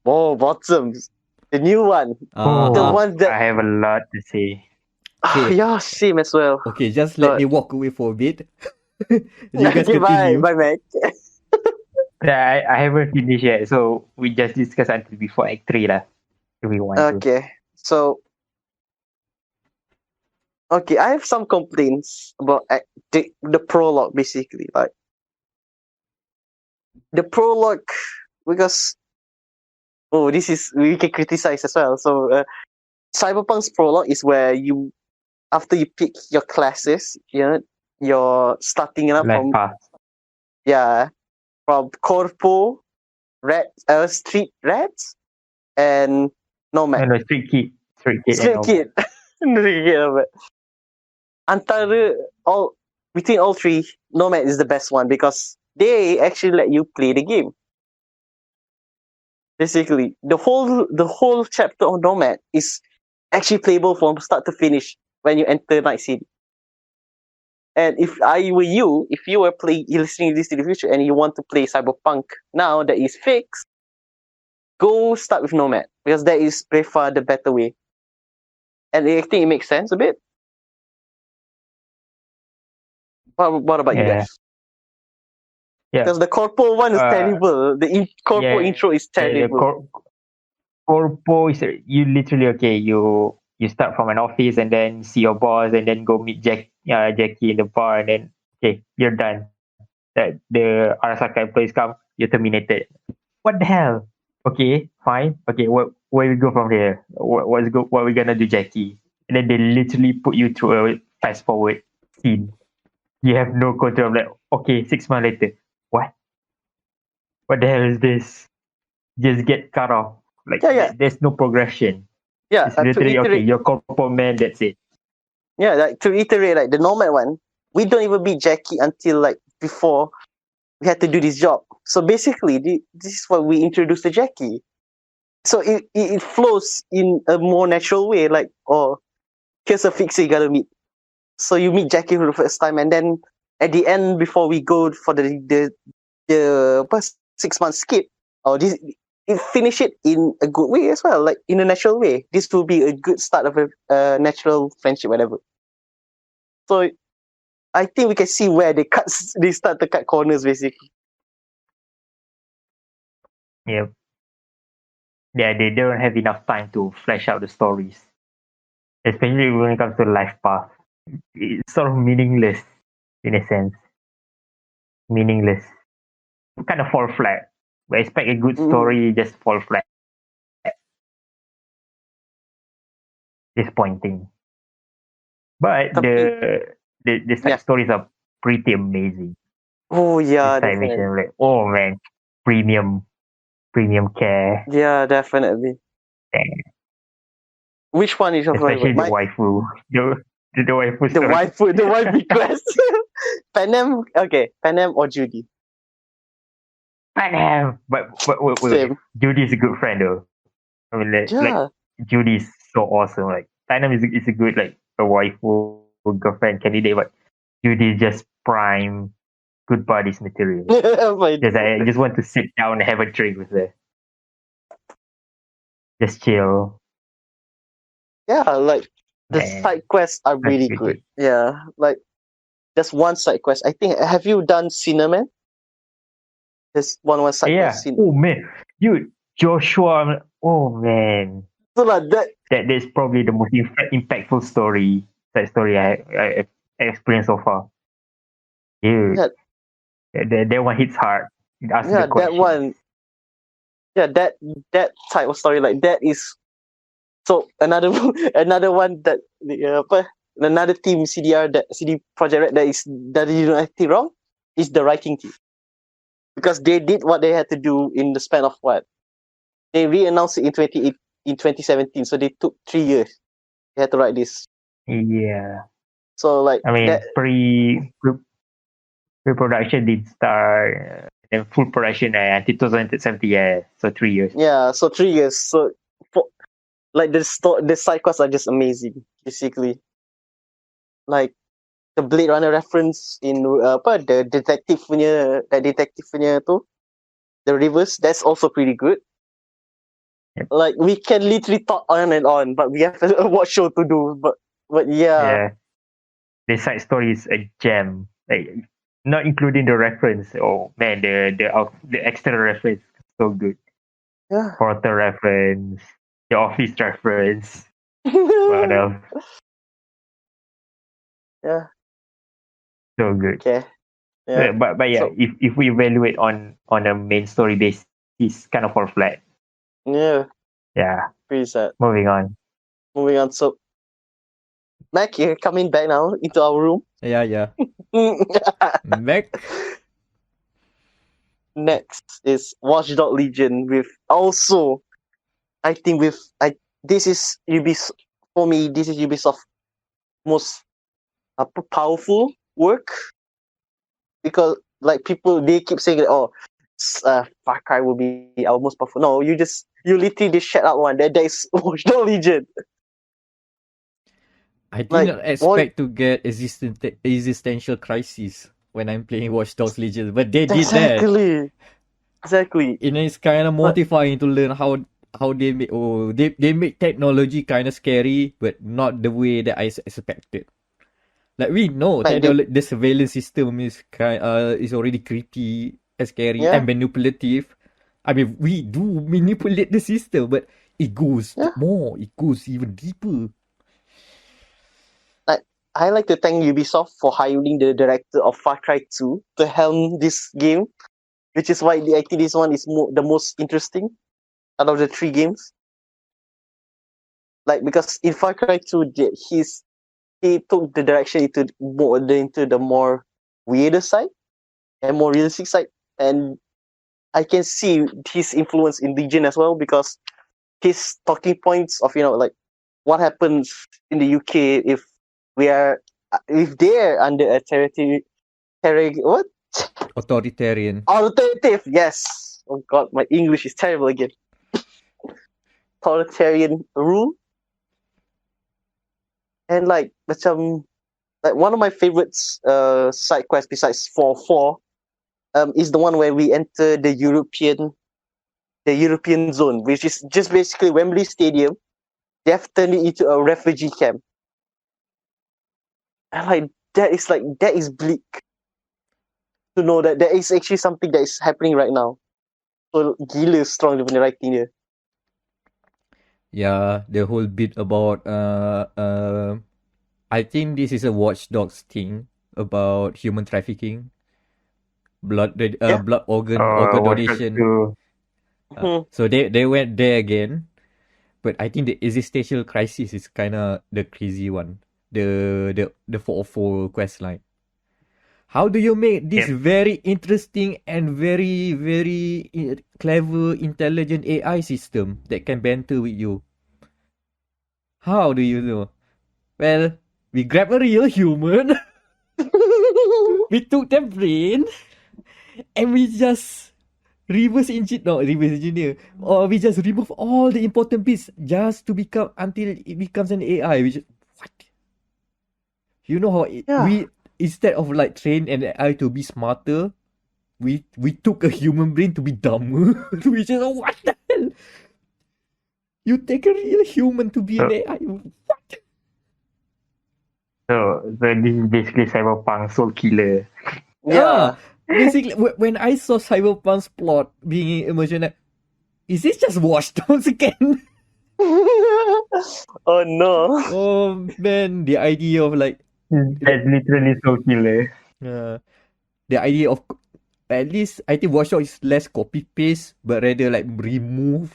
Oh, bottoms. The new one. The one that I have a lot to say. Okay. Yeah, same as well. Okay, just let me walk away for a bit. You guys Okay, continue. bye, Mac. Yeah, I haven't finished yet, so we just discuss until before Act 3 lah. If we want to. Okay, so I have some complaints about the prologue, basically. Like, the prologue, because we can criticize as well. So Cyberpunk's prologue is where you, after you pick your classes, you're starting up Left path. from Corpo, Street Rats, and Nomad. No, Street Kid. Street Kid. Between all three, Nomad is the best one because they actually let you play the game. Basically, the whole chapter of Nomad is actually playable from start to finish when you enter Night City. And if I were you, if you were listening to this in the future and you want to play Cyberpunk now that is fixed, go start with Nomad, because that is by far the better way. And I think it makes sense a bit. What about you Yeah. guys? Yeah. Because the corpo one is Uh, terrible. The corpo yeah. intro is The terrible. corpo is you literally okay. You start from an office and then see your boss and then go meet Jackie in the bar and then okay, you're done. The Arasaka employees come, you're terminated. What the hell? Okay, fine. Okay, where we go from here? What we gonna do, Jackie? And then they literally put you through a fast forward scene. You have no control. I'm like, okay, 6 months later, what? What the hell is this? Just get cut off. Like Yeah. there's no progression. Yeah. It's To literally okay. iterate. You're corporate man. That's it. Yeah, like to iterate, like the normal one, we don't even beat Jackie until like before we had to do this job. So basically, this is what we introduced to Jackie. So it flows in a more natural way. Like, oh, here's a fixer you gotta meet. So you meet Jackie for the first time, and then at the end, before we go for the 6 month skip, or this, it finish it in a good way as well, like in a natural way. This will be a good start of a natural friendship, whatever. So I think we can see where they start to cut corners basically. Yeah. Yeah, they don't have enough time to flesh out the stories, especially when it comes to life path. It's sort of meaningless in a sense. Meaningless. Kind of fall flat. We expect a good story, just fall flat. Disappointing. But the side stories are pretty amazing. Oh yeah, the side definitely. mission, like, oh man, premium care. Yeah, definitely. Damn. Which one is your Especially favorite? the waifu. The waifu The story. wife request. Panem, okay, Panem or Judy? Panem. But wait. Judy is a good friend though. I mean, like Judy is so awesome. Like Panem is a good like a waifu girlfriend candidate, but Judy is just prime good buddies material. I just want to sit down and have a drink with her. Just chill. Yeah, like the side quests are really good. Yeah, like just one side quest. I think, have you done Cinnamon? There's one side quest. Oh man, dude, Joshua. Oh man. So like that is probably the most impactful side story I experienced so far. Dude, that one hits hard. It asks the question. That one. Yeah, that type of story, like that is. So another one that another team CD Projekt Red that is doing anything wrong is the writing team, because they did what they had to do in the span of what they re-announced it in 2017, so they took 3 years. They had to write this. Yeah. So like I mean, pre-production did start and full production until 2017. Yeah, so 3 years. Yeah, so 3 years. So like the side quests are just amazing, basically. Like the Blade Runner reference in the detective punya tu, the reverse, that's also pretty good. Yep. Like we can literally talk on and on, but we have a watch show to do. But yeah. The side story is a gem. Like not including the reference. Oh man, the external reference is so good. Yeah. Portal reference, the office reference. What else? Yeah. So good. Okay. Yeah. But yeah, so, if we evaluate on a main story basis, it's kind of fall flat. Yeah. Yeah. Pretty sad. Moving on. So Mac, you're coming back now into our room. Yeah. Back. Next is Watchdog Legion with also, I think this is Ubisoft, for me, this is Ubisoft's most powerful work, because like people, they keep saying, oh, Far Cry will be our most powerful. No, you literally just shut out one. There is Watchdog Legion. I did not expect to get existential crisis when I'm playing Watch Dogs Legion, but they did that. Exactly. And it's kind of mortifying to learn how they make they make technology kind of scary, but not the way that I expected. Like we know Like that the surveillance system is is already creepy and scary yeah, and manipulative. I mean, we do manipulate the system, but it goes yeah. more. It goes even deeper. Like I like to thank Ubisoft for hiring the director of Far Cry 2 to helm this game, which is why I think this one is the most interesting out of the three games. Like because in Far Cry 2, he took the direction into the more weirder side and more realistic side, and I can see his influence in Legion as well because his talking points of like what happens in the UK if they're under a what Authoritarian. authoritative, yes, oh god, my English is terrible again, authoritarian rule. And like one of my favorites side quests besides 4 is the one where we enter the European zone, which is just basically Wembley Stadium. They have turned it into a refugee camp. And that is bleak to know that there is actually something that is happening right now. So gila strong the writing dia. Yeah, the whole bit about I think this is a Watch Dogs thing about human trafficking, Yeah. blood organ Watch Dogs donation. 2. So they went there again, but I think the existential crisis is kind of the crazy one. The 404 quest line. How do you make this Yep. very interesting and very very clever, intelligent AI system that can banter with you? How do you know? Well, we grab a real human, we took their brain, and we just reverse engineer, or we just remove all the important bits just to become until it becomes an AI. Which what? You know how Yeah. we instead of like train an AI to be smarter, we took a human brain to be dumber. We just what the hell? You take a real human to be an So, AI. What? so this is basically Cyberpunk Soul Killer. Yeah. Basically, when I saw Cyberpunk's plot being immersion, is this just Watch Dogs again? Oh no. Oh man, the idea of like That's literally Soul Killer. the idea of at least I think Watch Dogs is less copy paste, but rather like remove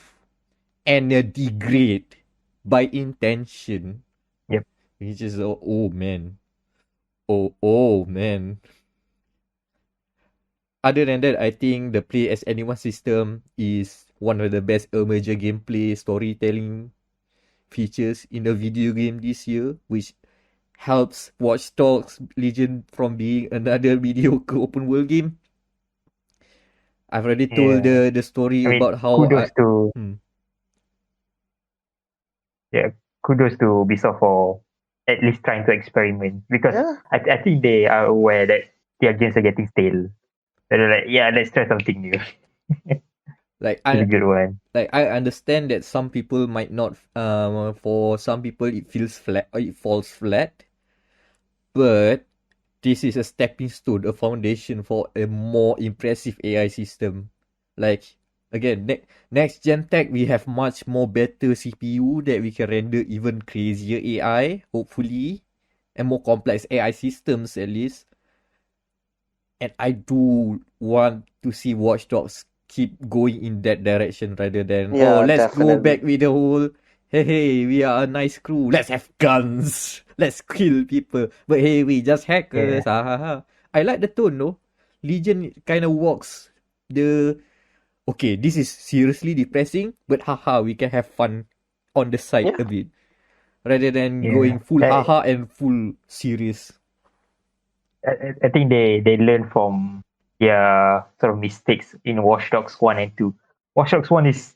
and degrade by intention. Yep. Which is oh man, oh man. Other than that, I think the play as anyone system is one of the best emerger gameplay storytelling features in a video game this year, which helps Watch Dogs Legion from being another mediocre open world game. I've already told Yeah. the story I mean, about how kudos to kudos to Ubisoft for at least trying to experiment because Yeah. I think they are aware that their games are getting stale. So they're like, yeah, let's try something new. like It's a good one. like I understand that some people might not for some people it feels flat or it falls flat, but this is a stepping stone, a foundation for a more impressive AI system. Like again, next gen tech, we have much more better CPU that we can render even crazier AI, hopefully, and more complex AI systems at least. And I do want to see Watch Dogs keep going in that direction rather than let's go back with the whole hey, we are a nice crew, let's have guns, let's kill people, but hey, we just hackers. Yeah. I like the tone though. Legion kind of walks the okay, this is seriously depressing, but haha, we can have fun on the side Yeah. a bit rather than Yeah. going full haha and full serious. I think they learn from their sort of mistakes in Watch Dogs 1 and 2. Watch Dogs 1 is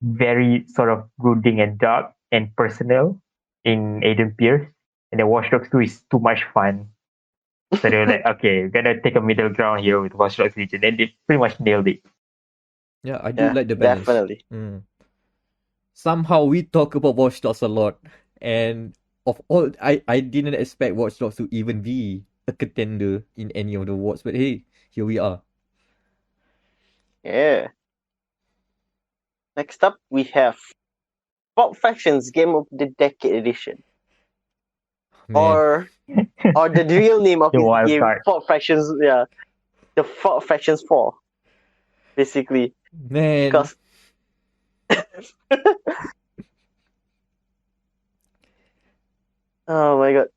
very sort of brooding and dark and personal in Aiden Pierce. And then Watch Dogs 2 is too much fun. So they were like, okay, we're gonna take a middle ground here with Watch Dogs Legion. And they pretty much nailed it. Yeah, I do like the balance. Definitely. Somehow we talk about Watch Dogs a lot, and of all, I didn't expect Watch Dogs to even be a contender in any of the awards, but hey, here we are. Yeah. Next up, we have Pop Factions Game of the Decade Edition. Man, Or the real name of The his wild game, card. Pop Factions, yeah. The Pop Factions 4. Basically. man, Because oh my god.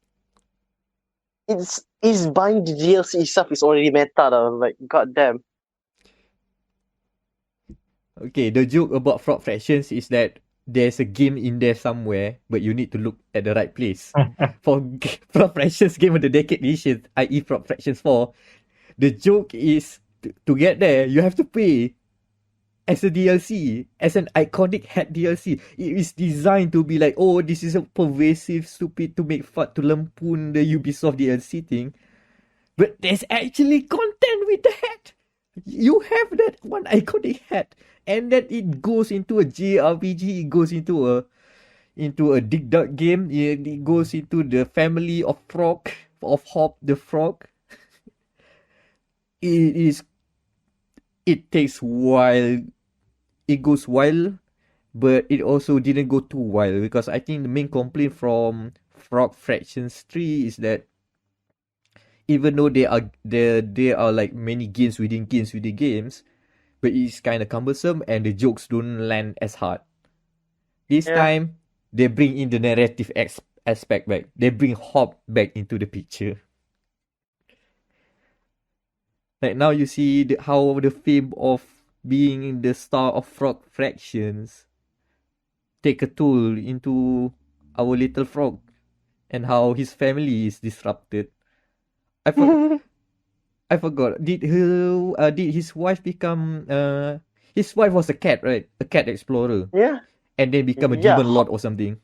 It's buying the DLC stuff is already meta though. Like goddamn. okay, the joke about Frog Fractions is that there's a game in there somewhere, but you need to look at the right place. For Frog Fractions Game of the Decade Edition, i.e. Frog Fractions 4, the joke is to get there, you have to pay as a DLC, as an iconic hat DLC. It is designed to be like, oh, this is a pervasive, stupid to make fun, to lampoon the Ubisoft DLC thing. But there's actually content with the hat. You have that one iconic hat, and then it goes into a JRPG. It goes into a Dig Dug game. It goes into the family of Frog, of Hop the Frog. It is. It takes while. It goes wild, but it also didn't go too wild, because I think the main complaint from Frog Fractions 3 is that even though there are like many games within games, but it's kind of cumbersome and the jokes don't land as hard. This Yeah. time, they bring in the narrative aspect back. They bring Hop back into the picture. Like now you see how the fame of being the star of Frog Fractions take a toll into our little frog, and how his family is disrupted. I forgot. Did his wife become his wife was a cat, right? A cat explorer. Yeah. And then become a Yeah. demon lord or something.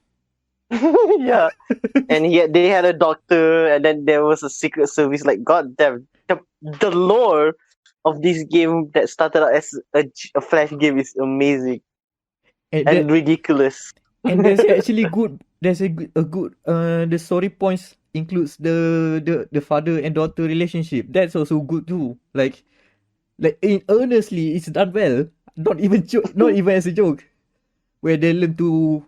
Yeah. And they had a doctor, and then there was a secret service. Like goddamn, the lore of this game that started out as a flash game is amazing and ridiculous. And there's actually good. There's a good. The story points includes the father and daughter relationship. That's also good too. Like honestly, it's done well. Not even not even as a joke, where they learn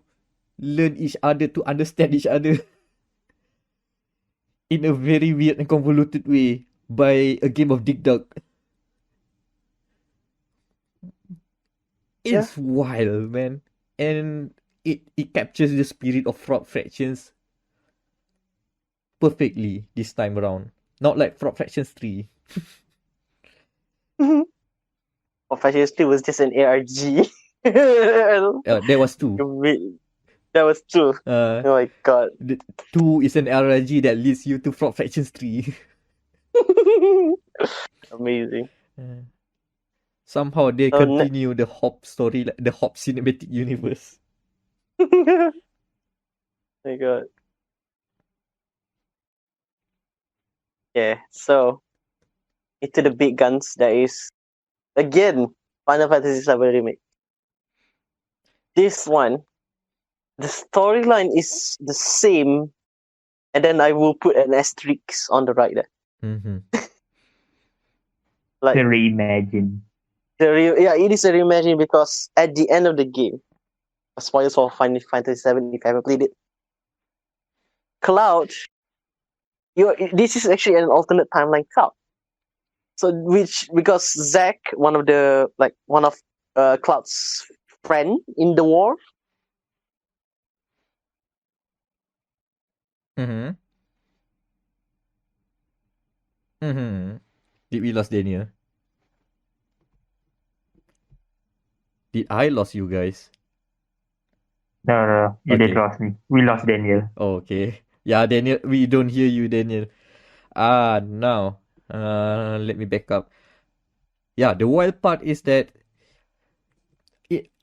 each other, to understand each other in a very weird and convoluted way by a game of Dig Dug. It's wild, man. And it captures the spirit of Frog Fractions perfectly this time around. Not like Frog Fractions 3. Factions 2 was just an ARG. There was 2. That was 2. Oh my god. 2 is an RNG that leads you to Frog Fractions 3. Amazing. Somehow they continue the Hop story, like the Hop cinematic universe. My god. Yeah, so into the big guns, there is again Final Fantasy VII Remake. This one, the storyline is the same, and then I will put an asterisk on the right there. Mm-hmm. Like the reimagine. It is a reimagine, because at the end of the game, spoilers for Final Fantasy VII if you haven't played it, Cloud, this is actually an alternate timeline Cloud. So because Zack, one of Cloud's friend in the war. Mm-hmm. Mm-hmm. Did we lost Daniel? Did I lost you guys? No, you did lost me. We lost Daniel. Oh, okay. Yeah, Daniel, we don't hear you, Daniel. Now, let me back up. Yeah, the wild part is that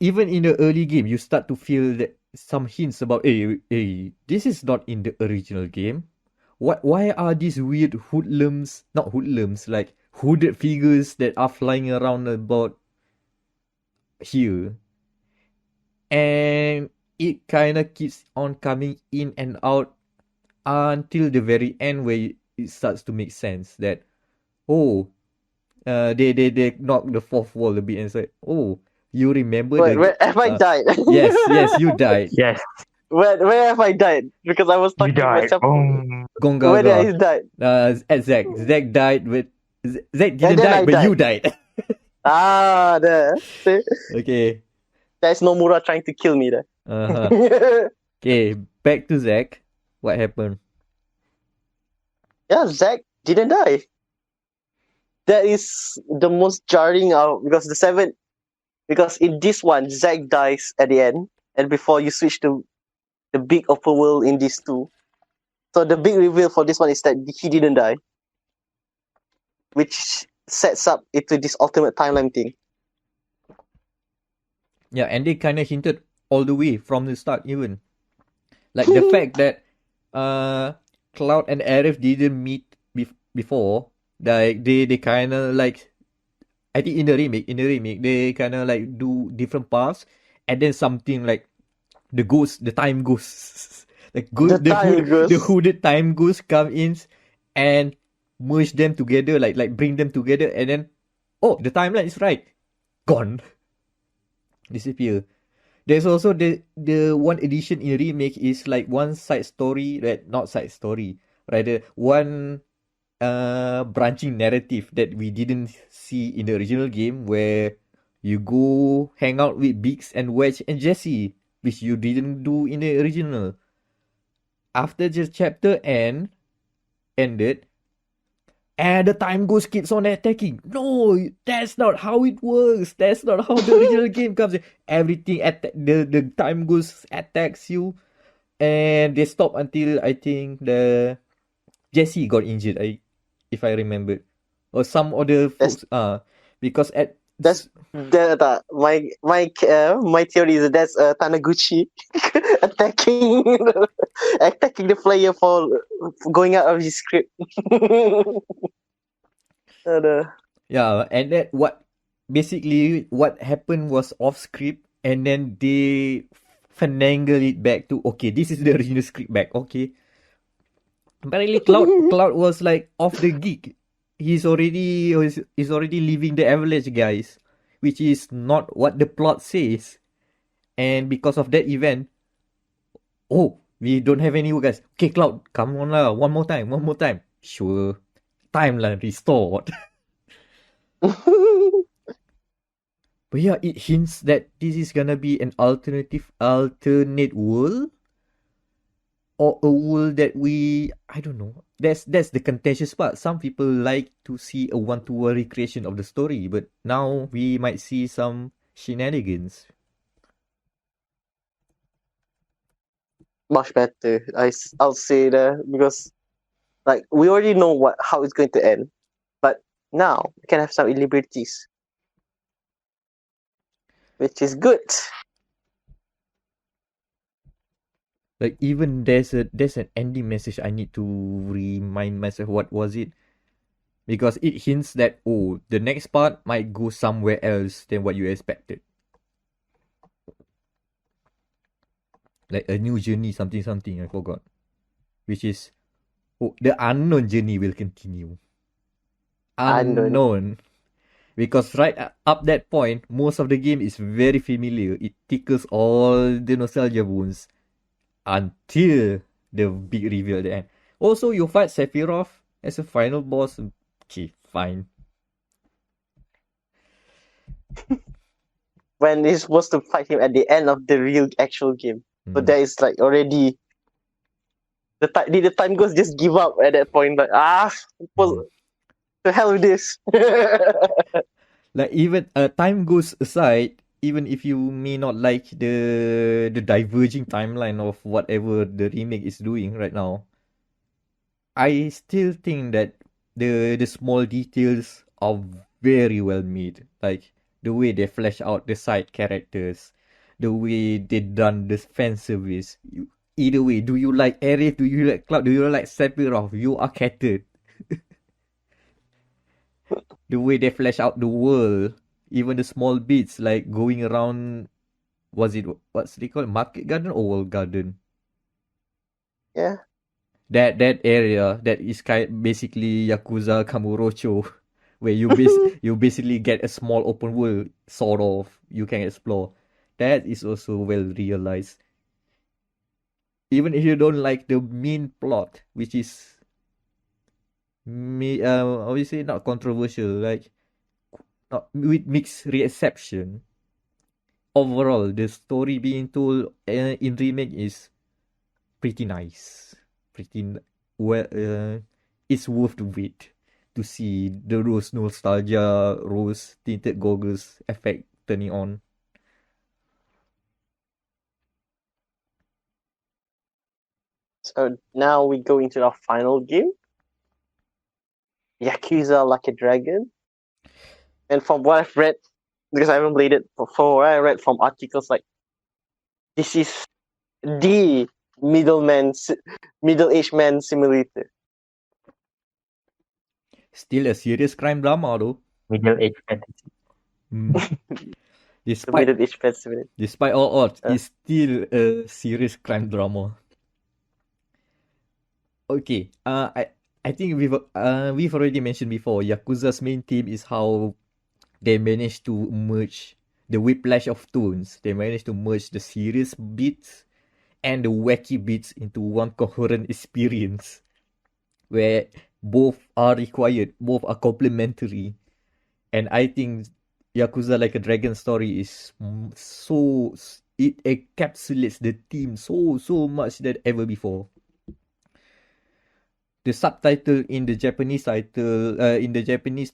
even in the early game, you start to feel that some hints about, hey, this is not in the original game. Why are these weird like hooded figures that are flying around about here? And it kind of keeps on coming in and out until the very end where it starts to make sense that, they knock the fourth wall a bit and say, you remember Where have I died? yes, you died. Yes, Where have I died? Because I was you talking died. myself. Where did I Gongaga. die? At Zack died with Zack And didn't then die, I but died. you died. There. See? Okay. There's Nomura trying to kill me there. Okay, back to Zack. What happened? Yeah, Zack didn't die. That is the most jarring out because in this one Zack dies at the end, and before you switch to the big open world in these two. So the big reveal for this one is that he didn't die, which sets up into this ultimate timeline thing. Yeah, and they kind of hinted all the way from the start, even like the fact that Cloud and Aerith didn't meet before. Like they kind of like, I think in the remake they kind of like do different paths, and then something like the time ghost, like The time goes. the hooded time ghost come in and merge them together, like bring them together, and then the timeline is right, gone, disappear. There's also the one edition in remake is like one side story, that not side story, rather one branching narrative that we didn't see in the original game, where you go hang out with Biggs and Wedge and Jesse, which you didn't do in the original. After the chapter ended, and the time ghost keeps on attacking. No, that's not how it works. That's not how the original game comes in. Everything the time ghost attacks you, and they stop until I think the Jesse got injured. If I remember, or some other folks. Because my theory is that that's Taniguchi attacking attacking the player for going out of his script. Yeah, and that basically what happened was off script, and then they finagle it back to, okay, this is the original script back. Okay, apparently Cloud was like off the gig. He's already leaving the Avalanche guys, which is not what the plot says. And because of that event, we don't have any guys. Okay, Cloud, come on lah, one more time. Sure, timeline restored. But yeah, it hints that this is gonna be an alternate world, or a world that I don't know. That's the contentious part. Some people like to see a one-to-one recreation of the story, but now we might see some shenanigans. Much better. I'll say that, because like we already know how it's going to end, but now we can have some liberties, which is good. Like, even there's an ending message I need to remind myself what was it, because it hints that the next part might go somewhere else than what you expected. Like a new journey, something I forgot, which is the unknown journey will continue. Unknown. Because right up that point, most of the game is very familiar. It tickles all the nostalgia wounds until the big reveal at the end. Also, you fight Sephiroth as a final boss. Okay, fine. When he's supposed to fight him at the end of the real actual game. But that is like already did the time ghost just give up at that point? Like, the hell with this. Like, even time goes aside, even if you may not like the diverging timeline of whatever the remake is doing right now, I still think that the small details are very well made. Like the way they flesh out the side characters, the way they done the fan service. Either way, do you like Aerith? Do you like Cloud? Do you like Sephiroth? You are catered. The way they flesh out the world, even the small bits like going around, what's they call it, Market Garden or World Garden? Yeah. that area that is basically Yakuza Kamurocho, where you basically get a small open world sort of you can explore. That is also well realized. Even if you don't like the main plot, which is obviously not controversial, like not with mixed reception. Overall, the story being told in Remake is pretty nice. Well, it's worth the wait to see the rose nostalgia, rose tinted goggles effect turning on. So now we go into our final game, Yakuza Like a Dragon. And from what I've read, because I haven't played it, but from what I read from articles, like this is the middle-aged man simulator. Still a serious crime drama though. Middle-aged fantasy. Despite all odds, it's still a serious crime drama. Okay, I think we've already mentioned before, Yakuza's main theme is how they managed to merge the whiplash of tones. They managed to merge the serious beats and the wacky beats into one coherent experience where both are required, both are complementary. And I think Yakuza Like a Dragon story is so, it encapsulates the theme so much than ever before. The subtitle in the Japanese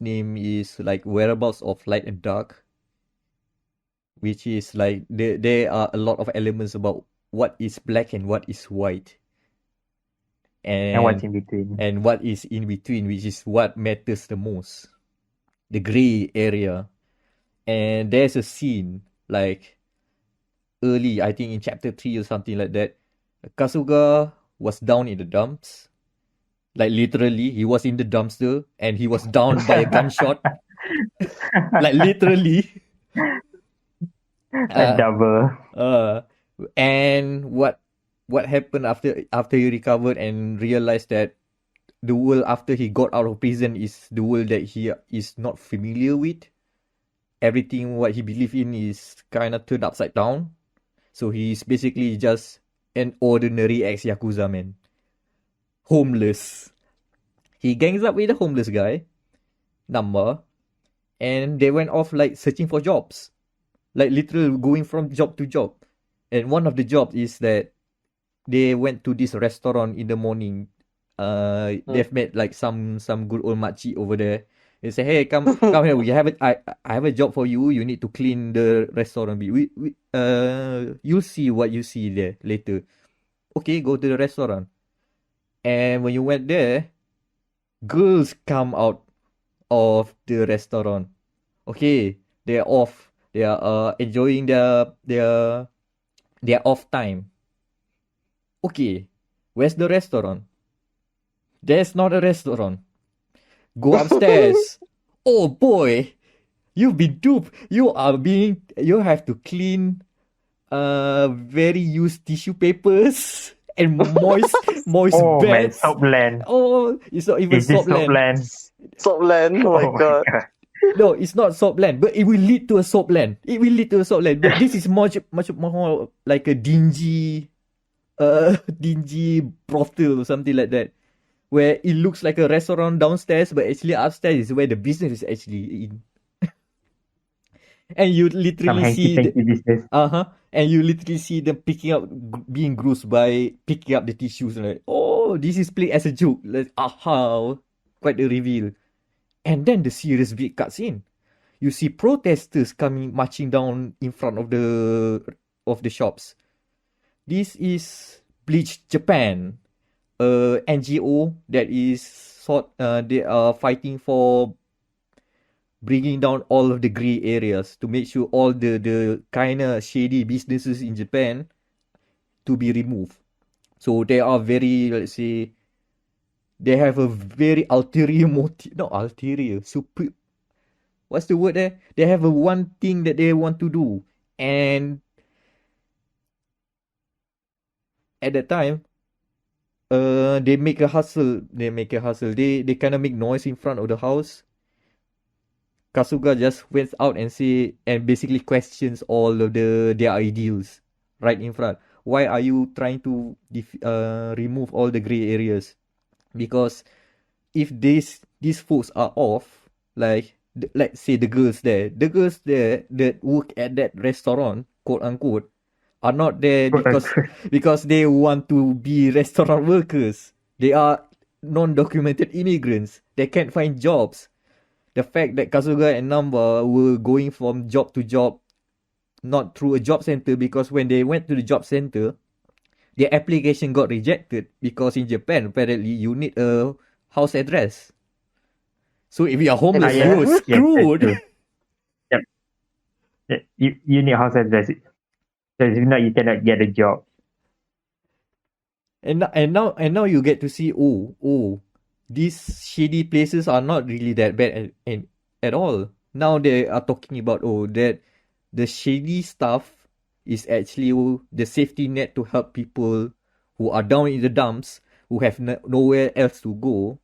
name is like Whereabouts of Light and Dark, which is like there are a lot of elements about what is black and what is white, and what's in between, and what is in between, which is what matters the most, the gray area. And there's a scene like early, I think in chapter 3 or something like that, Kasuga was down in the dumps. Like literally, he was in the dumpster and he was down by a gunshot. Like literally. A double. And what happened after he recovered and realized that the world after he got out of prison is the world that he is not familiar with. Everything what he believed in is kind of turned upside down. So he's basically just an ordinary ex-Yakuza man. Homeless. He gangs up with a homeless guy, Number, and they went off like searching for jobs. Like literally going from job to job. And one of the jobs is that they went to this restaurant in the morning. They've met like some good old makcik over there. They say, hey, come here. I have a job for you. You need to clean the restaurant. You'll see what you see there later. Okay, go to the restaurant. And when you went there, girls come out of the restaurant. Okay, they're off. They are enjoying their off time. Okay, where's the restaurant? There's not a restaurant. Go upstairs. Oh boy, you've been duped. You have to clean very used tissue papers and moist beds. Oh man, Soapland. Oh, it's not even Soapland. Soapland, oh my god. No, it's not Soapland, but it will lead to a Soapland. But this is much more like a dingy brothel or something like that, where it looks like a restaurant downstairs, but actually upstairs is where the business is actually in. And you literally see and you literally see them being grossed by picking up the tissues. Like, oh, this is played as a joke. Like, aha, quite a reveal. And then the serious bit cuts in. You see protesters marching down in front of the shops. This is Bleach Japan, a NGO that is they are fighting for bringing down all of the gray areas to make sure all the kind of shady businesses in Japan to be removed. So they are very, let's say, they have a very ulterior motive. Not ulterior, super. What's the word there? They have one thing that they want to do. And at that time, they make a hustle. They kind of make noise in front of the house. Kasuga just went out and say and basically questions all of their ideals right in front. Why are you trying to remove all the gray areas? Because if these folks are off, like let's say the girls there that work at that restaurant, quote unquote, are not there because they want to be restaurant workers. They are non-documented immigrants. They can't find jobs. The fact that Kasuga and Namba were going from job to job, not through a job center, because when they went to the job center, their application got rejected because in Japan, apparently, you need a house address. So if you are homeless, yeah. you're screwed. Yep. You need a house address. Because if not, you cannot get a job. And now you get to see, these shady places are not really that bad at all. Now they are talking about that the shady stuff is actually the safety net to help people who are down in the dumps, who have nowhere else to go,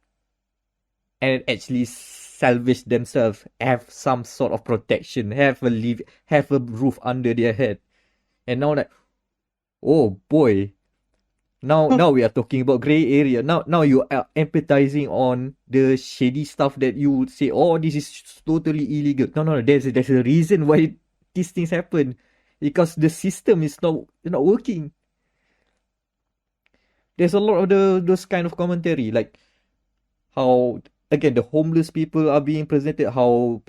and actually salvage themselves, have some sort of protection, have a roof under their head. And now oh boy, now we are talking about gray area. Now you are empathizing on the shady stuff that you would say, this is totally illegal. No, there's a reason why these things happen, because the system is not working. There's a lot of those kind of commentary, like how again the homeless people are being presented, how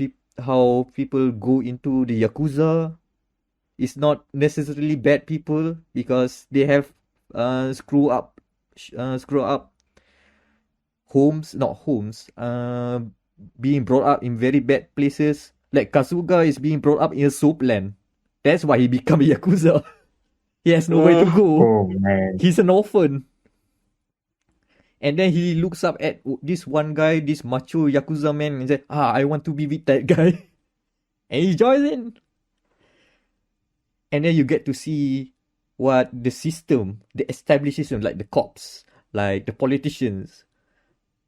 people go into the yakuza. It's not necessarily bad people because they have screw up homes, being brought up in very bad places. Like Kasuga is being brought up in a soap land. That's why he become a yakuza. He has nowhere to go. Oh man, he's an orphan. And then he looks up at this one guy, this macho yakuza man, and says, I want to be with that guy. And he joins in. And then you get to see what the system, the established system, like the cops, like the politicians,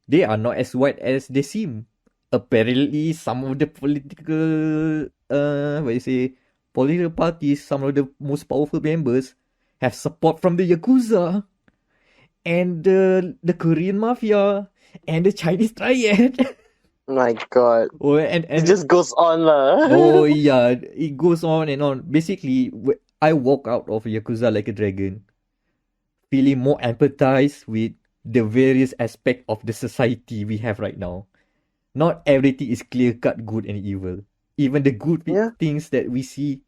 they are not as white as they seem. Apparently, some of the political parties, some of the most powerful members have support from the yakuza and the Korean mafia and the Chinese triad. My God. And it just goes on lah. Oh yeah, it goes on and on. Basically, I walk out of Yakuza Like a Dragon feeling more empathized with the various aspects of the society we have right now. Not everything is clear-cut good and evil. Even the good things that we see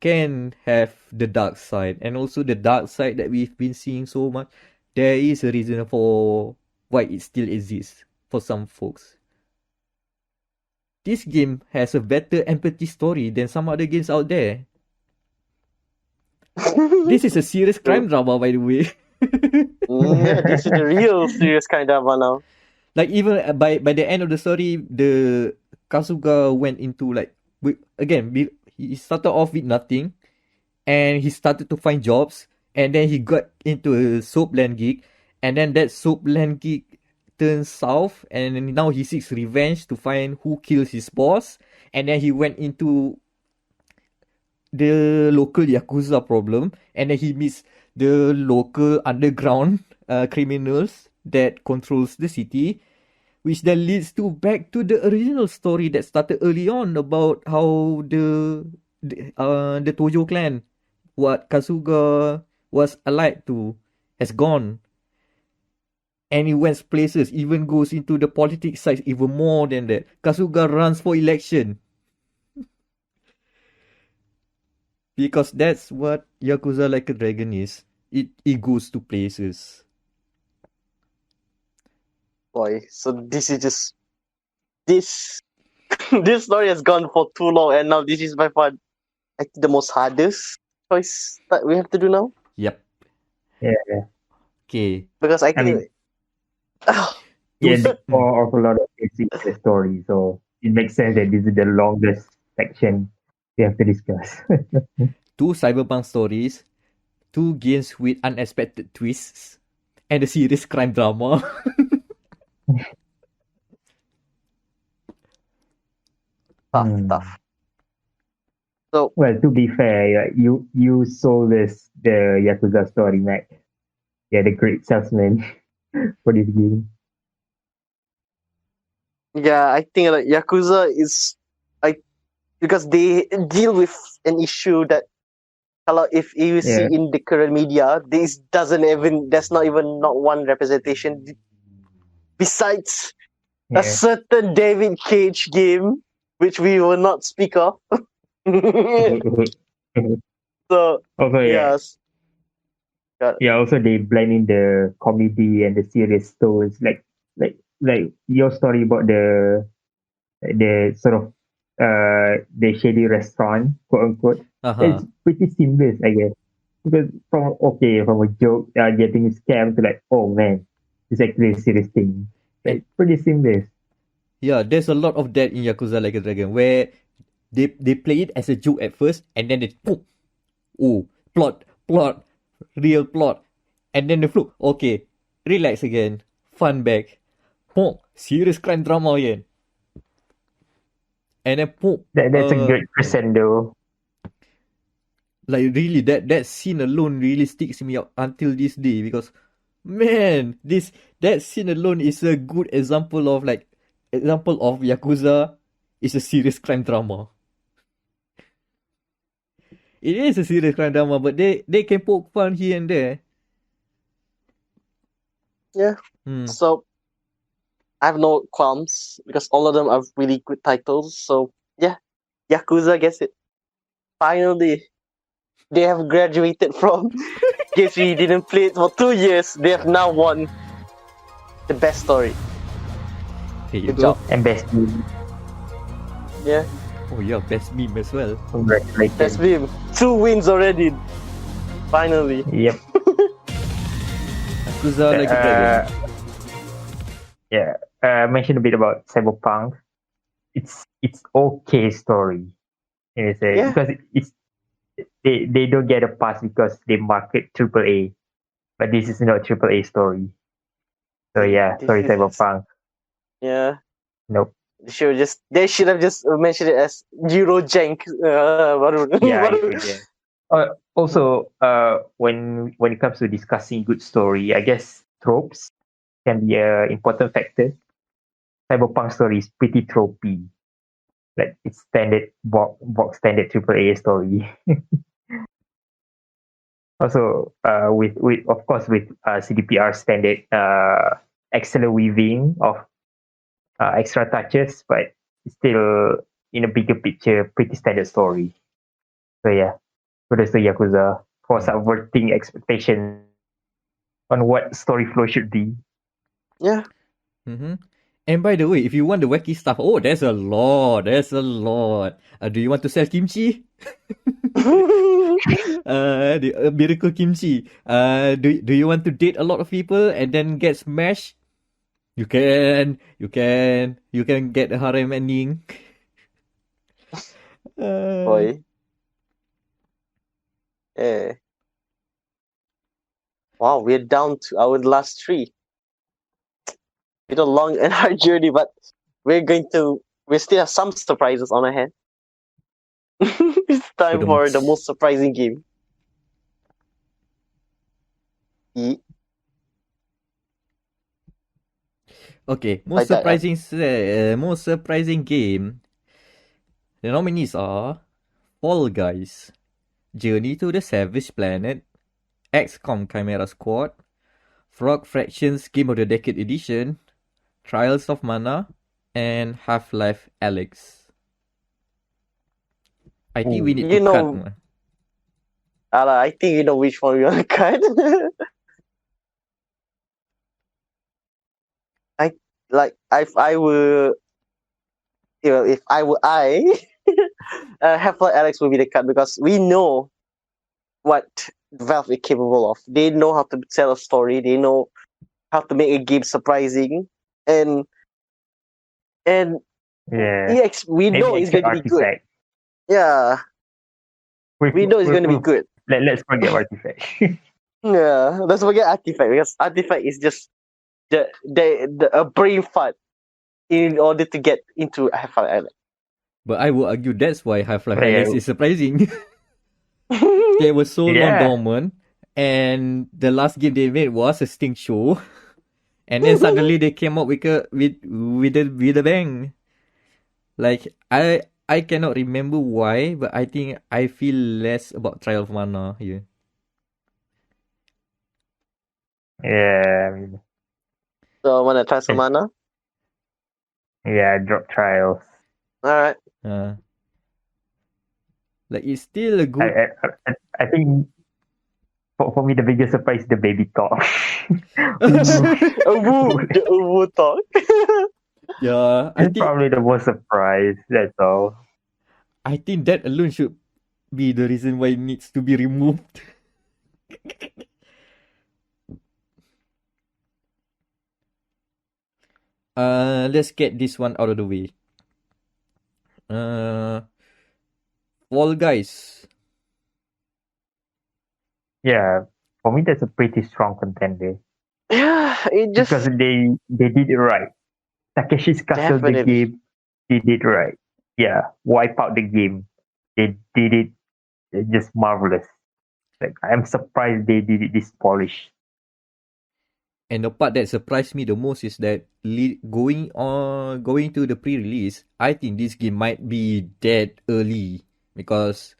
can have the dark side. And also the dark side that we've been seeing so much. There is a reason for why it still exists for some folks. This game has a better empathy story than some other games out there. This is a serious crime drama, by the way. Yeah, this is the real serious kind of drama now. Like even by the end of the story, the Kasuga went into he started off with nothing, and he started to find jobs, and then he got into a soapland gig, and then that soapland gig turns south, and now he seeks revenge to find who kills his boss, and then he went into the local yakuza problem, and then he meets the local underground criminals that controls the city, which then leads back to the original story that started early on about how the Tojo clan, what Kasuga was allied to, has gone. And he went places, even goes into the politics side even more than that. Kasuga runs for election. Because that's what Yakuza Like a Dragon is. It goes to places. Boy, so this is just... This story has gone for too long, and now this is by far the most hardest choice that we have to do now. Yep. Yeah. Okay. Because I think... there's more of a lot of basic the story, so it makes sense that this is the longest section we have to discuss. 2 cyberpunk stories, 2 games with unexpected twists, and a serious crime drama. Tough. So Well, to be fair, you sold us the Yakuza story, Mac. Yeah, the great salesman for this game. yeah, I think like Yakuza is because they deal with an issue that kalau if you see Yeah, in the current media, there's not even not one representation besides a yeah. certain David Cage game, which we will not speak of. So Also, yeah, yes, got yeah. Also, they blend in the comedy and the serious tones, like your story about the sort of the shady restaurant, quote unquote. Uh-huh. It's pretty seamless, I guess. Because from a joke getting scammed to like, oh man, it's actually a serious thing. And Like pretty seamless. yeah, there's a lot of that in Yakuza Like a Dragon where they play it as a joke at first and then they poof. Oh, plot, real plot. And then the fluke. Okay, relax again. Fun back. Poof, serious crime drama again. And then poof. That's a good crescendo. Like really that scene alone really sticks me up until this day because man, that scene alone is a good example of Yakuza is a serious crime drama. It is a serious crime drama, but they can poke fun here and there. yeah. Hmm. So I have no qualms because all of them are really good titles. So yeah, Yakuza gets it. Finally, they have graduated from games we didn't play it for 2 years. They have now won the best story. There you Good go. job. And best meme. Yeah, Oh yeah, best meme as well. Congratulations. best meme. 2 wins already. Finally. Yep. Yakuza Like a Dragon. Yeah. Mention a bit about Cyberpunk. It's okay story. Yeah. Because they don't get a pass because they market AAA, but this is not AAA story. So yeah, This sorry is- Cyberpunk. Yeah. Nope. They should have just mentioned it as Eurojank. Yeah. Also, when it comes to discussing good story, I guess tropes can be an important factor. Cyberpunk story is pretty tropey. Like it's standard box standard AAA story. Also, with of course with CDPR standard excellent weaving of extra touches, but still in a bigger picture, pretty standard story. So yeah, kudos to Yakuza for subverting expectations on what story flow should be. Yeah. Mm-hmm. And by the way, if you want the wacky stuff, oh, there's a lot. There's a lot. Do you want to sell kimchi? The miracle kimchi. Do you want to date a lot of people and then get smashed? You can get a harem ending. Boy. Yeah. Wow, we're down to our last 3. It's a long and hard journey, but we still have some surprises on our hand. It's time for the most surprising game. Okay, most surprising game. The nominees are Fall Guys, Journey to the Savage Planet, XCOM Chimera Squad, Frog Fractions Game of the Decade Edition, Trials of Mana, and Half-Life Alyx. I think we need to cut one. I think you know which one we want to cut. If I were Half-Life Alyx will be the cut because we know what Valve is capable of. They know how to tell a story. They know how to make a game surprising, and Yeah. we know it's going to be good. Yeah, we know it's going to be good. Let's forget Artifact. Yeah, let's forget Artifact because Artifact is just a brain fart in order to get into Half-Life Alex. But I would argue that's why Half-Life Yeah. Alex is surprising. They were so long Yeah. dormant, and the last game they made was a stink show, and then suddenly they came up with a bang. Like I cannot remember why, but I think I feel less about Trial of Mana here. Yeah. I mean, So wanna try some mana? yeah. Drop trials. Alright. Like it's still a good. I think for me the biggest surprise is the baby talk. The Uwu talk. Yeah, It's probably the most surprise. That's all. I think that alone should be the reason why it needs to be removed. Let's get this one out of the way. Fall Guys. Yeah, for me that's a pretty strong contender Yeah, it just because they did it right. Takeshi's Castle, the definitely. game, they did right. Yeah, wipe out the game. They did it just marvelous. Like I'm surprised they did it this polished. And the part that surprised me the most is that going to the pre-release, I think this game might be dead early because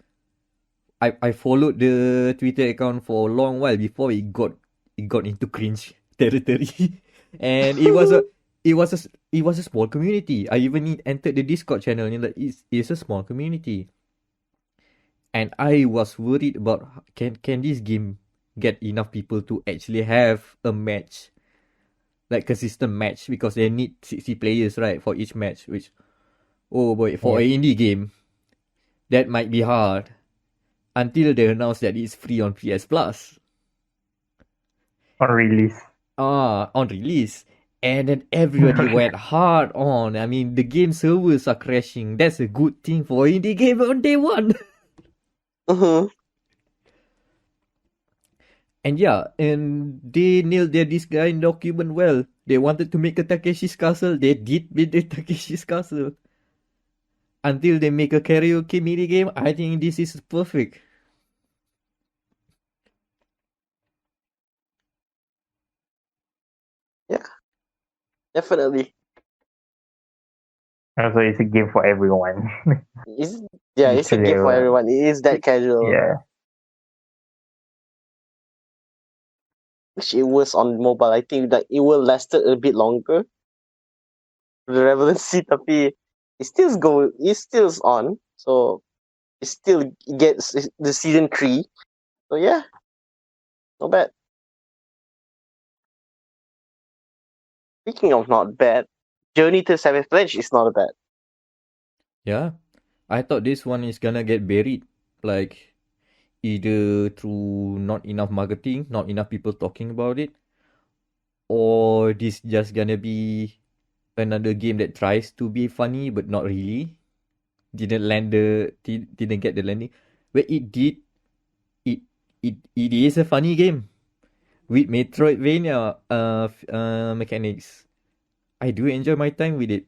I followed the Twitter account for a long while before it got into cringe territory, and it was a small community. I even entered the Discord channel, and it's a small community, and I was worried about can this game get enough people to actually have a match, like consistent match, because they need 60 players, right, for each match, which, oh boy, for an indie game that might be hard until they announced that it's free on PS Plus. On release. On release. And then everybody went hard on. I mean, the game servers are crashing. That's a good thing for indie game on day one. Mm-hmm. And yeah, and they nailed their design document well. They wanted to make a Takeshi's Castle. They did with the Takeshi's Castle. Until they make a karaoke mini game, I think this is perfect. Yeah, definitely. Also, it's a game for everyone. It's a game for everyone. It is that casual. Yeah. Which it was on mobile. I think that it will last a bit longer. The relevancy, tapi it's still on. So it still gets the season 3. So yeah, not bad. Speaking of not bad, Journey to Savage Pledge is not bad. Yeah, I thought this one is gonna get buried, like either through not enough marketing, not enough people talking about it, or this just gonna be another game that tries to be funny but not really. Didn't get the landing. But it did. It is a funny game with Metroidvania mechanics. I do enjoy my time with it.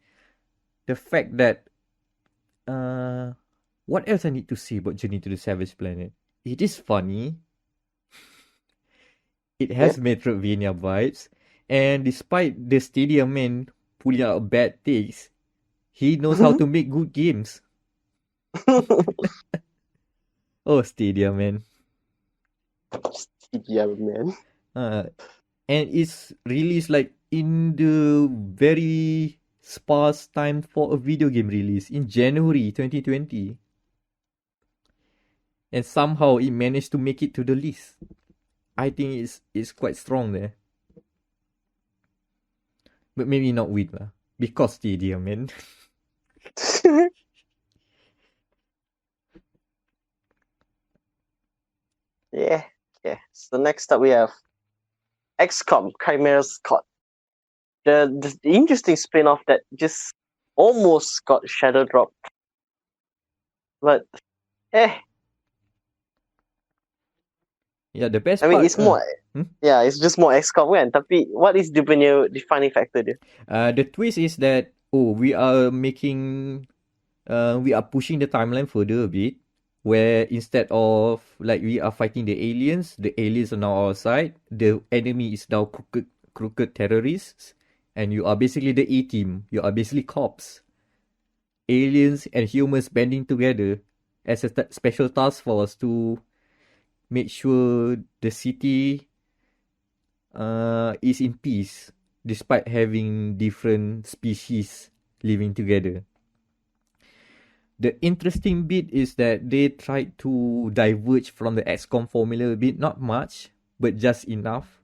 The fact that what else I need to say about Journey to the Savage Planet? It is funny. It has Metroidvania vibes, and despite the Stadium Man pulling out bad takes, he knows how to make good games. Oh, Stadium Man. Stadium Man. And it's released like in the very sparse time for a video game release in January 2020. And somehow it managed to make it to the list. I think it's quite strong there. But maybe not with lah. Because Stadium Man. Yeah. So next up we have XCOM Chimera's Caught. The interesting spin-off that just almost got shadow dropped. But Yeah, the best I mean, part. it's more, yeah, it's just more XCOM kan. Tapi what is the punya defining factor dia? The twist is that we are pushing the timeline further a bit, where instead of like we are fighting the aliens are now our side. The enemy is now crooked terrorists, and you are basically the A team. You are basically cops. Aliens and humans banding together as a special task force to make sure the city is in peace despite having different species living together. The interesting bit is that they tried to diverge from the XCOM formula a bit, not much, but just enough.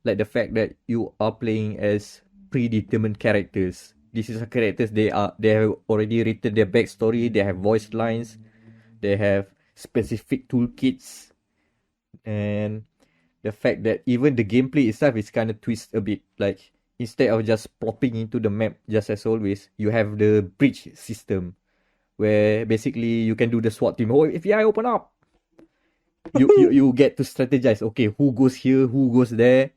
Like the fact that you are playing as predetermined characters. This is a characters they have already written their backstory, they have voice lines, they have specific toolkits, and the fact that even the gameplay itself is kind of twist a bit. Like instead of just plopping into the map just as always, you have the bridge system where basically you can do the SWAT team. Oh, if I open up, you get to strategize. Okay, who goes here, who goes there,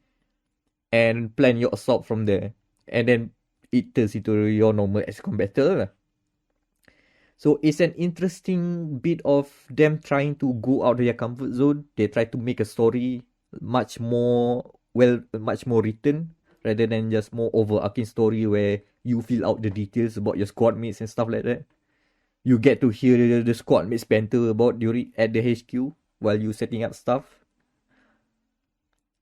and plan your assault from there. And then it turns into your normal XCOM battle. So it's an interesting bit of them trying to go out of their comfort zone. They try to make a story much more written rather than just more overarching story where you fill out the details about your squad mates and stuff like that. You get to hear the squad mates banter about during at the HQ while you setting up stuff.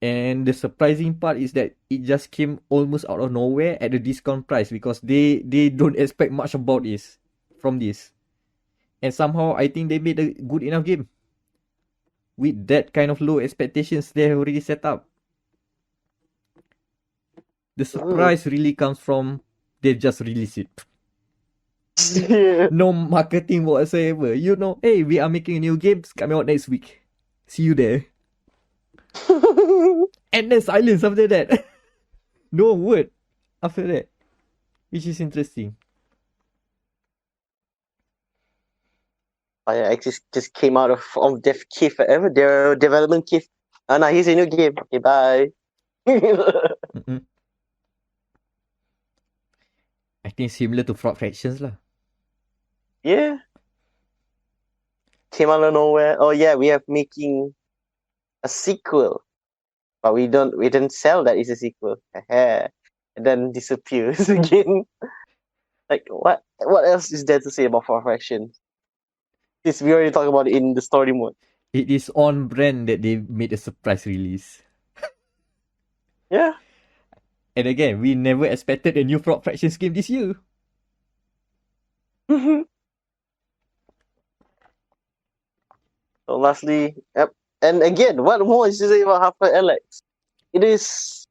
And the surprising part is that it just came almost out of nowhere at a discount price because they don't expect much about this from this. And somehow I think they made a good enough game. With that kind of low expectations they have already set up. The surprise really comes from they just released it. No marketing whatsoever. You know, hey, we are making a new game. It's coming out next week. See you there. And then silence after that. No word after that. Which is interesting. Oh yeah, it just came out of Dev Cave, whatever, their development cave. Nah, here's a new game. Okay, bye. I think similar to Fraud Fractions lah. Yeah. Came out of nowhere. Oh yeah, we are making a sequel. But we didn't sell that it's a sequel. And then disappears again. Like what else is there to say about Fraud Fractions? Since we already talked about it in the story mode. It is on brand that they made a surprise release. Yeah. And again, we never expected a new Fraud Fractions game this year. So lastly, yep. And again, what more is to say about Half-Life Alex? It is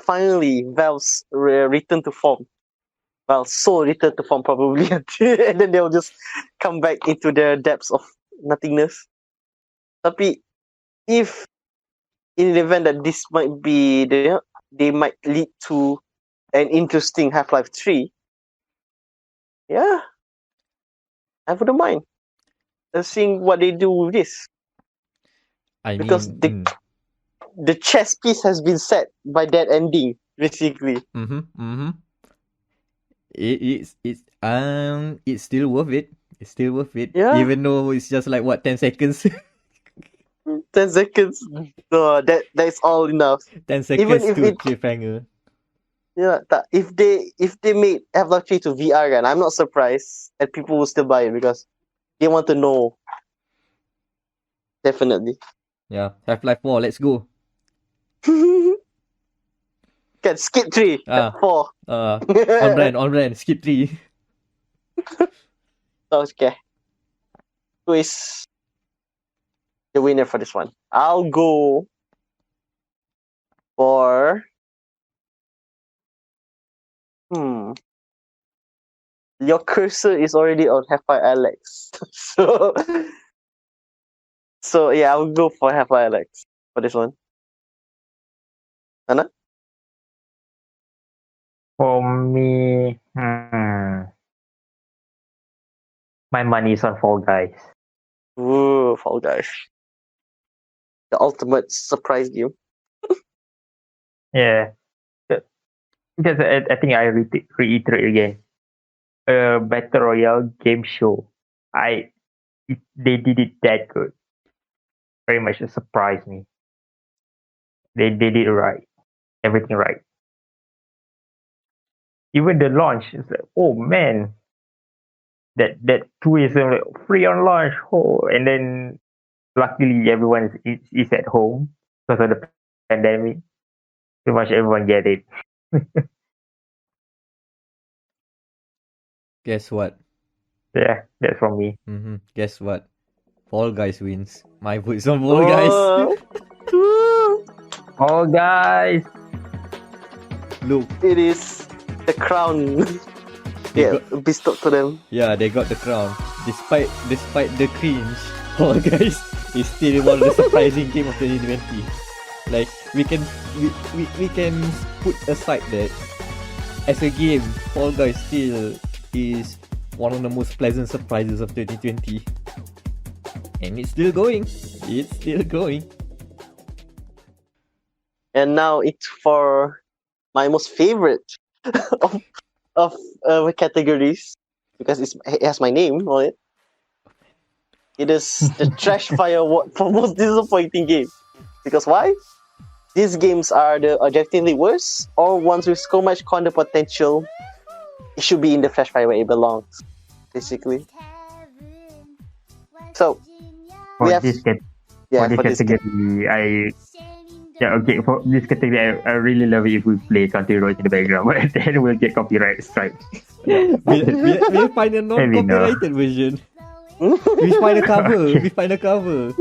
finally Valve's return to form. Well, so return to form probably, and then they'll just come back into the depths of nothingness. Tapi, if in the event that this might be they might lead to an interesting Half-Life 3, yeah, I wouldn't mind seeing what they do with this. Because the chess piece has been set by that ending, basically. It's still worth it. It's still worth it. Yeah. Even though it's just like 10 seconds. 10 seconds. No, that's all enough. 10 seconds to cliffhanger. Yeah, if they made Half-Life 3 to VR, then I'm not surprised that people will still buy it because they want to know. Definitely. Yeah, Half-Life 4, let's go. Can skip 3, 4. On brand, skip 3. Okay. Who is the winner for this one? I'll go for your cursor is already on Half-Life Alex. So yeah, I'll go for Half-Life Alex for this one. Anan? For me, my money is on Fall Guys. Ooh, Fall Guys. the ultimate surprise game. Yeah. Because I think I reiterate again. Battle Royale game show. They did it that good. Very much surprised me. They did it right. Everything right. Even the launch is like, oh man, that twist like free on launch. Oh, and then luckily everyone is at home because of the pandemic. Pretty much everyone get it. Guess what? Yeah, that's from me. Guess what? Fall Guys wins. My vote is on Fall Guys. Oh guys, Look, It is the crown. Bestowed to them. yeah, they got the crown. Despite the cringe, Fall Guys is still one of the surprising game of 2020. Like we can put aside that as a game, Fall Guys still is one of the most pleasant surprises of 2020. And it's still going. It's still going. And now it's for my most favorite of categories because it has my name on it. It is the Trashfire Award for most disappointing game. Because why? These games are the objectively worst or ones with so much content potential. It should be in the Trashfire where it belongs, basically. So for we have this category, for this category, I really love it if we play Country Roads in the background, but then we'll get copyright strike. We'll find a non-copyrighted version. We find a cover. We find a cover.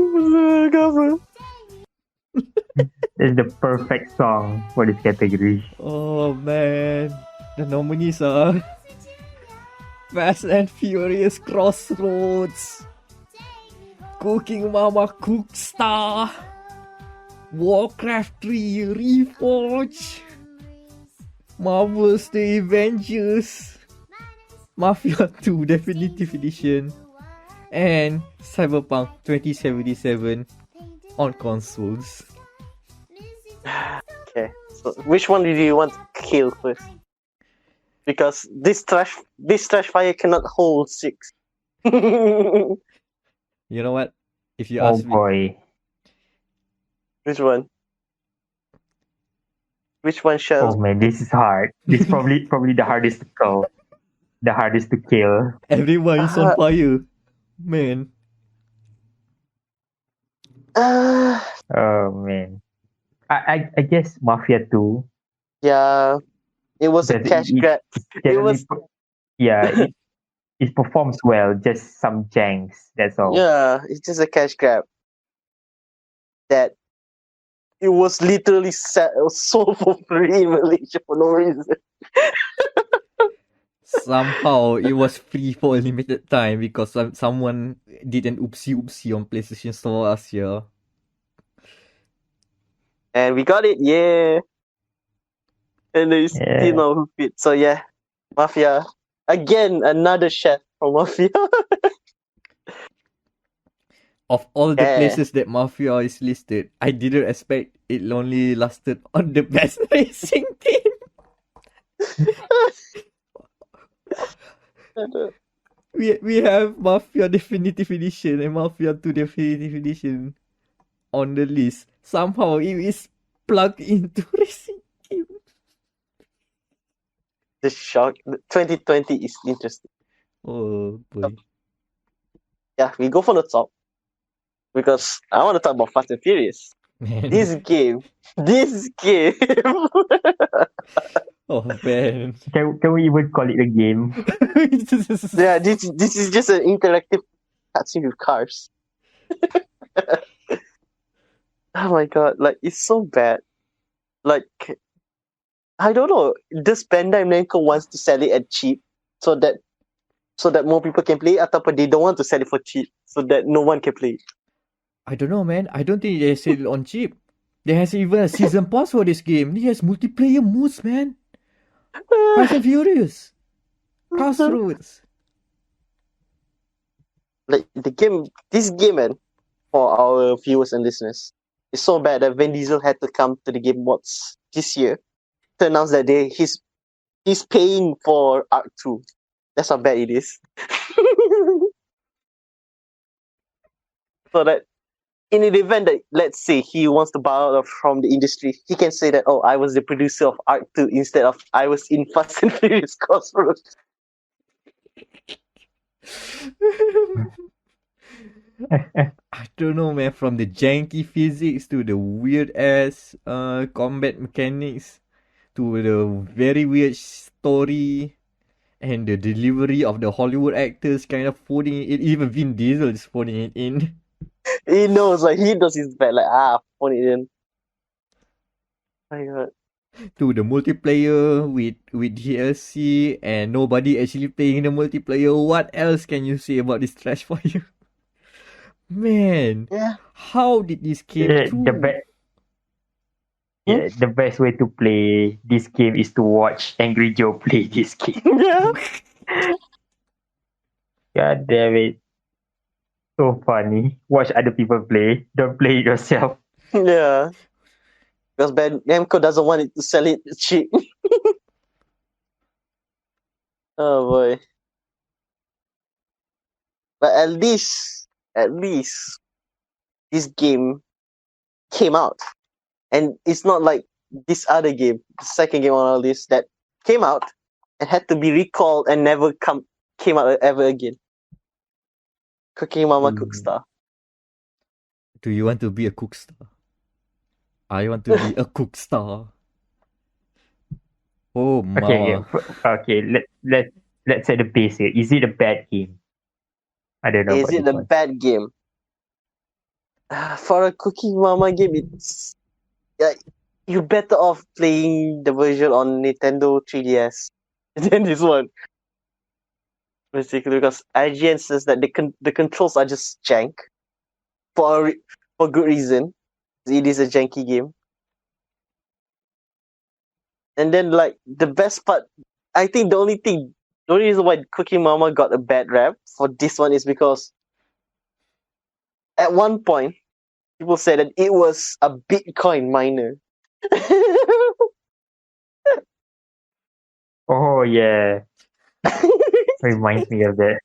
That's the perfect song for this category. Oh man, the nominees are Fast and Furious Crossroads, Cooking Mama Cookstar, Warcraft 3 Reforged, Marvel's The Avengers, Mafia 2 Definitive Edition, and Cyberpunk 2077 on consoles. Okay, so which one did you want to kill first? Because this Trashfire cannot hold 6. You know what? If you ask me, Boy. Which one? Which one shall? Oh man, this is hard. This is probably the hardest to kill. The hardest to kill. everyone is on fire, man. Oh man. I guess Mafia 2. Yeah, it was a cash grab. It was it performs well, just some janks, that's all. Yeah, it's just a cash grab. That it was literally sold for free in Malaysia for no reason. Somehow it was free for a limited time because someone did an oopsie on PlayStation Store last year. And we got it, yeah. And there is still no who fit. So yeah, Mafia. Again, another chef from Mafia. Of all the places that Mafia is listed, I didn't expect it only lasted on the best racing game. We have Mafia Definitive Edition and Mafia 2 Definitive Edition on the list. Somehow it is plugged into racing game. The shock. 2020 is interesting. Oh boy. Yeah, we go for the top. Because I want to talk about Fast and Furious. Man. This game. Oh man. Can we even call it a game? Yeah, this is just an interactive cutscene with cars. Oh my god, like it's so bad. Like I don't know. Does Bandai Namco wants to sell it at cheap so that more people can play it, ataupun they don't want to sell it for cheap so that no one can play it? I don't know, man. I don't think they sell it on cheap. There has even a season pass for this game. It has multiplayer modes, man. Fast and Furious. Crossroads. Like this game, man, for our viewers and listeners, It's so bad that Vin Diesel had to come to the Game Awards this year to announce that he's paying for Arc 2. That's how bad it is. So that in the event that, let's say, he wants to bow out from the industry, he can say that, oh, I was the producer of Arc 2 instead of I was in Fast and Furious Crossroads. I don't know, man. From the janky physics to the weird ass combat mechanics to the very weird story and the delivery of the Hollywood actors kind of phoning it. Even Vin Diesel is phoning it in. He knows his bad, phone it in. Oh my god. To the multiplayer with DLC and nobody actually playing the multiplayer. What else can you say about this Trashfire? Man, Yeah. how did this game the best way to play this game is to watch Angry Joe play this game. Yeah. God damn it. So funny. Watch other people play. Don't play it yourself. Yeah. Because Namco doesn't want it to sell it cheap. Oh boy. But at least this game came out. And it's not like this other game, the second game on our list, that came out and had to be recalled and never came out ever again. Cooking Mama Cookstar. Do you want to be a cook star? I want to be a cook star. Oh my. Okay. Let's set the base here. Is it a bad game? I don't know. Is it a bad game? For a Cooking Mama game, it's you're better off playing the version on Nintendo 3DS than this one. Basically, because IGN says that the controls are just jank for good reason. It is a janky game. And then, the best part, I think the only reason why Cooking Mama got a bad rap for this one is because at one point, people said that it was a Bitcoin miner. Oh, yeah. Reminds me of that.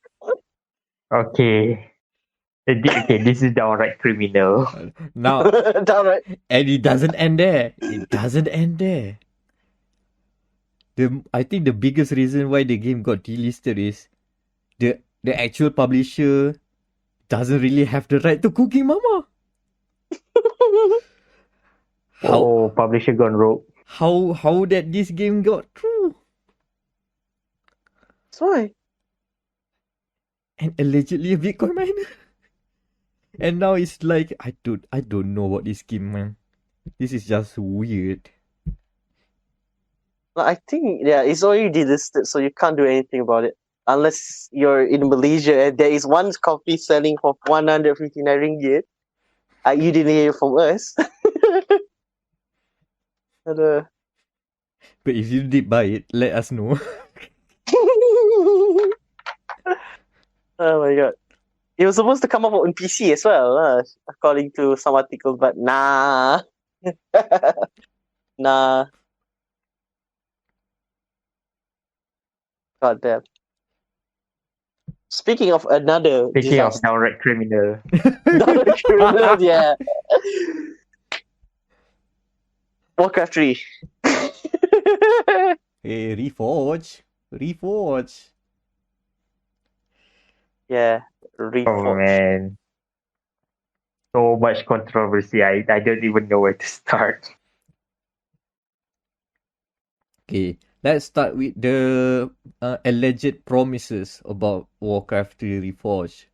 Okay. Okay, this is downright criminal. Now, Downright. and it doesn't end there. It doesn't end there. I think the biggest reason why the game got delisted is the actual publisher doesn't really have the right to Cooking Mama. Publisher gone rogue. How that this game got through? That's why. And allegedly a Bitcoin miner. And now it's like I don't know about this game, man. This is just weird. I think it's already delisted, so you can't do anything about it unless you're in Malaysia and there is one copy selling for 159 ringgit. You didn't hear it from us. But if you did buy it, let us know. Oh my god. It was supposed to come up on PC as well, according to some articles, but nah. Nah. God damn. Speaking of another disaster. Downright criminal. Downright criminal, yeah. Warcraft 3. Hey, Reforge. Yeah, Reforge. Oh man. So much controversy. I don't even know where to start. Okay, let's start with the alleged promises about Warcraft 3 Reforged.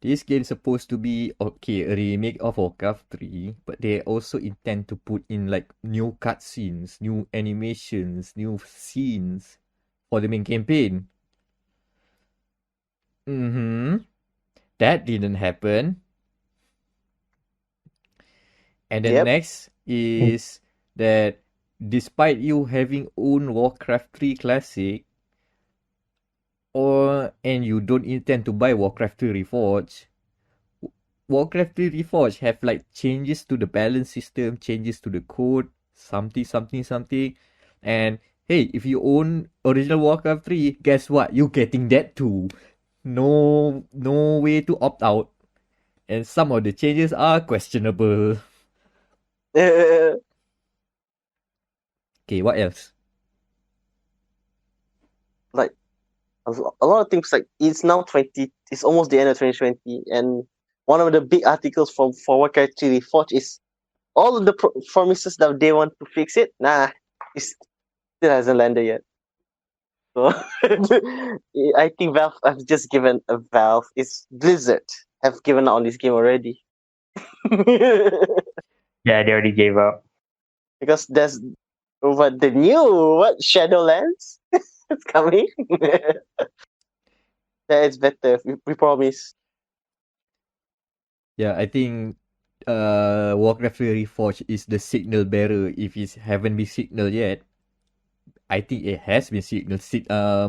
This game is supposed to be, a remake of Warcraft 3, but they also intend to put in new cutscenes, new animations, new scenes for the main campaign. That didn't happen. And then next is that despite you having owned Warcraft 3 Classic, and you don't intend to buy Warcraft 3 Reforged, Warcraft 3 Reforged have like changes to the balance system, changes to the code, something. And hey, if you own original Warcraft 3, guess what? You're getting that too. No way to opt out. And some of the changes are questionable. Okay, what else? Like a lot of things, like it's now it's almost the end of 2020, and one of the big articles for Warcraft 3 Reforged is all of the promises that they want to fix it. Nah, it still hasn't landed yet. So I think Valve have just given a Valve. It's Blizzard have given up on this game already. Yeah, they already gave up. Because there's the new Shadowlands it's coming. Yeah, it's better. We promise. Yeah, I think Warcraft 3 Reforged is the signal bearer. If it haven't been signaled yet, I think it has been signaled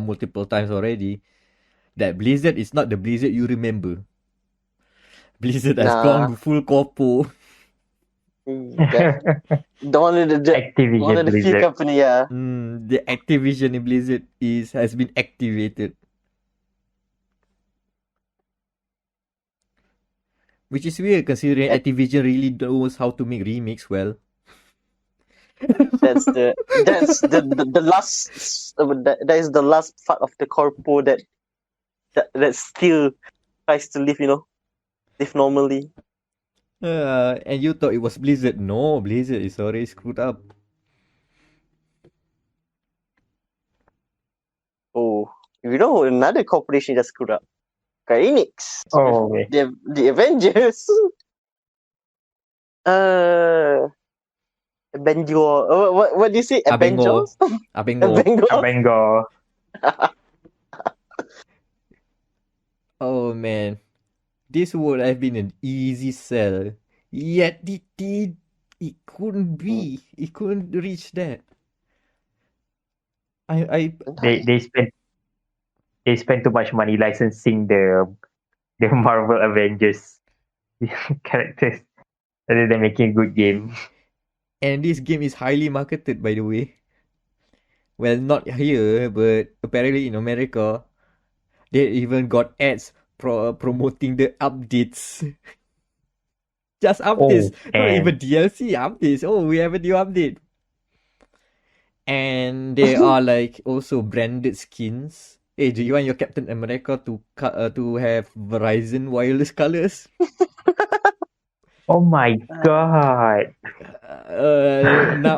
multiple times already that Blizzard is not the Blizzard you remember. Blizzard has gone full corpo. The one of the Activision one of the few Blizzard. company, yeah. The Activision in Blizzard has been activated. Which is weird considering Activision really knows how to make remakes well. That's the last that is the last part of the corpo that still tries to live normally. And you thought it was Blizzard. No, Blizzard is already screwed up. Oh, another corporation just screwed up. Enix. Oh, okay. The Avengers. Benjo. What do you say? Abengo. Abengo. Oh man, this would have been an easy sell. Yet it couldn't be. It couldn't reach that. They spent too much money licensing the Marvel Avengers characters rather than making a good game. And this game is highly marketed, by the way. Well, not here, but apparently in America, they even got ads promoting the updates. Just updates, not even DLC updates. Oh, we have a new update. And there are like also branded skins. Hey, do you want your Captain America to have Verizon wireless colors? Oh my god!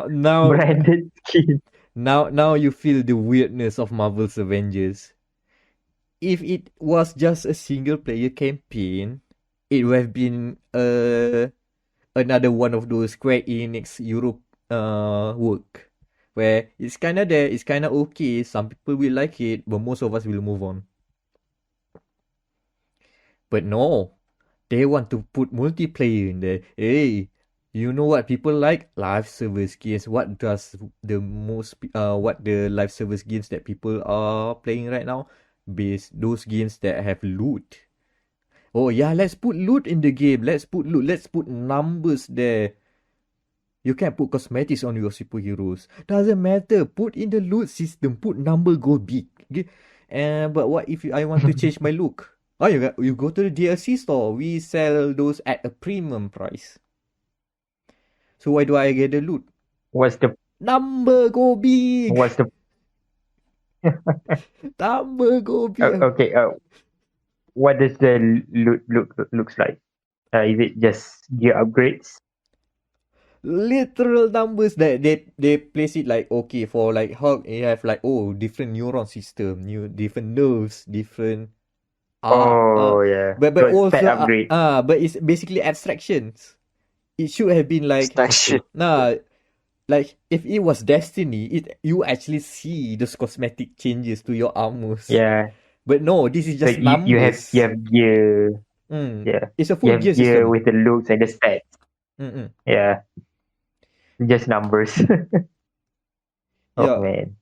Now branded skin. Now you feel the weirdness of Marvel's Avengers. If it was just a single player campaign, it would have been another one of those Square Enix Europe work. Where it's kinda there, it's kinda okay, some people will like it, but most of us will move on. But no, they want to put multiplayer in there. Hey, you know what people like? Live service games. What does what the live service games that people are playing right now? Those games that have loot. Oh yeah, let's put loot in the game. Let's put loot. Let's put numbers there. You can't put cosmetics on your superheroes. Doesn't matter. Put in the loot system. Put number go big. Okay? But what if I want to change my look? Oh, you go to the DLC store. We sell those at a premium price. So why do I get the loot? What's the number go big? What's the number go big? Okay. What does the loot looks like? Is it just gear upgrades? Literal numbers that they place it like, okay, for like Hulk you have like different neuron system, different nerves, different yeah. but so also upgrade. but it's basically abstractions. It should have been like like if it was Destiny, you actually see those cosmetic changes to your armors. Yeah. But no, this is just numbers. You have gear. Yeah. It's a full gear gear system. with the looks and the stats. Yeah. Just numbers. Yeah. Man.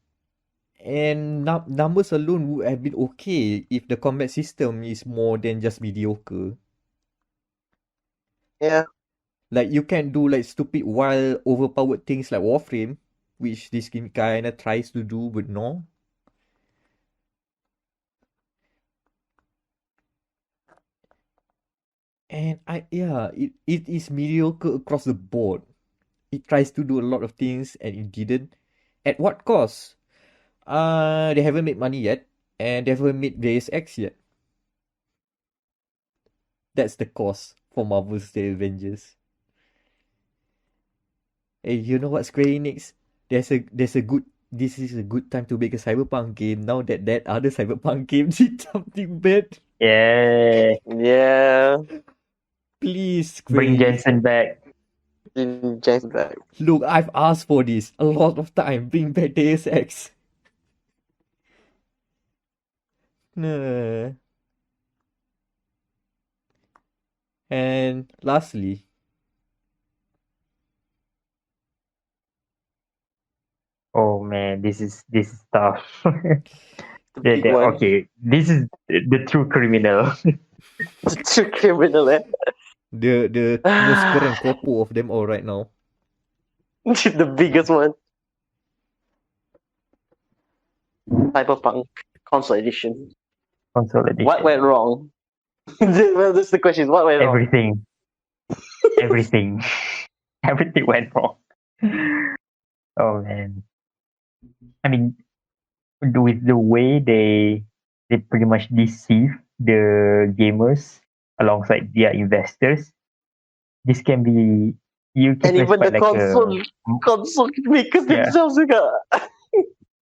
And numbers alone would have been okay if the combat system is more than just mediocre. Yeah. Like you can do like stupid wild overpowered things like Warframe, which this game kinda tries to do, but no. And it is mediocre across the board. It tries to do a lot of things and it didn't. At what cost? They haven't made money yet, and they haven't made Deus Ex yet. That's the cost for Marvel's The Avengers. Hey, you know what, Square Enix? There's a good. This is a good time to make a cyberpunk game. Now that other cyberpunk game did something bad, Yeah. Yeah. please, Square Bring Enix. Jensen back. James back. Look, I've asked for this a lot of time. Bring back Deus Ex. Nah. And lastly, Oh man, this is tough. The big one. Okay, this is the true criminal. The true criminal, eh? the most current kopo of them all right now. The biggest one. Cyberpunk console edition. Console edition. What went wrong? Well, that's the question. What went wrong? Everything. Everything. Everything went wrong. Oh man. I mean, with the way they pretty much deceive the gamers alongside their investors, this can be you can And even classify the like console makers Yeah. themselves juga.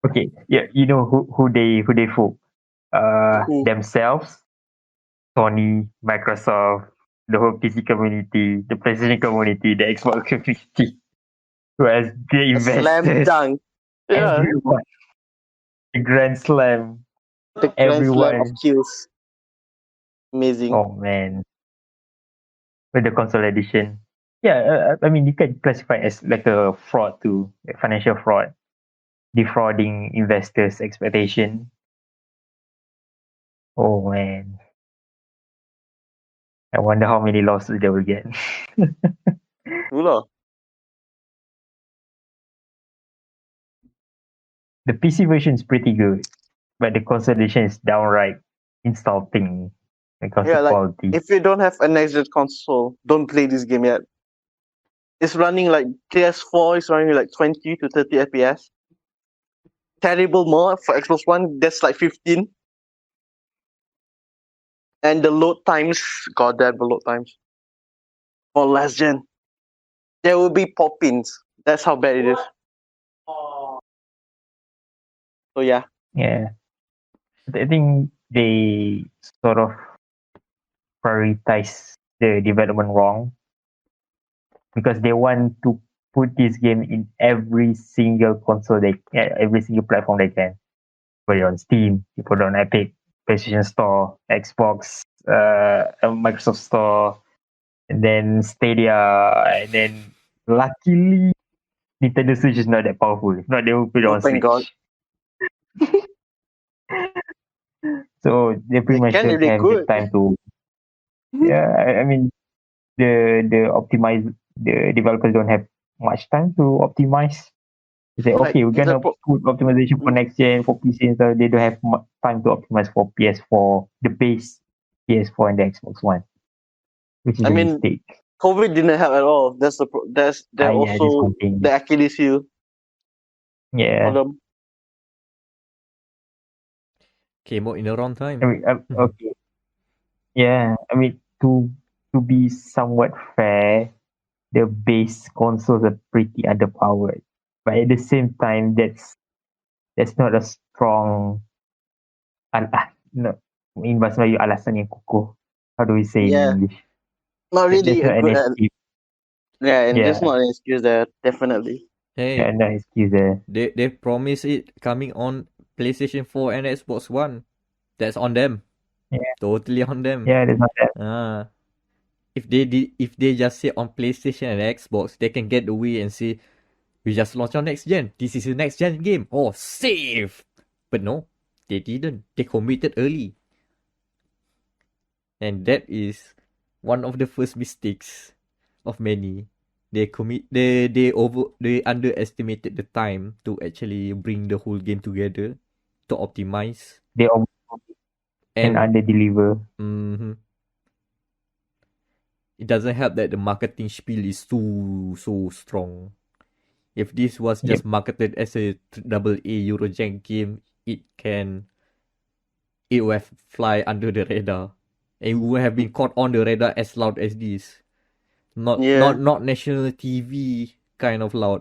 okay, yeah, you know who they fool. Who? Themselves, Sony, Microsoft, the whole PC community, the PlayStation community, the Xbox community, whereas the A slam investors, dunk. Yeah. everyone, the Grand Slam, The grand slam of everyone. kills. Amazing. Oh man, with the console edition, yeah, I mean you can classify as like a fraud too, a financial fraud, defrauding investors' expectation. Oh man, I wonder how many losses they will get. Itulah. The PC version is pretty good, but the console edition is downright insulting because Yeah, of like quality. if you don't have a next gen console, don't play this game yet. It's running like PS4 is running like 20 to 30 FPS. Terrible mod for Xbox One, that's like 15. And the load times, goddamn the load times. For last gen. There will be pop-ins. That's how bad it is. So yeah. Yeah, I think they sort of prioritize the development wrong because they want to put this game in every single console every single platform they can. Put it on Steam, you put it on Epic, PlayStation Store, Xbox, Microsoft Store, and then Stadia, and then luckily Nintendo Switch is not that powerful. If not, they will put it Oh, on thank Switch. God. So they pretty much Can don't they have could. the time to. Yeah, I mean the developers don't have much time to optimize. They say, Like, okay, we're gonna put optimization for next gen for PC and stuff. They don't have time to optimize for PS4, the base PS4 and the Xbox One, which is I a mean, mistake. COVID didn't help at all. That's that's Yeah, this also one thing. the Achilles heel for Yeah. them. came out in the wrong time. I mean, okay. Yeah, I mean to be somewhat fair, the base consoles are pretty underpowered. But at the same time, that's not a strong no, in bahasa Melayu alasan yang kukuh. How do we say Yeah. in English? Not really That's a not an good. excuse. Yeah, and there's Yeah, not an excuse there, definitely. Hey, yeah, no excuse there. they promise it coming on PlayStation 4 and Xbox One. That's on them. Yeah, Totally on them. yeah, that's not that. If they just say on PlayStation and Xbox, they can get away and say, we just launched on next gen. This is the next gen game. Oh, safe. But no, they didn't. They committed early. And that is one of the first mistakes of many. They underestimated the time to actually bring the whole game together to optimize They over and under deliver. Mhm. It doesn't help that the marketing spiel is so strong. If this was just marketed as a double A Eurojank game, it would have fly under the radar. It would have been caught on the radar as loud as this. Not national TV kind of loud.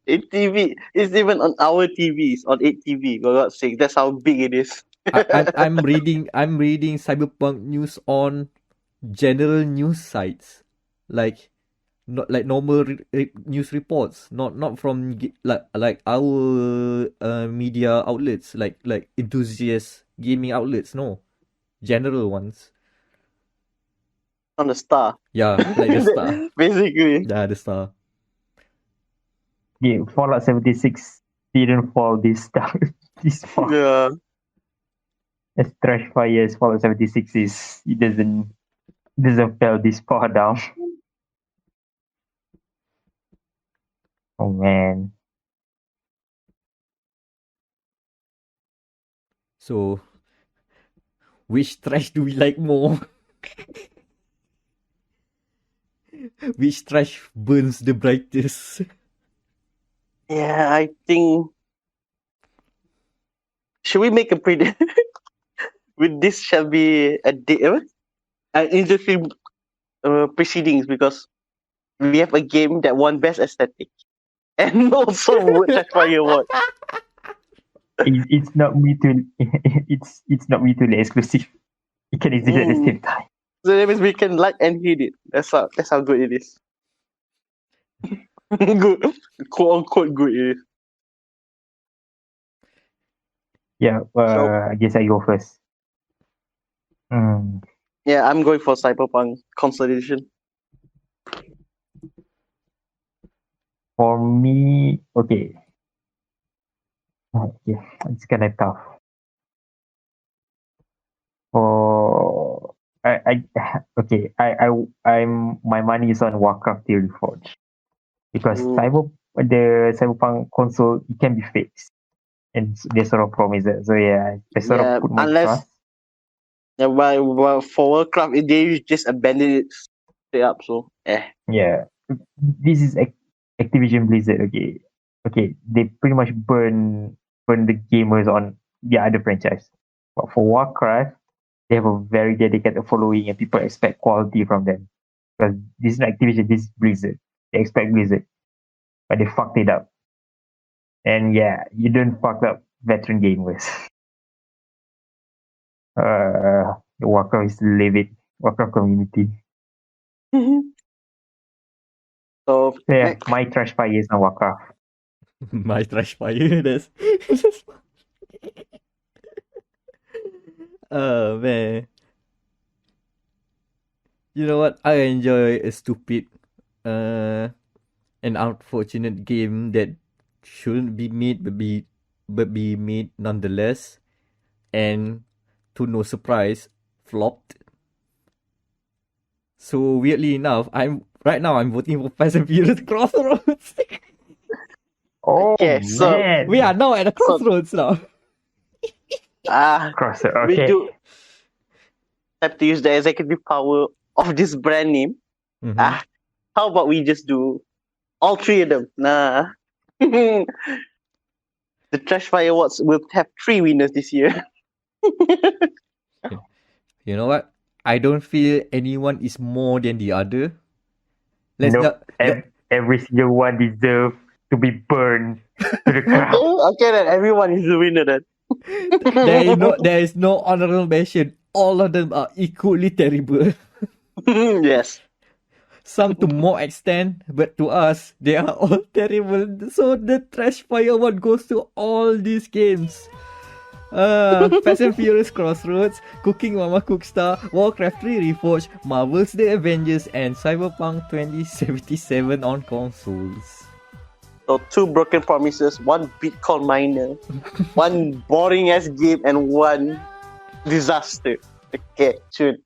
TV is even on our TVs, on 8TV, for God's sake. That's how big it is. I'm reading Cyberpunk news on general news sites, like not like normal news reports, not from like our media outlets, like enthusiast gaming outlets. No, general ones. On the Star. Yeah, like the Star. Basically. Yeah, the Star. Yeah, Fallout 76 didn't fall this far. Yeah. As Trashfire's Fallout 76 is, it doesn't fall this far down. Oh man. So, which trash do we like more? Which trash burns the brightest? Yeah, I think. Should we make a prediction? With this shall be an interesting proceedings, because we have a game that won best aesthetic and also Trashfire award. It's not mutually it's not mutually exclusive. It can exist at the same time. So that means we can like and hate it. That's how good it is. Good, quote unquote good it is. Yeah, I guess I go first. Yeah, I'm going for Cyberpunk Consolidation. For me, okay. Yeah, it's kind of tough. Oh, I'm my money is on Warcraft Theory Forge, because the Cyberpunk console, it can be fixed, and they sort of promise it. So yeah, I sort of put my trust. Yeah, but for Warcraft, they just abandoned it straight up. So Yeah, this is Activision Blizzard. Okay, they pretty much burn the gamers on the other franchise. But for Warcraft, they have a very dedicated following, and people expect quality from them. Because this is not Activision, this is Blizzard. They expect Blizzard, but they fucked it up. And yeah, you don't fuck up veteran gamers. The Warcraft is livid. Warcraft community. So yeah, my Trashfire is on Warcraft. My Trashfire, that's oh man. You know what? I enjoy a stupid an unfortunate game that shouldn't be made but be made nonetheless, and to no surprise flopped. So weirdly enough, I'm voting for Fast and Furious Crossroads. Oh okay, so man. We are now at a crossroads now. Crossroads. Okay. We do have to use the executive power of this brand name. Mm-hmm. How about we just do all three of them? Nah. The Trashfire Awards will have 3 winners this year. You know what? I don't feel anyone is more than the other. Every single one deserves to be burned to the ground. Okay, then everyone is the winner then. There is no honorable mention. All of them are equally terrible. Yes. Some to more extent, but to us, they are all terrible. So the Trashfire one goes to all these games. Fast and Furious Crossroads, Cooking Mama Cookstar, Warcraft 3 Reforged, Marvel's The Avengers, and Cyberpunk 2077 on consoles. So 2 broken promises, 1 Bitcoin miner, 1 boring ass game, and 1 disaster. Okay, shoot.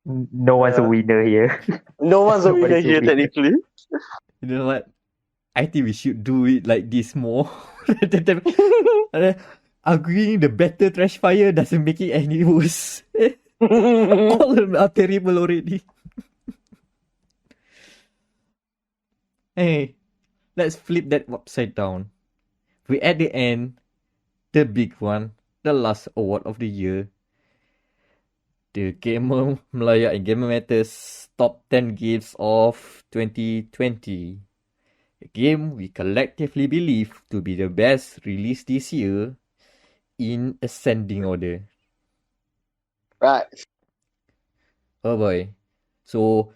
No one's a winner here. No one's a winner Nobody's a here, winner. technically. You know what? I think we should do it like this more. Rather than agreeing the better Trashfire doesn't make it any worse. All of them are terrible already. Hey, let's flip that upside down. We at the end, the big one, the last award of the year. The Gamer Malaya and Gamer Matters top 10 games of 2020. A game we collectively believe to be the best released this year in ascending order. Right. Oh boy. So,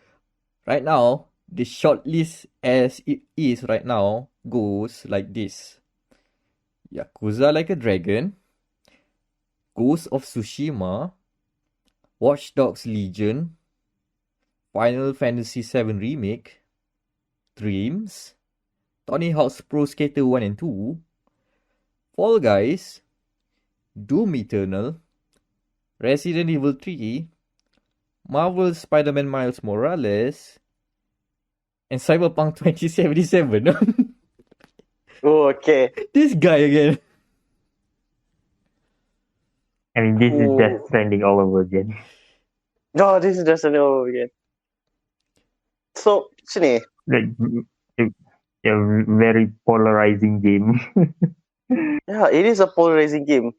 right now, the shortlist as it is right now goes like this: Yakuza Like a Dragon, Ghost of Tsushima, Watch Dogs Legion, Final Fantasy VII Remake, Dreams, Tony Hawk's Pro Skater 1 and 2, Fall Guys, Doom Eternal, Resident Evil 3, Marvel Spider-Man Miles Morales, and Cyberpunk 2077. Oh, okay. This guy again. I mean, this is Ooh. Death Stranding all over again. No, this is just an over again. So, sini. Like, a very polarizing game. Yeah, it is a polarizing game.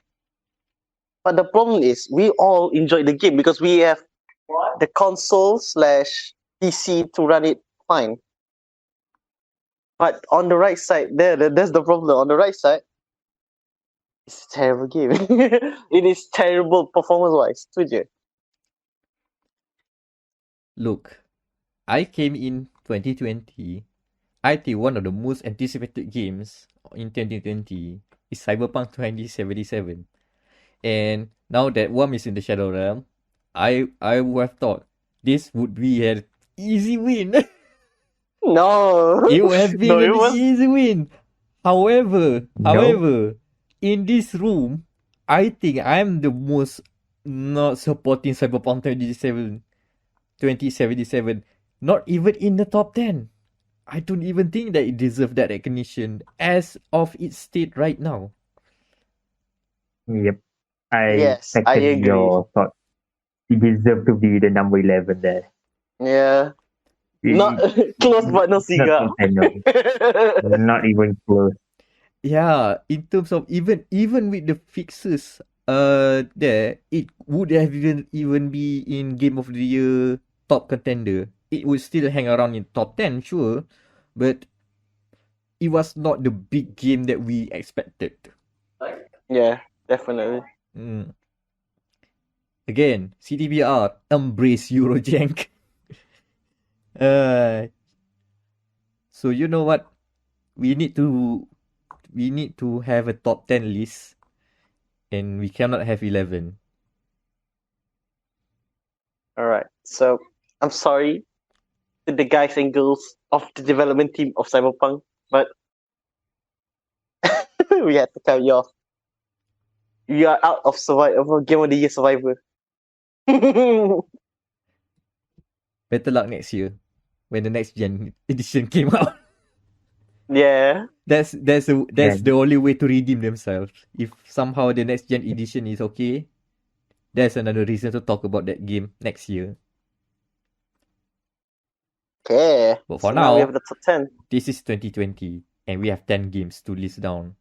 But the problem is, we all enjoy the game because we have the console/PC to run it fine. But on the right side, that's the problem. On the right side, it's a terrible game. It is terrible performance-wise. Setuju. Look, I came in 2020. I think one of the most anticipated games in 2020 is Cyberpunk 2077. And now that Worm is in the Shadow Realm, I would have thought this would be an easy win. No. It would have been No, it an was- easy win. However, in this room, I think I'm the most not supporting Cyberpunk 2077. Not even in the top 10. I don't even think that it deserves that recognition as of its state right now. Yep. I Yes, I second agree. your thought. He deserved to be the number 11 there. Yeah. It- Not close, but no not cigar. top 10, no. Not even close. Yeah, in terms of even with the fixes there, it would have even be in Game of the Year top contender. It would still hang around in top 10, sure, but it was not the big game that we expected. Yeah, definitely. Again, CTBR, embrace Eurojank. So you know what? We need to have a top 10 list, and we cannot have 11. Alright. So I'm sorry to the guys and girls of the development team of Cyberpunk, but we had to cut you off. You are out of Game of the Year Survivor. Better luck next year when the next gen edition came out. Yeah. That's the only way to redeem themselves. If somehow the next gen edition is okay, there's another reason to talk about that game next year. Okay. But for So now, we have the top 10. This is 2020 and we have 10 games to list down.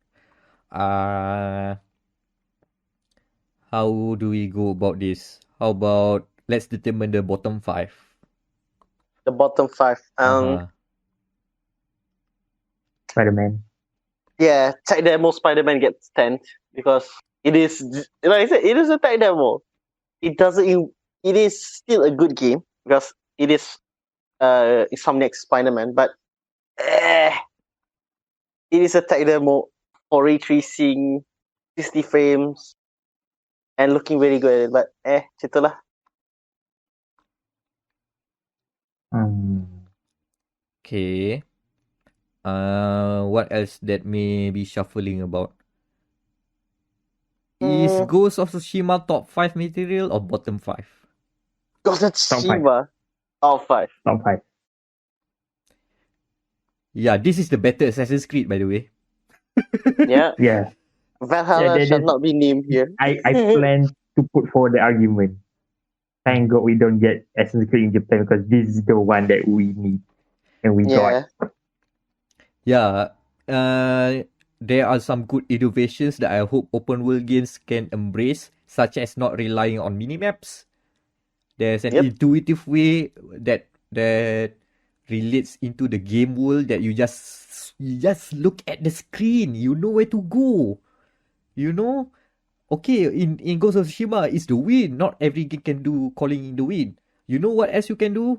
How do we go about this? How about let's determine the bottom 5. The bottom 5. Spider-Man. Yeah, tech demo Spider-Man gets 10 because it is, like I said, it is a tech demo. It is still a good game because it is Insomniac's Spider-Man, but it is a tech demo for ray tracing, 60 frames, and looking very good. But macam lah. Okay. What else that may be shuffling about? Is Ghost of Tsushima top 5 material or bottom 5? Ghost of Tsushima. Top 5. Top 5. Yeah, this is the better Assassin's Creed, by the way. Yeah. Yeah. Valhalla shall not be named here. I plan to put forward the argument. Thank God we don't get Assassin's Creed in Japan because this is the one that we need and we got. Yeah, there are some good innovations that I hope open world games can embrace, such as not relying on minimaps. There's an intuitive way that relates into the game world that you just look at the screen, you know where to go. You know? Okay, in Ghost of Tsushima, it's the wind. Not every game can do calling in the wind. You know what else you can do?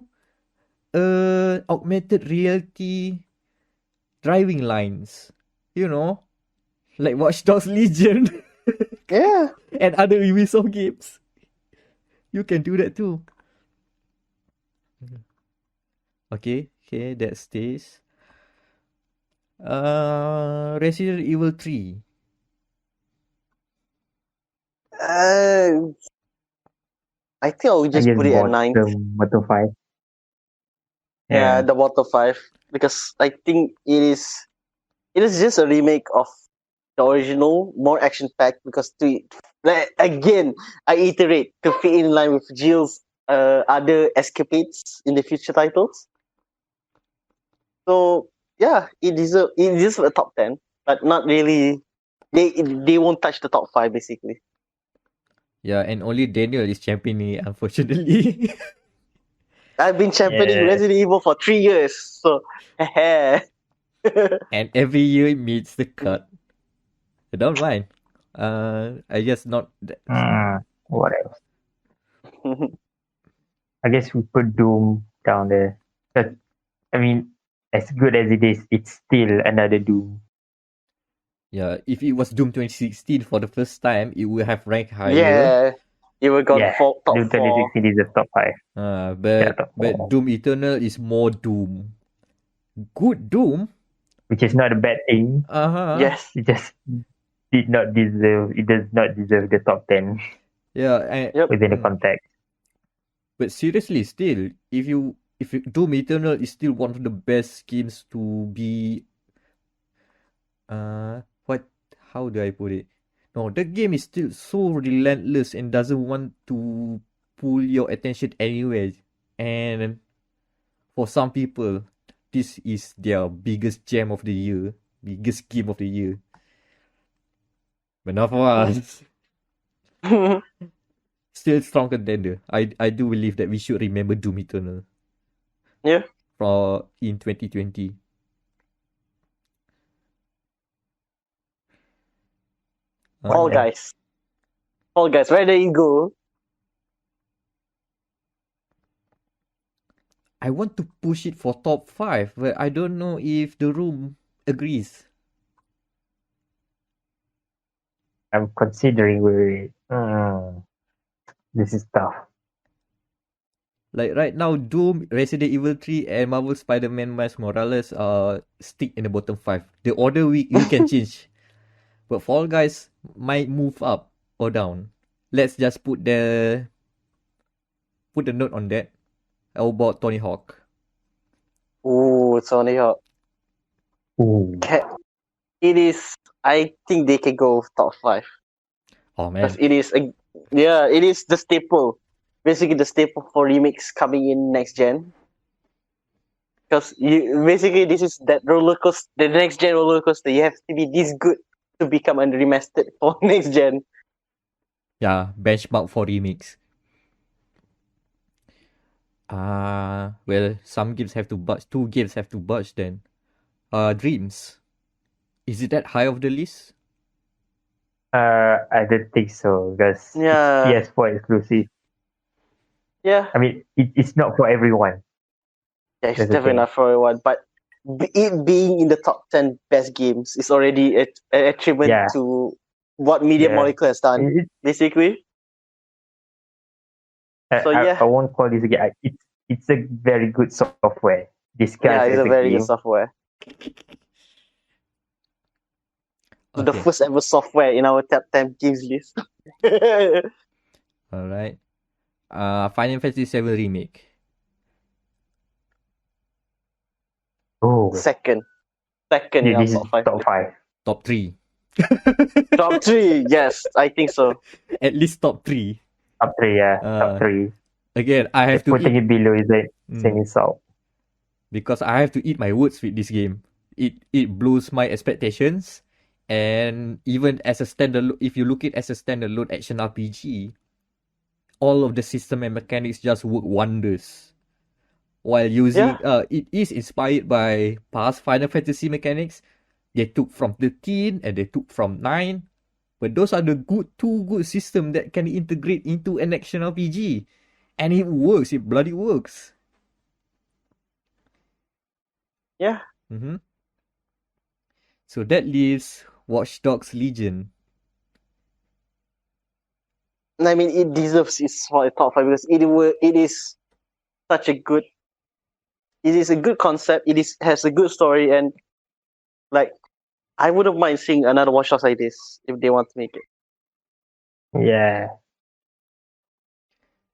Augmented reality driving lines. You know? Like Watch Dogs Legion. Yeah. And other Ubisoft games. You can do that too. Okay, that stays. Resident Evil 3. I think I'll just put it at 9. The Moto 5. Yeah, the Moto 5. Because I think it is just a remake of the original, more action packed. Because again, I iterate to fit in line with Jill's other escapades in the future titles. So yeah, it deserves a top 10, but not really. They won't touch the top 5 basically. Yeah, and only Daniel is championing it, unfortunately. I've been championing Resident Evil for 3 years, so and every year it meets the cut. I don't mind. I just not. What else? I guess we put Doom down there. But I mean, as good as it is, it's still another Doom. Yeah, if it was Doom 2016 for the first time, it would have ranked higher. Yeah, it would got top Doom 2016 is the top 5. But Doom Eternal is more Doom. Good Doom, which is not a bad thing. Yes, it just did not deserve. It does not deserve the top 10. Yeah, within the context. But seriously, still, if Doom Eternal is still one of the best games to be. How do I put it? No, the game is still so relentless and doesn't want to pull your attention anywhere. And for some people, this is their biggest gem of the year, biggest game of the year. But not for us. Still strong contender. I do believe that we should remember Doom Eternal. Yeah. In 2020. Fall Guys, where do you go? I want to push it for top 5, but I don't know if the room agrees. I'm considering this is tough. Like right now, Doom, Resident Evil 3, and Marvel Spider-Man Miles Morales stick in the bottom 5. The order we can change. But Fall Guys might move up or down. Let's just put the note on that. How about Tony Hawk? Ooh, Tony Hawk. Ooh. It is. I think they can go top 5. Oh man! It is the staple. Basically, the staple for remakes coming in next gen. Because this is that roller coaster, the next gen roller coaster. You have to be this good to become a remastered for next gen. Yeah, benchmark for remakes. Well, some games have to budge. 2 games have to budge then. Dreams. Is it that high of the list? I don't think so because it's PS4 exclusive. Yeah. I mean, it's not for everyone. Yeah, it's definitely not for everyone. But it being in the top 10 best games is already an achievement to what Media Molecule has done, basically. I won't call this a game. It's a very good software. Disguised it's a very good software. Okay. The first ever software in our top 10 games list. Alright. Final Fantasy 7 Remake. Oh, Second in our this is top 5. top 5. Top 3. Top 3, yes, I think so. At least top 3. Top 3, yeah. Top Uh, 3. Again, I have Just to putting eat it below is like same Mm. insult. because I have to eat my words with this game. It blows my expectations, and even as a standalone, if you look it as a standalone action RPG, all of the system and mechanics just work wonders. While using, Yeah, it is inspired by past Final Fantasy mechanics. They took from 13 and they took from 9, but those are the two good system that can integrate into an action RPG, and it works. It bloody works. yeah. Mm-hmm. So that leaves Watch Dogs Legion. I mean, it deserves its top 5 because it is such a good. It is a good concept. Has a good story, and like I wouldn't mind seeing another Watch Dogs like this if they want to make it. Yeah.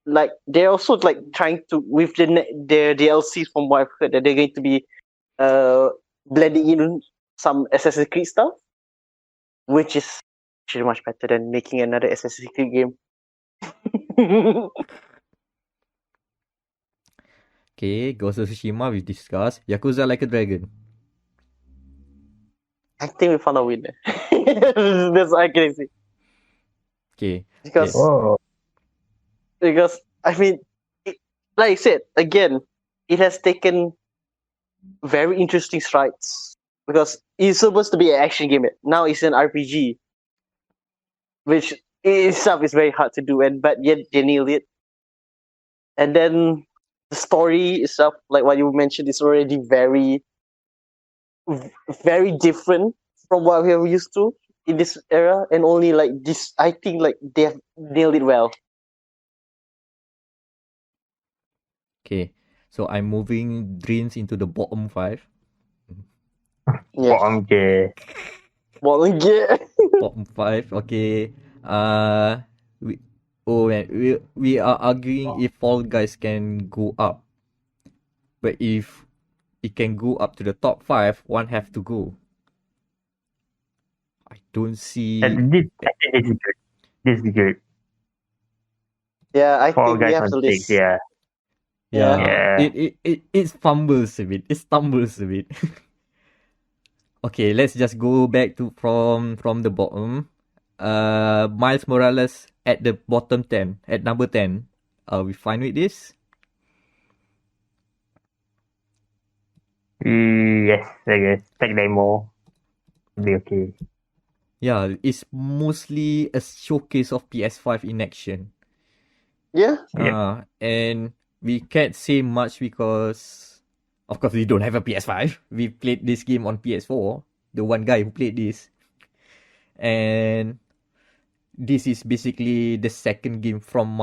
Like they're also like trying to with their DLCs from what I've heard that they're going to be blending in some Assassin's Creed stuff, which is actually much better than making another Assassin's Creed game. Okay, Ghost of Tsushima we discussed. Yakuza Like a Dragon. I think we found a winner. That's what I can say. Okay, Because Oh, because I mean, like I said again, it has taken very interesting strides because it's supposed to be an action game. Now it's an RPG, which itself is very hard to do, and but yet they nailed it. And then the story itself, like what you mentioned, is already very different from what we are used to in this era, and only like this, I think like they have nailed it well. okay. So I'm moving Dreams into the bottom 5. Yeah, okay. well, yeah. Bottom 5. Okay. We oh man, we are arguing if Fall Guys can go up, but if it can go up to the top 5, one have to go. I don't see. And I think this is good. This is good. Yeah, I Fall think we Guys have on to 6, list. yeah. Yeah, Yeah. it fumbles a bit. It stumbles a bit. Okay, let's just go back to from the bottom. Miles Morales at the bottom 10, at number 10. Are we fine with this? Yes, I guess. Tech demo will be okay. Yeah, it's mostly a showcase of PS5 in action. Yeah, Yep. And we can't say much because, of course, we don't have a PS5. We played this game on PS4. The one guy who played this. And this is basically the second game from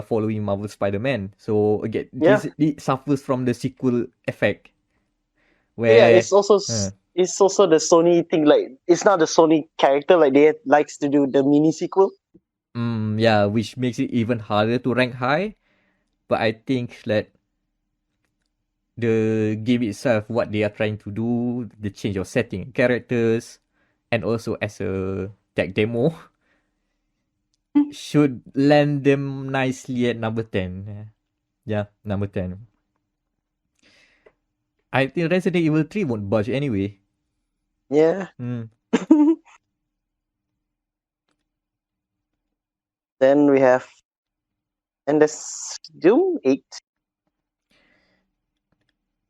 following Marvel Spider-Man. So again, yeah, it suffers from the sequel effect, yeah. where It's also the Sony thing. Like it's not the Sony character. Like they likes to do the mini sequel. yeah, which makes it even harder to rank high. But I think that the game itself, what they are trying to do, the change of setting, characters, and also as a tech demo, should land them nicely at number 10. Yeah, number 10. I think Resident Evil 3 won't budge anyway. Yeah. Hmm. Then we have, and that's Doom 8.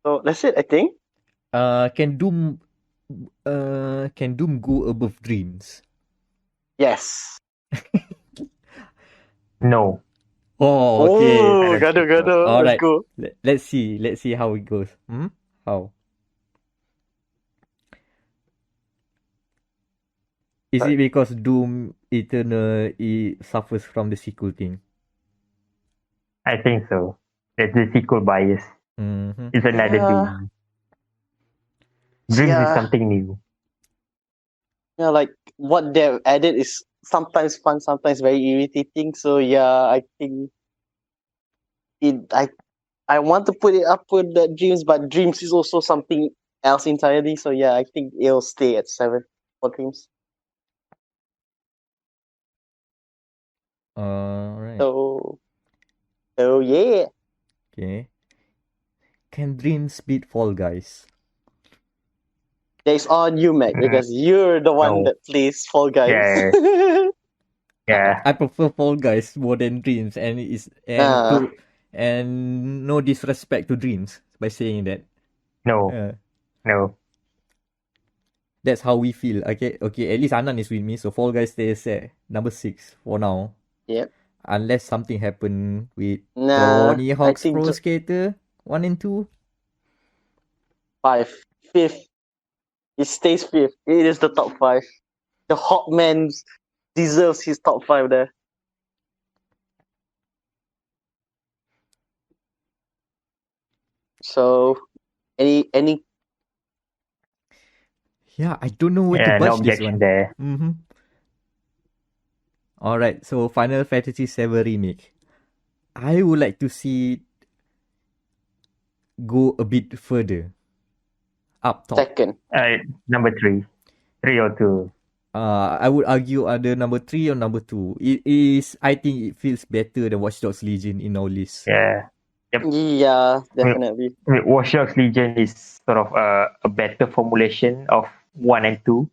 So that's it, I think. Can Doom go above Dreams? Yes. No. Oh, okay. Oh, gado. All Let's right. go. Let's see how it goes. How? Is it because Doom Eternal it suffers from the sequel thing? I think so. That's the sequel bias. Mm-hmm. It's another Yeah. Doom. Dreams is Yeah. something new. Yeah, like what they've added is sometimes fun, sometimes very irritating. So yeah, I think I want to put it up with the Dreams, but Dreams is also something else entirely. So yeah, I think it'll stay at 7 for Dreams. Alright. So yeah. Okay. Can Dreams beat Fall Guys? That's on you, Mac, because you're the one No. that plays Fall Guys. Yeah. Yeah. I prefer Fall Guys more than Dreams, and and no disrespect to Dreams by saying that. No. No. That's how we feel. Okay, at least Anan is with me, so Fall Guys stays at number 6 for now. Yep. Unless something happen with Nah, Tony Hawk's Pro Skater 1 and 2. 5. 5th. It stays 5th. It is the top 5. The Hawkman deserves his top 5 there. So, any? Yeah, I don't know where to no budge this objection one. there. Alright, so Final Fantasy VII Remake. I would like to see it go a bit further. Up top. Second. Number 3. 3 or 2. I would argue either number 3 or number 2. I think it feels better than Watch Dogs Legion in our list. Yeah. Yep. Yeah, definitely. Watch Dogs Legion is sort of a better formulation of 1 and 2.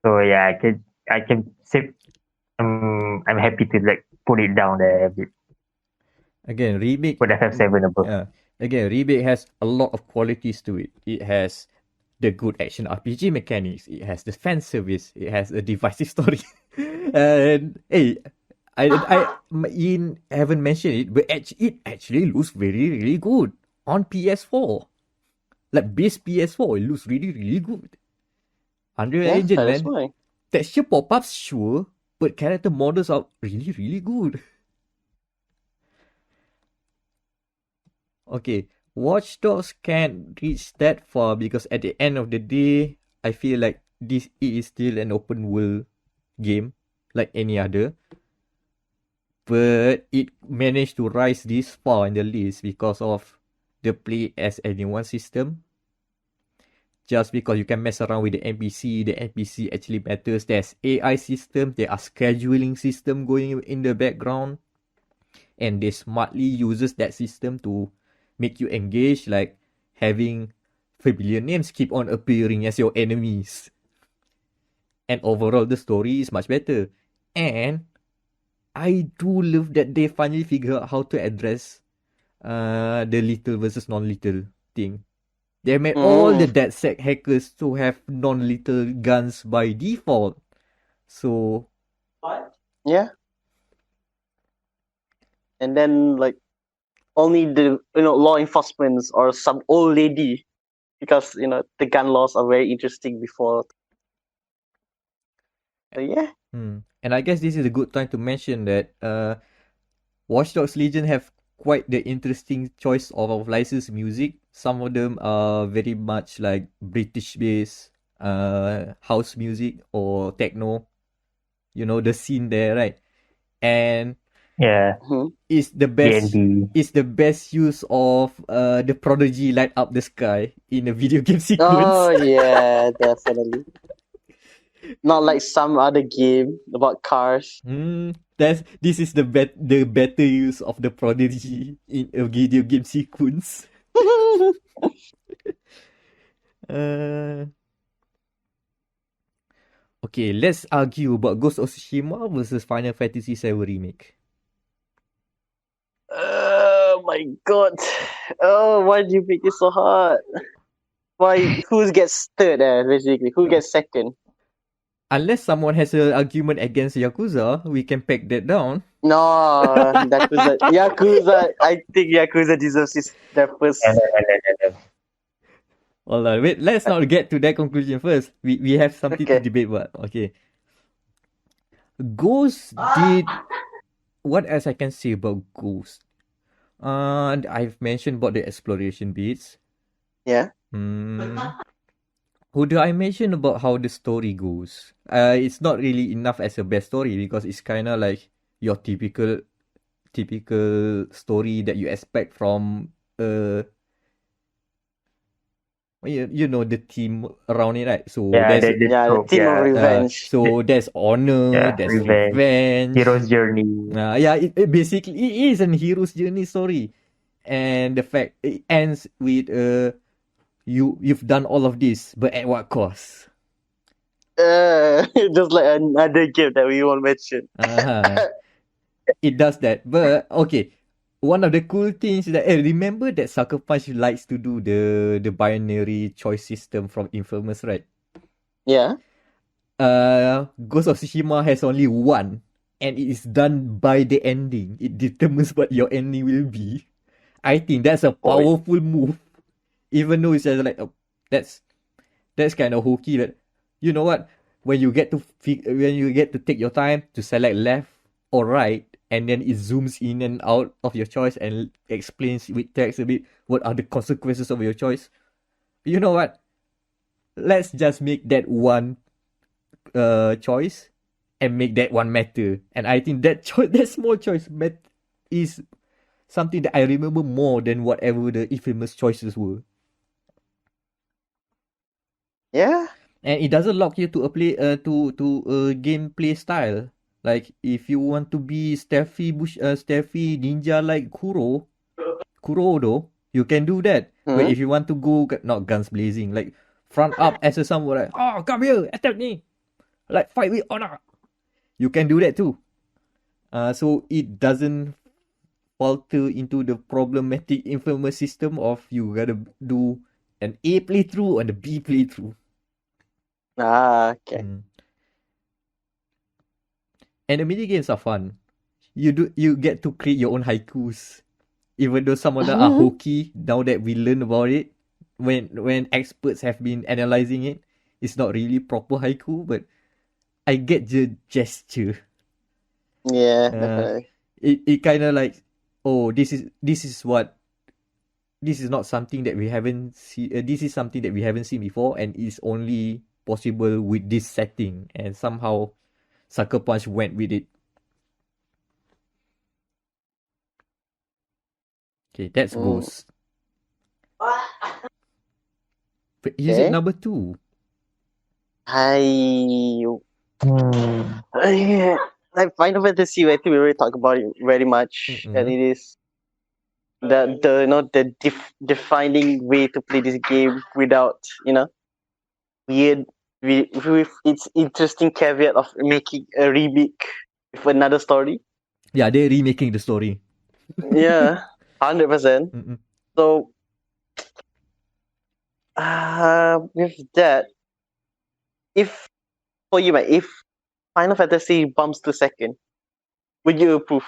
So yeah, I can say I'm happy to like put it down there a bit. Again, Remake Would have 7 above. Again, Remake has a lot of qualities to it. It has the good action RPG mechanics. It has the fan service. It has a divisive story. And hey, I haven't mentioned it, but it actually looks very, really good on PS4. Like base PS4, it looks really, really good. Unreal Engine, man. Fine. Texture pop-ups, sure, but character models are really, really good. Okay, Watch Dogs can't reach that far because at the end of the day, I feel like it is still an open world game like any other. But it managed to rise this far in the list because of the play as anyone system. Just because you can mess around with the NPC actually matters. There's AI system, there are scheduling system going in the background. And they smartly uses that system to make you engage, like having familiar names keep on appearing as your enemies. And overall, the story is much better. And I do love that they finally figure out how to address the lethal versus non-lethal thing. They made all the DedSec hackers to have non-lethal guns by default. So... Yeah. And then, like, only the law enforcement or some old lady, because the gun laws are very interesting before. So yeah. And I guess this is a good time to mention that Watch Dogs Legion have quite the interesting choice of licensed music. Some of them are very much like British-based house music or techno. You know the scene there, right? And yeah, it's the best. D&D. It's the best use of the Prodigy light up the sky in a video game sequence. Oh yeah, definitely. Not like some other game about cars. This is the better use of the Prodigy in a video game sequence. Okay, let's argue about Ghost of Tsushima versus Final Fantasy VII Remake. Oh my god. Oh, why do you make it so hard? Why? Who gets third there, basically? Who gets second? Unless someone has an argument against Yakuza, we can peg that down. No, Yakuza. I think Yakuza deserves their first. Alright, wait, let's not get to that conclusion first. We have something to debate about. Okay. Ghost did... What else I can say about Ghost? I've mentioned about the exploration bits. Yeah. Who do I mention about how the story goes? It's not really enough as a best story because it's kind of like your typical typical story that you expect from you know the theme around it, right? So Yeah, there's the Yeah, the trope. theme of Yeah, revenge. so there's honor, yeah, there's revenge, revenge. hero's journey. Yeah, it basically it is an hero's journey story, and the fact it ends with you've done all of this, but at what cost? Just like another game that we won't mention. Uh-huh. It does that, but okay. One of the cool things that remember that Sucker Punch likes to do the binary choice system from Infamous, right? Yeah. Ghost of Tsushima has only one, and it is done by the ending. It determines what your ending will be. I think that's a Boy. powerful move, even though it's just like that's that's kind of hokey. That you know what, when you get to when you get to take your time to select left or right, and then it zooms in and out of your choice and explains with text a bit what are the consequences of your choice. You know what? Let's just make that one choice and make that one matter. And I think that that small choice is something that I remember more than whatever the infamous choices were. Yeah. And it doesn't lock you to a gameplay style. Like if you want to be stealthy ninja like Kurodo, you can do that. But Hmm? if you want to go not guns blazing, like front up as a samurai, oh come here, attack me, like fight with honor, you can do that too. So it doesn't falter into the problematic infamous system of you gotta do an A playthrough and a B playthrough. Okay. Mm. And the mini games are fun. You get to create your own haikus. Even though some of them are hokey, now that we learn about it, when experts have been analyzing it, it's not really proper haiku, but I get the gesture. Yeah, Uh, definitely. it kind of like, oh, this is not something that we haven't seen. This is something that we haven't seen before, and is only possible with this setting. And somehow, Sucker Punch went with it. Okay, that's Mm. Ghost. But is it Okay. number 2? I Hmm. yeah. Like Final Fantasy, I think we already talked about it very much, and Mm-mm. it is the defining way to play this game without weird with its interesting caveat of making a remake with another story. Yeah, they're remaking the story. Yeah, 100%. Mm-mm. So with that, if for you, man, if Final Fantasy bumps to second, would you approve?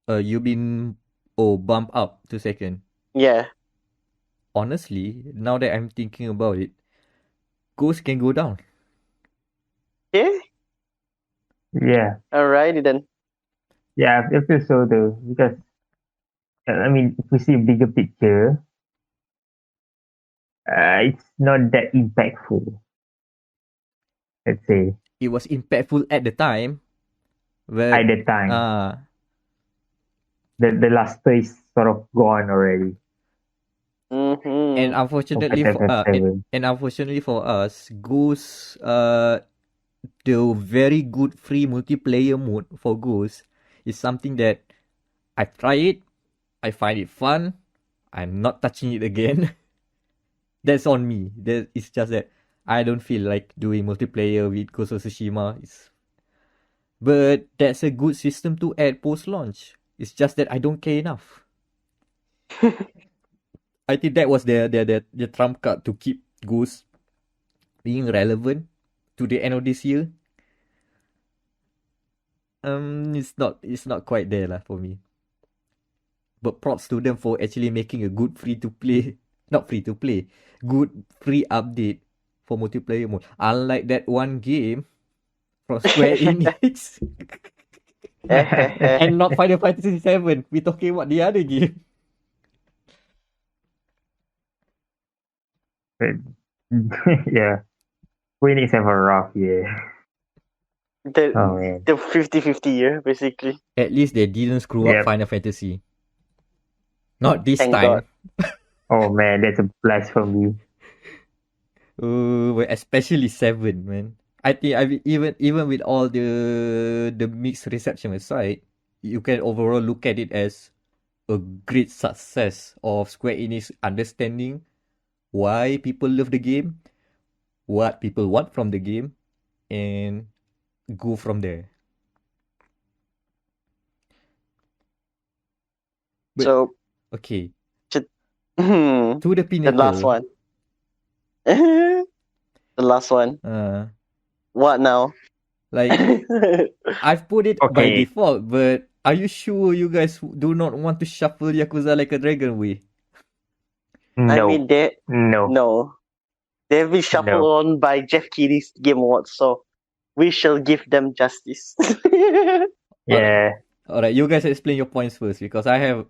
You've been bump up to second. Yeah. Honestly, now that I'm thinking about it, Ghost can go down. Okay. Yeah, Alrighty then. yeah, I feel so though because I mean, if we see a bigger picture, it's not that impactful. Let's say It was impactful at the time, at but the time, uh the luster is sort of gone already. and Mm-hmm. For unfortunately Final for Fantasy 7. and unfortunately for us, Ghost the very good free multiplayer mode for Ghost is something that I try it, I find it fun, I'm not touching it again. That's on me. That it's just that I don't feel like doing multiplayer with Ghost of Tsushima. But that's a good system to add post launch. It's just that I don't care enough. I think that was the trump card to keep Ghost being relevant to the end of this year. It's not quite there lah for me. But props to them for actually making a good free to play, not free to play, good free update for multiplayer mode. Unlike that one game from Square Enix, and not Final Fantasy 7. We're talking about the other game. But, yeah, Phoenix have a rough year. the Oh man. the 50-50 year basically. At least they didn't screw up Yep. Final Fantasy. Not this Thank time. God. Oh man, that's a blasphemy. But especially 7, man. I think even with all the mixed reception aside, you can overall look at it as a great success of Square Enix understanding why people love the game, what people want from the game, and go from there. But So okay, the to the last pinnacle. one. The last one. What now? Like I've put it by Okay. default, but are you sure you guys do not want to shuffle Yakuza Like a Dragon way? I No. mean, No. no. They've been shuffled No. on by Jeff Keighley's Game Awards, so we shall give them justice. Yeah. Alright, you guys explain your points first because I have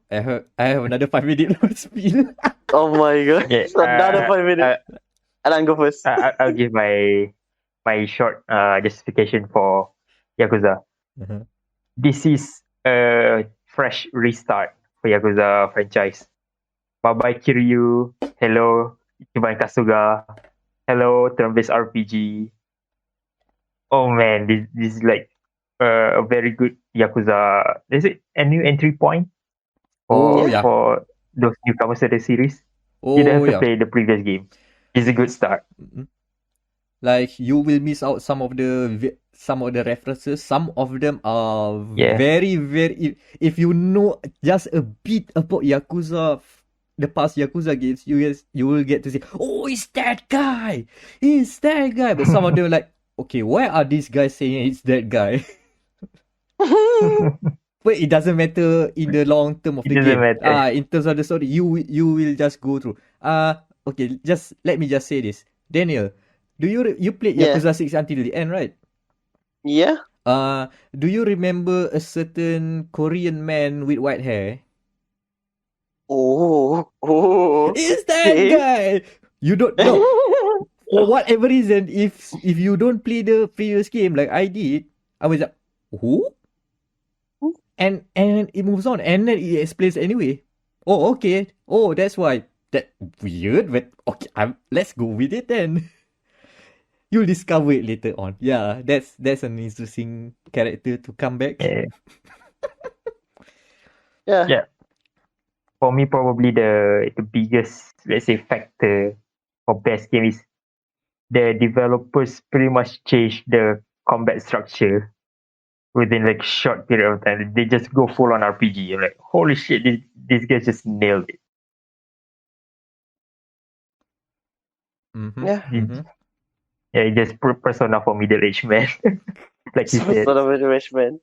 another 5 minute spiel. Oh my god. Yeah. Another 5 minutes. Anan, go first. I'll give my short justification for Yakuza. Uh-huh. This is a fresh restart for Yakuza franchise. Bye bye Kiryu. Hello Ichiban Kasuga. Hello turn-based RPG. Oh man, this is like a very good Yakuza. Is it a new entry point Oh for yeah. for those newcomers to the series? Oh You don't have to yeah. play the previous game. It's a good start. Like you will miss out some of the references. Some of them are Yeah. very. If you know just a bit about Yakuza, the past Yakuza games, you will get to see. Oh, it's that guy. It's that guy. But some of them are like, okay, why are these guys saying it's that guy? But it doesn't matter in the long term of It the doesn't game. matter. In terms of the story, you will just go through. Okay, just let me just say this, Daniel. Do you played Yeah. Yakuza 6 until the end, right? Yeah. Do you remember a certain Korean man with white hair? Oh. It's that guy. You don't know. For whatever reason, if you don't play the previous game like I did, I was like, who? And it moves on, and then it explains anyway. Oh, okay. Oh, that's why. That weird, but okay. Let's go with it then. You'll discover it later on. Yeah, that's an interesting character to come back. Yeah. Yeah. Yeah. For me, probably the biggest, let's say, factor for best game is the developers pretty much changed the combat structure within like short period of time. They just go full on RPG. You're like, holy shit, these guys just nailed it. Yeah. Yeah, it just persona for middle-aged man, like you said. Sort of a rich man.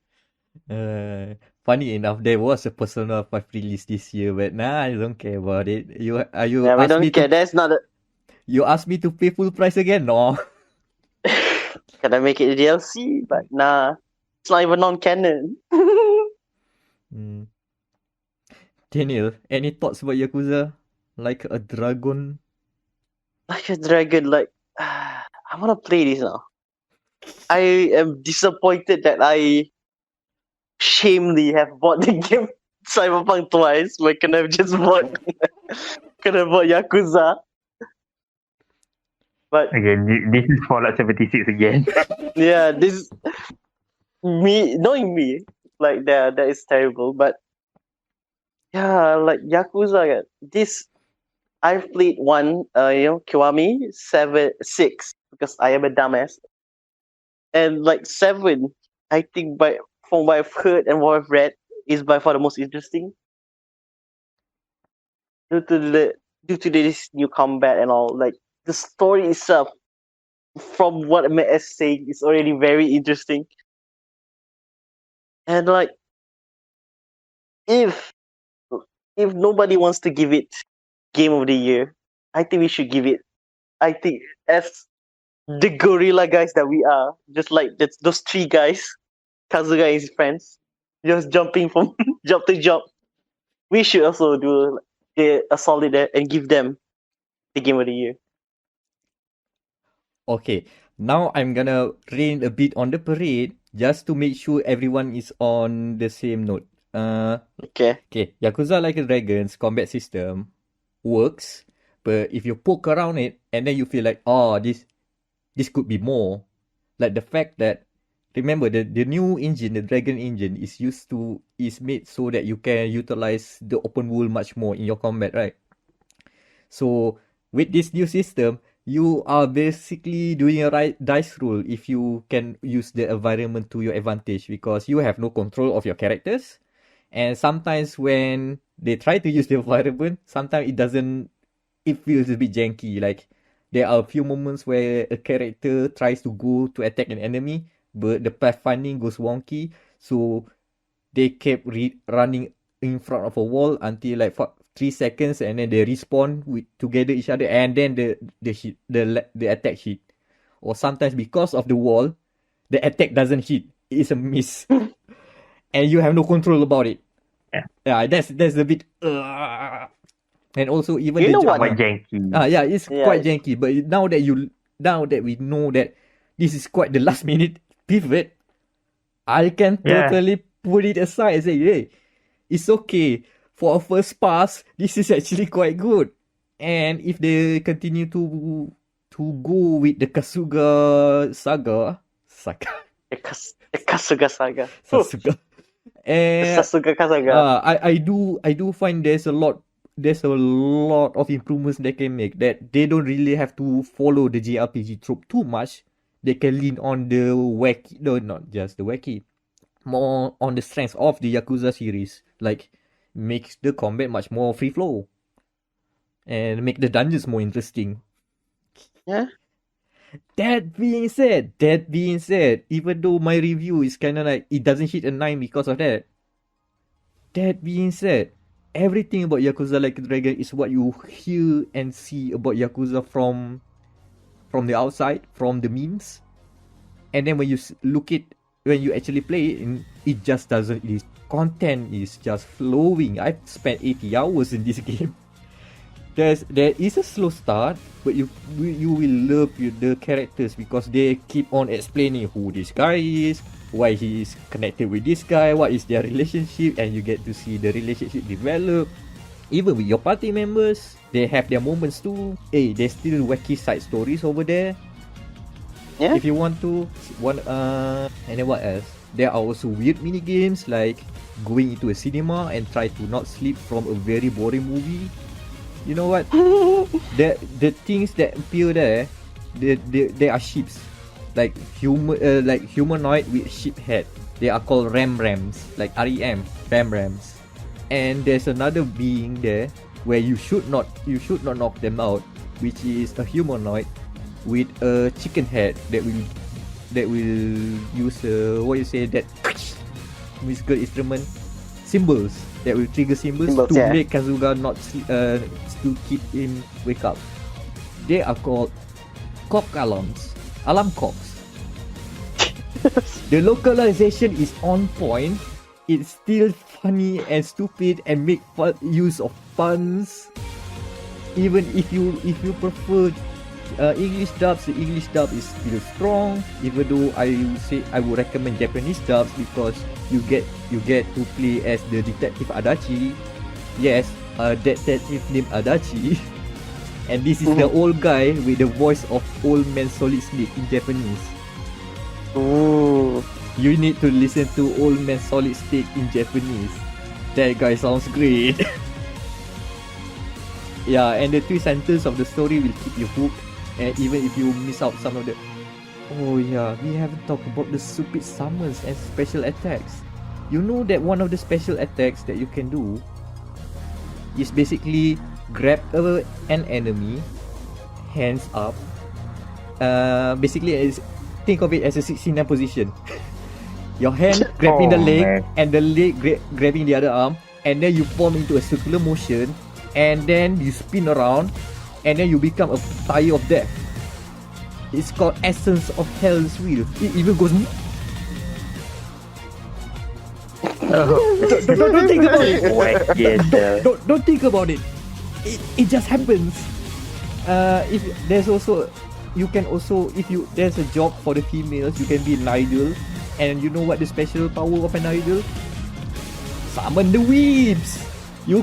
Funny enough, there was a Persona 5 release this year, but nah, I don't care about it. You Yeah, we asked don't me care. to That's not a. you asked me to pay full price again? No. Can I make it a DLC? But nah, it's not even non-canon. Daniel, any thoughts about Yakuza? Like a dragon? Like a dragon, like I want to play this now. I am disappointed that I shamefully have bought the game Cyberpunk twice. But can I just bought Yakuza? But Again, this is Fallout 76 again. yeah, this knowing me, like that is terrible. But yeah, like Yakuza, this I've played one, Kiwami 6 because I am a dumbass, and like 7, I think from what I've heard and what I've read is by far the most interesting due to this new combat and all. Like the story itself, from what Matt is saying, is already very interesting. And like if nobody wants to give it Game of the Year, I think we should give it. I think as the gorilla guys that we are, just like those 3 guys, Kazuga and his friends, just jumping from jump to jump. We should also do a solid and give them the Game of the Year. Okay, now I'm gonna rain a bit on the parade just to make sure everyone is on the same note. Okay. Yakuza Like a Dragon's combat system works, but if you poke around it and then you feel like, oh, this could be more. Like the fact that, remember, the new engine, the Dragon engine, is made so that you can utilize the open world much more in your combat, right? So with this new system, you are basically doing a dice roll if you can use the environment to your advantage, because you have no control of your characters. And sometimes when they try to use the environment, sometimes it feels a bit janky. Like, there are a few moments where a character tries to go to attack an enemy, but the pathfinding goes wonky. So they kept running in front of a wall until like 3 seconds, and then they respawn together each other, and then the attack hit. Or sometimes because of the wall, the attack doesn't hit. It's a miss. And you have no control about it. Yeah, that's a bit. And also even You know what? Quite janky. It's quite janky. But now that we know that this is quite the last minute pivot, I can totally put it aside and say, hey, it's okay. For a first pass, this is actually quite good. And if they continue to go with the Kasuga saga. The Kasuga saga. Sasuga. And Sasuga Kasaga. I do find there's a lot of improvements they can make, that they don't really have to follow the JRPG trope too much. They can lean on the wacky, no, not just the wacky, more on the strengths of the Yakuza series, like makes the combat much more free flow and make the dungeons more interesting. Yeah. That being said, even though my review is kind of like, it doesn't hit a 9 because of that. That being said, everything about Yakuza Like a Dragon is what you hear and see about Yakuza from the outside, from the memes. And then when you actually play it, it just doesn't. Its content is just flowing. I've spent 80 hours in this game. There is a slow start, but you will love the characters, because they keep on explaining who this guy is, why he is connected with this guy, what is their relationship, and you get to see the relationship develop. Even with your party members, they have their moments too. Hey, there's still wacky side stories over there. Yeah. If you want to, and then what else? There are also weird mini games like going into a cinema and try to not sleep from a very boring movie. You know what? the things that appear there, they are ships, like humanoid with ship head. They are called rams, like REM, rams. And there's another being there where you should not knock them out, which is a humanoid with a chicken head that will use that musical instrument, symbols that will trigger symbols to make Kazuga not to keep him wake up. They are called cock alarms, alarm cocks. The localization is on point. It's still funny and stupid and make use of puns. Even if you prefer English dubs, the English dub is still strong. Even though I would recommend Japanese dubs, because you get to play as the detective Adachi. Yes, a detective named Adachi. And this is the old guy with the voice of Old Man Solid Snake in Japanese. Ooh. You need to listen to Old Man Solid Snake in Japanese. That guy sounds great. Yeah, and the twist and turns of the story will keep you hooked. And even if you miss out some of the... Oh yeah, we haven't talked about the stupid summons and special attacks. You know that one of the special attacks that you can do is basically grab an enemy, hands up. Basically, think of it as a 69 position. Your hand grabbing the leg, and the leg grabbing the other arm, and then you form into a circular motion, and then you spin around, and then you become a tire of death. It's called Essence of Hell's Wheel. It even goes... Don't think about it. Don't think about it. It just happens. If there's also you can also, if you there's a job for the females, you can be an idol, and you know what the special power of an idol? Summon the weebs. You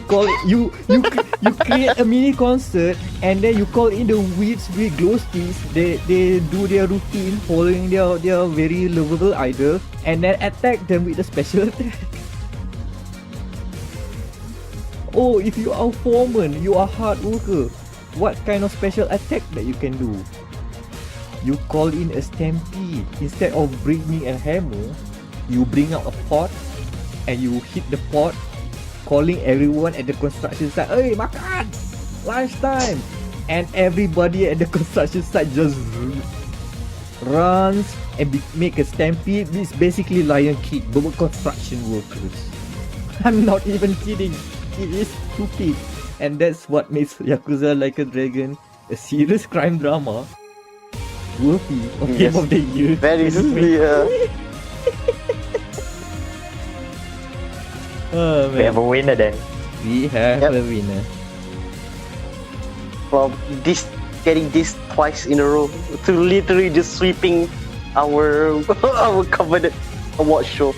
create a mini concert, and then you call in the weebs with glow sticks. They do their routine following their very lovable idol, and then attack them with a special attack. Oh, if you are a foreman, you are hard worker, what kind of special attack that you can do? You call in a stampede. Instead of bringing a hammer, you bring out a pot, and you hit the pot, calling everyone at the construction site, "Hey, makan! Lunchtime!" And everybody at the construction site just runs and make a stampede. It's basically Lion King, but with construction workers. I'm not even kidding. It is stupid. And that's what makes Yakuza Like a Dragon a serious crime drama worthy of Game of the Year. Very clear. Oh, We have a winner then. We have a winner. From getting this twice in a row to literally just sweeping our our coveted award show.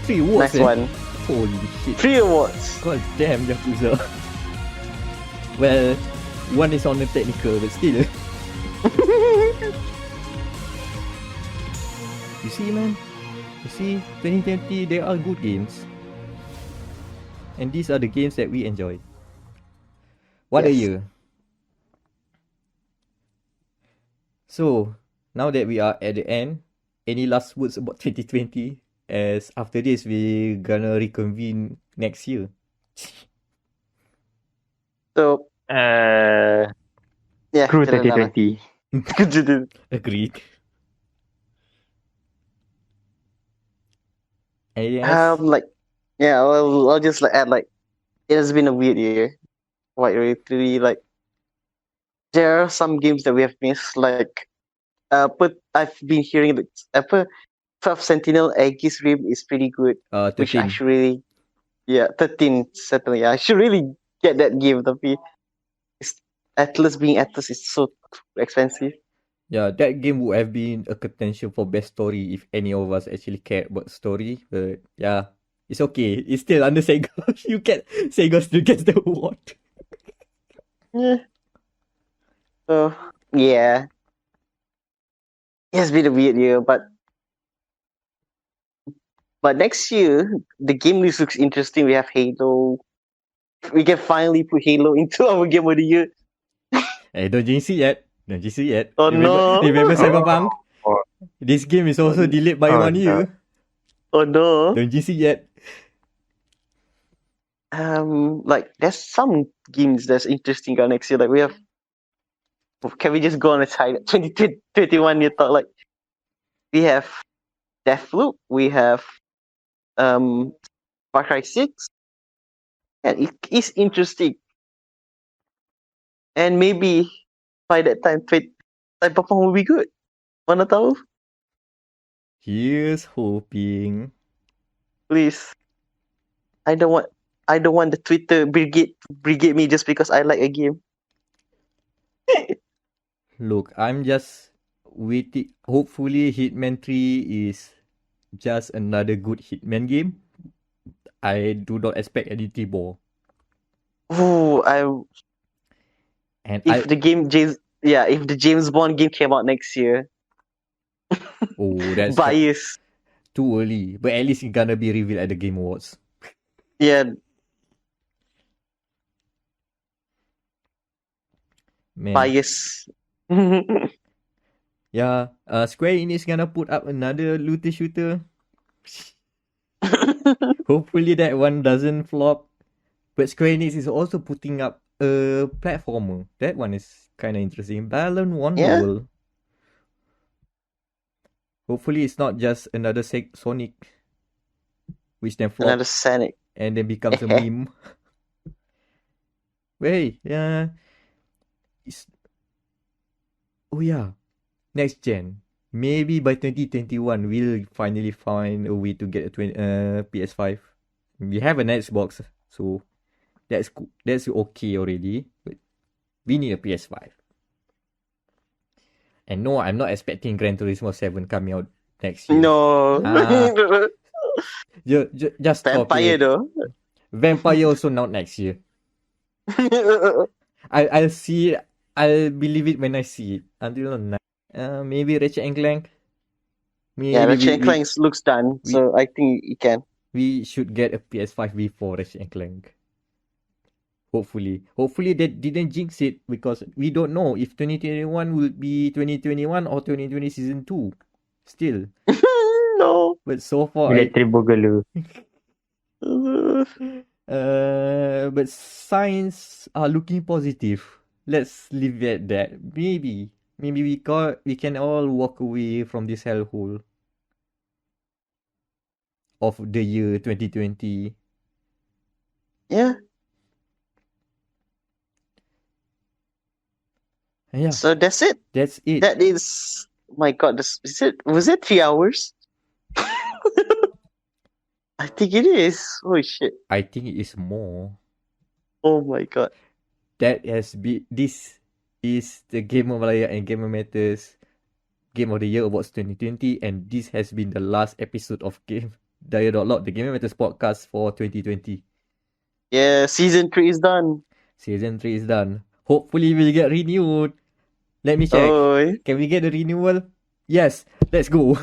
3 awards. Next one. Holy shit. 3 awards. God damn, Yakuza. Well, one is on the technical, but still. You see, man? You see, 2020, there are good games. And these are the games that we enjoy. What a year. So, now that we are at the end, any last words about 2020? As after this, we gonna reconvene next year. So, yeah. Crew 2020. Agreed. Anything else? I'll just add it has been a weird year. Quite really there are some games that we have missed. But I've been hearing that 12 Sentinel Aegis Rim is pretty good. Which I 13. should really 13 certainly. I should really get that game. Tapi Atlas being Atlas is so expensive. Yeah, that game would have been a contention for best story if any of us actually cared about story. But yeah, it's okay. It's still under Sega. Sega still gets the award. Yeah. So yeah, it has been a weird year, but next year the game list looks interesting. We have Halo. We can finally put Halo into our Game of the Year. Hey, don't jinx it yet. Oh no! Remember Cyberpunk? This game is also delayed by 1 year. Oh no! Don't jinx it yet. There's some games that's interesting next year. We have. Can we just go on a side? 2021, you thought we have Deathloop, we have Far Cry 6, and it is interesting. And maybe by that time, Cyberpunk will be good. Mana tahu? Here's hoping. Please, I don't want the Twitter brigade me just because I like a game. Look, I'm just waiting. Hopefully, Hitman 3 is just another good Hitman game. I do not expect anything more. Ooh, if the James Bond game came out next year. Oh, that's bias. Too early. But at least it's gonna be revealed at the Game Awards. Yeah. Man. Bias. Yeah. Square Enix gonna put up another looter shooter. Hopefully that one doesn't flop. But Square Enix is also putting up a platformer. That one is kind of interesting. Balan Wonderworld. Hopefully it's not just another Sonic, which then flops. Another Sonic. And then becomes a meme. Wait, yeah. Oh yeah. Next gen. Maybe by 2021 we'll finally find a way to get a PS5. We have an Xbox, so that's okay already. But we need a PS5. And no, I'm not expecting Gran Turismo 7 coming out next year. No. Just stop Vampire it. though. Vampire also not next year. I'll see it. I'll believe it when I see it. Until now. Maybe Ratchet and Clank. Maybe Yeah, Ratchet and Clank looks done, we- so I think you can. we should get a PS5 before Ratchet and Clank. Hopefully they didn't jinx it, because we don't know if 2021 will be 2021 or 2020 season 2. Still. No. But so far, Electric Boogaloo. but signs are looking positive. Let's leave it at that. Maybe we can all walk away from this hellhole of the year 2020. Yeah. Yeah, So that's it. that's it. That is, my God, was it 3 hours? I think it is. Oh shit. I think it is more. Oh my God. This is the Game of Malaya and Gamer Matters Game of the Year Awards 2020, and this has been the last episode of Dialogue, the Game Matters podcast for 2020. Yeah, season 3 is done. Season 3 is done. Hopefully we'll get renewed. Let me check. Oh. Can we get a renewal? Yes, let's go.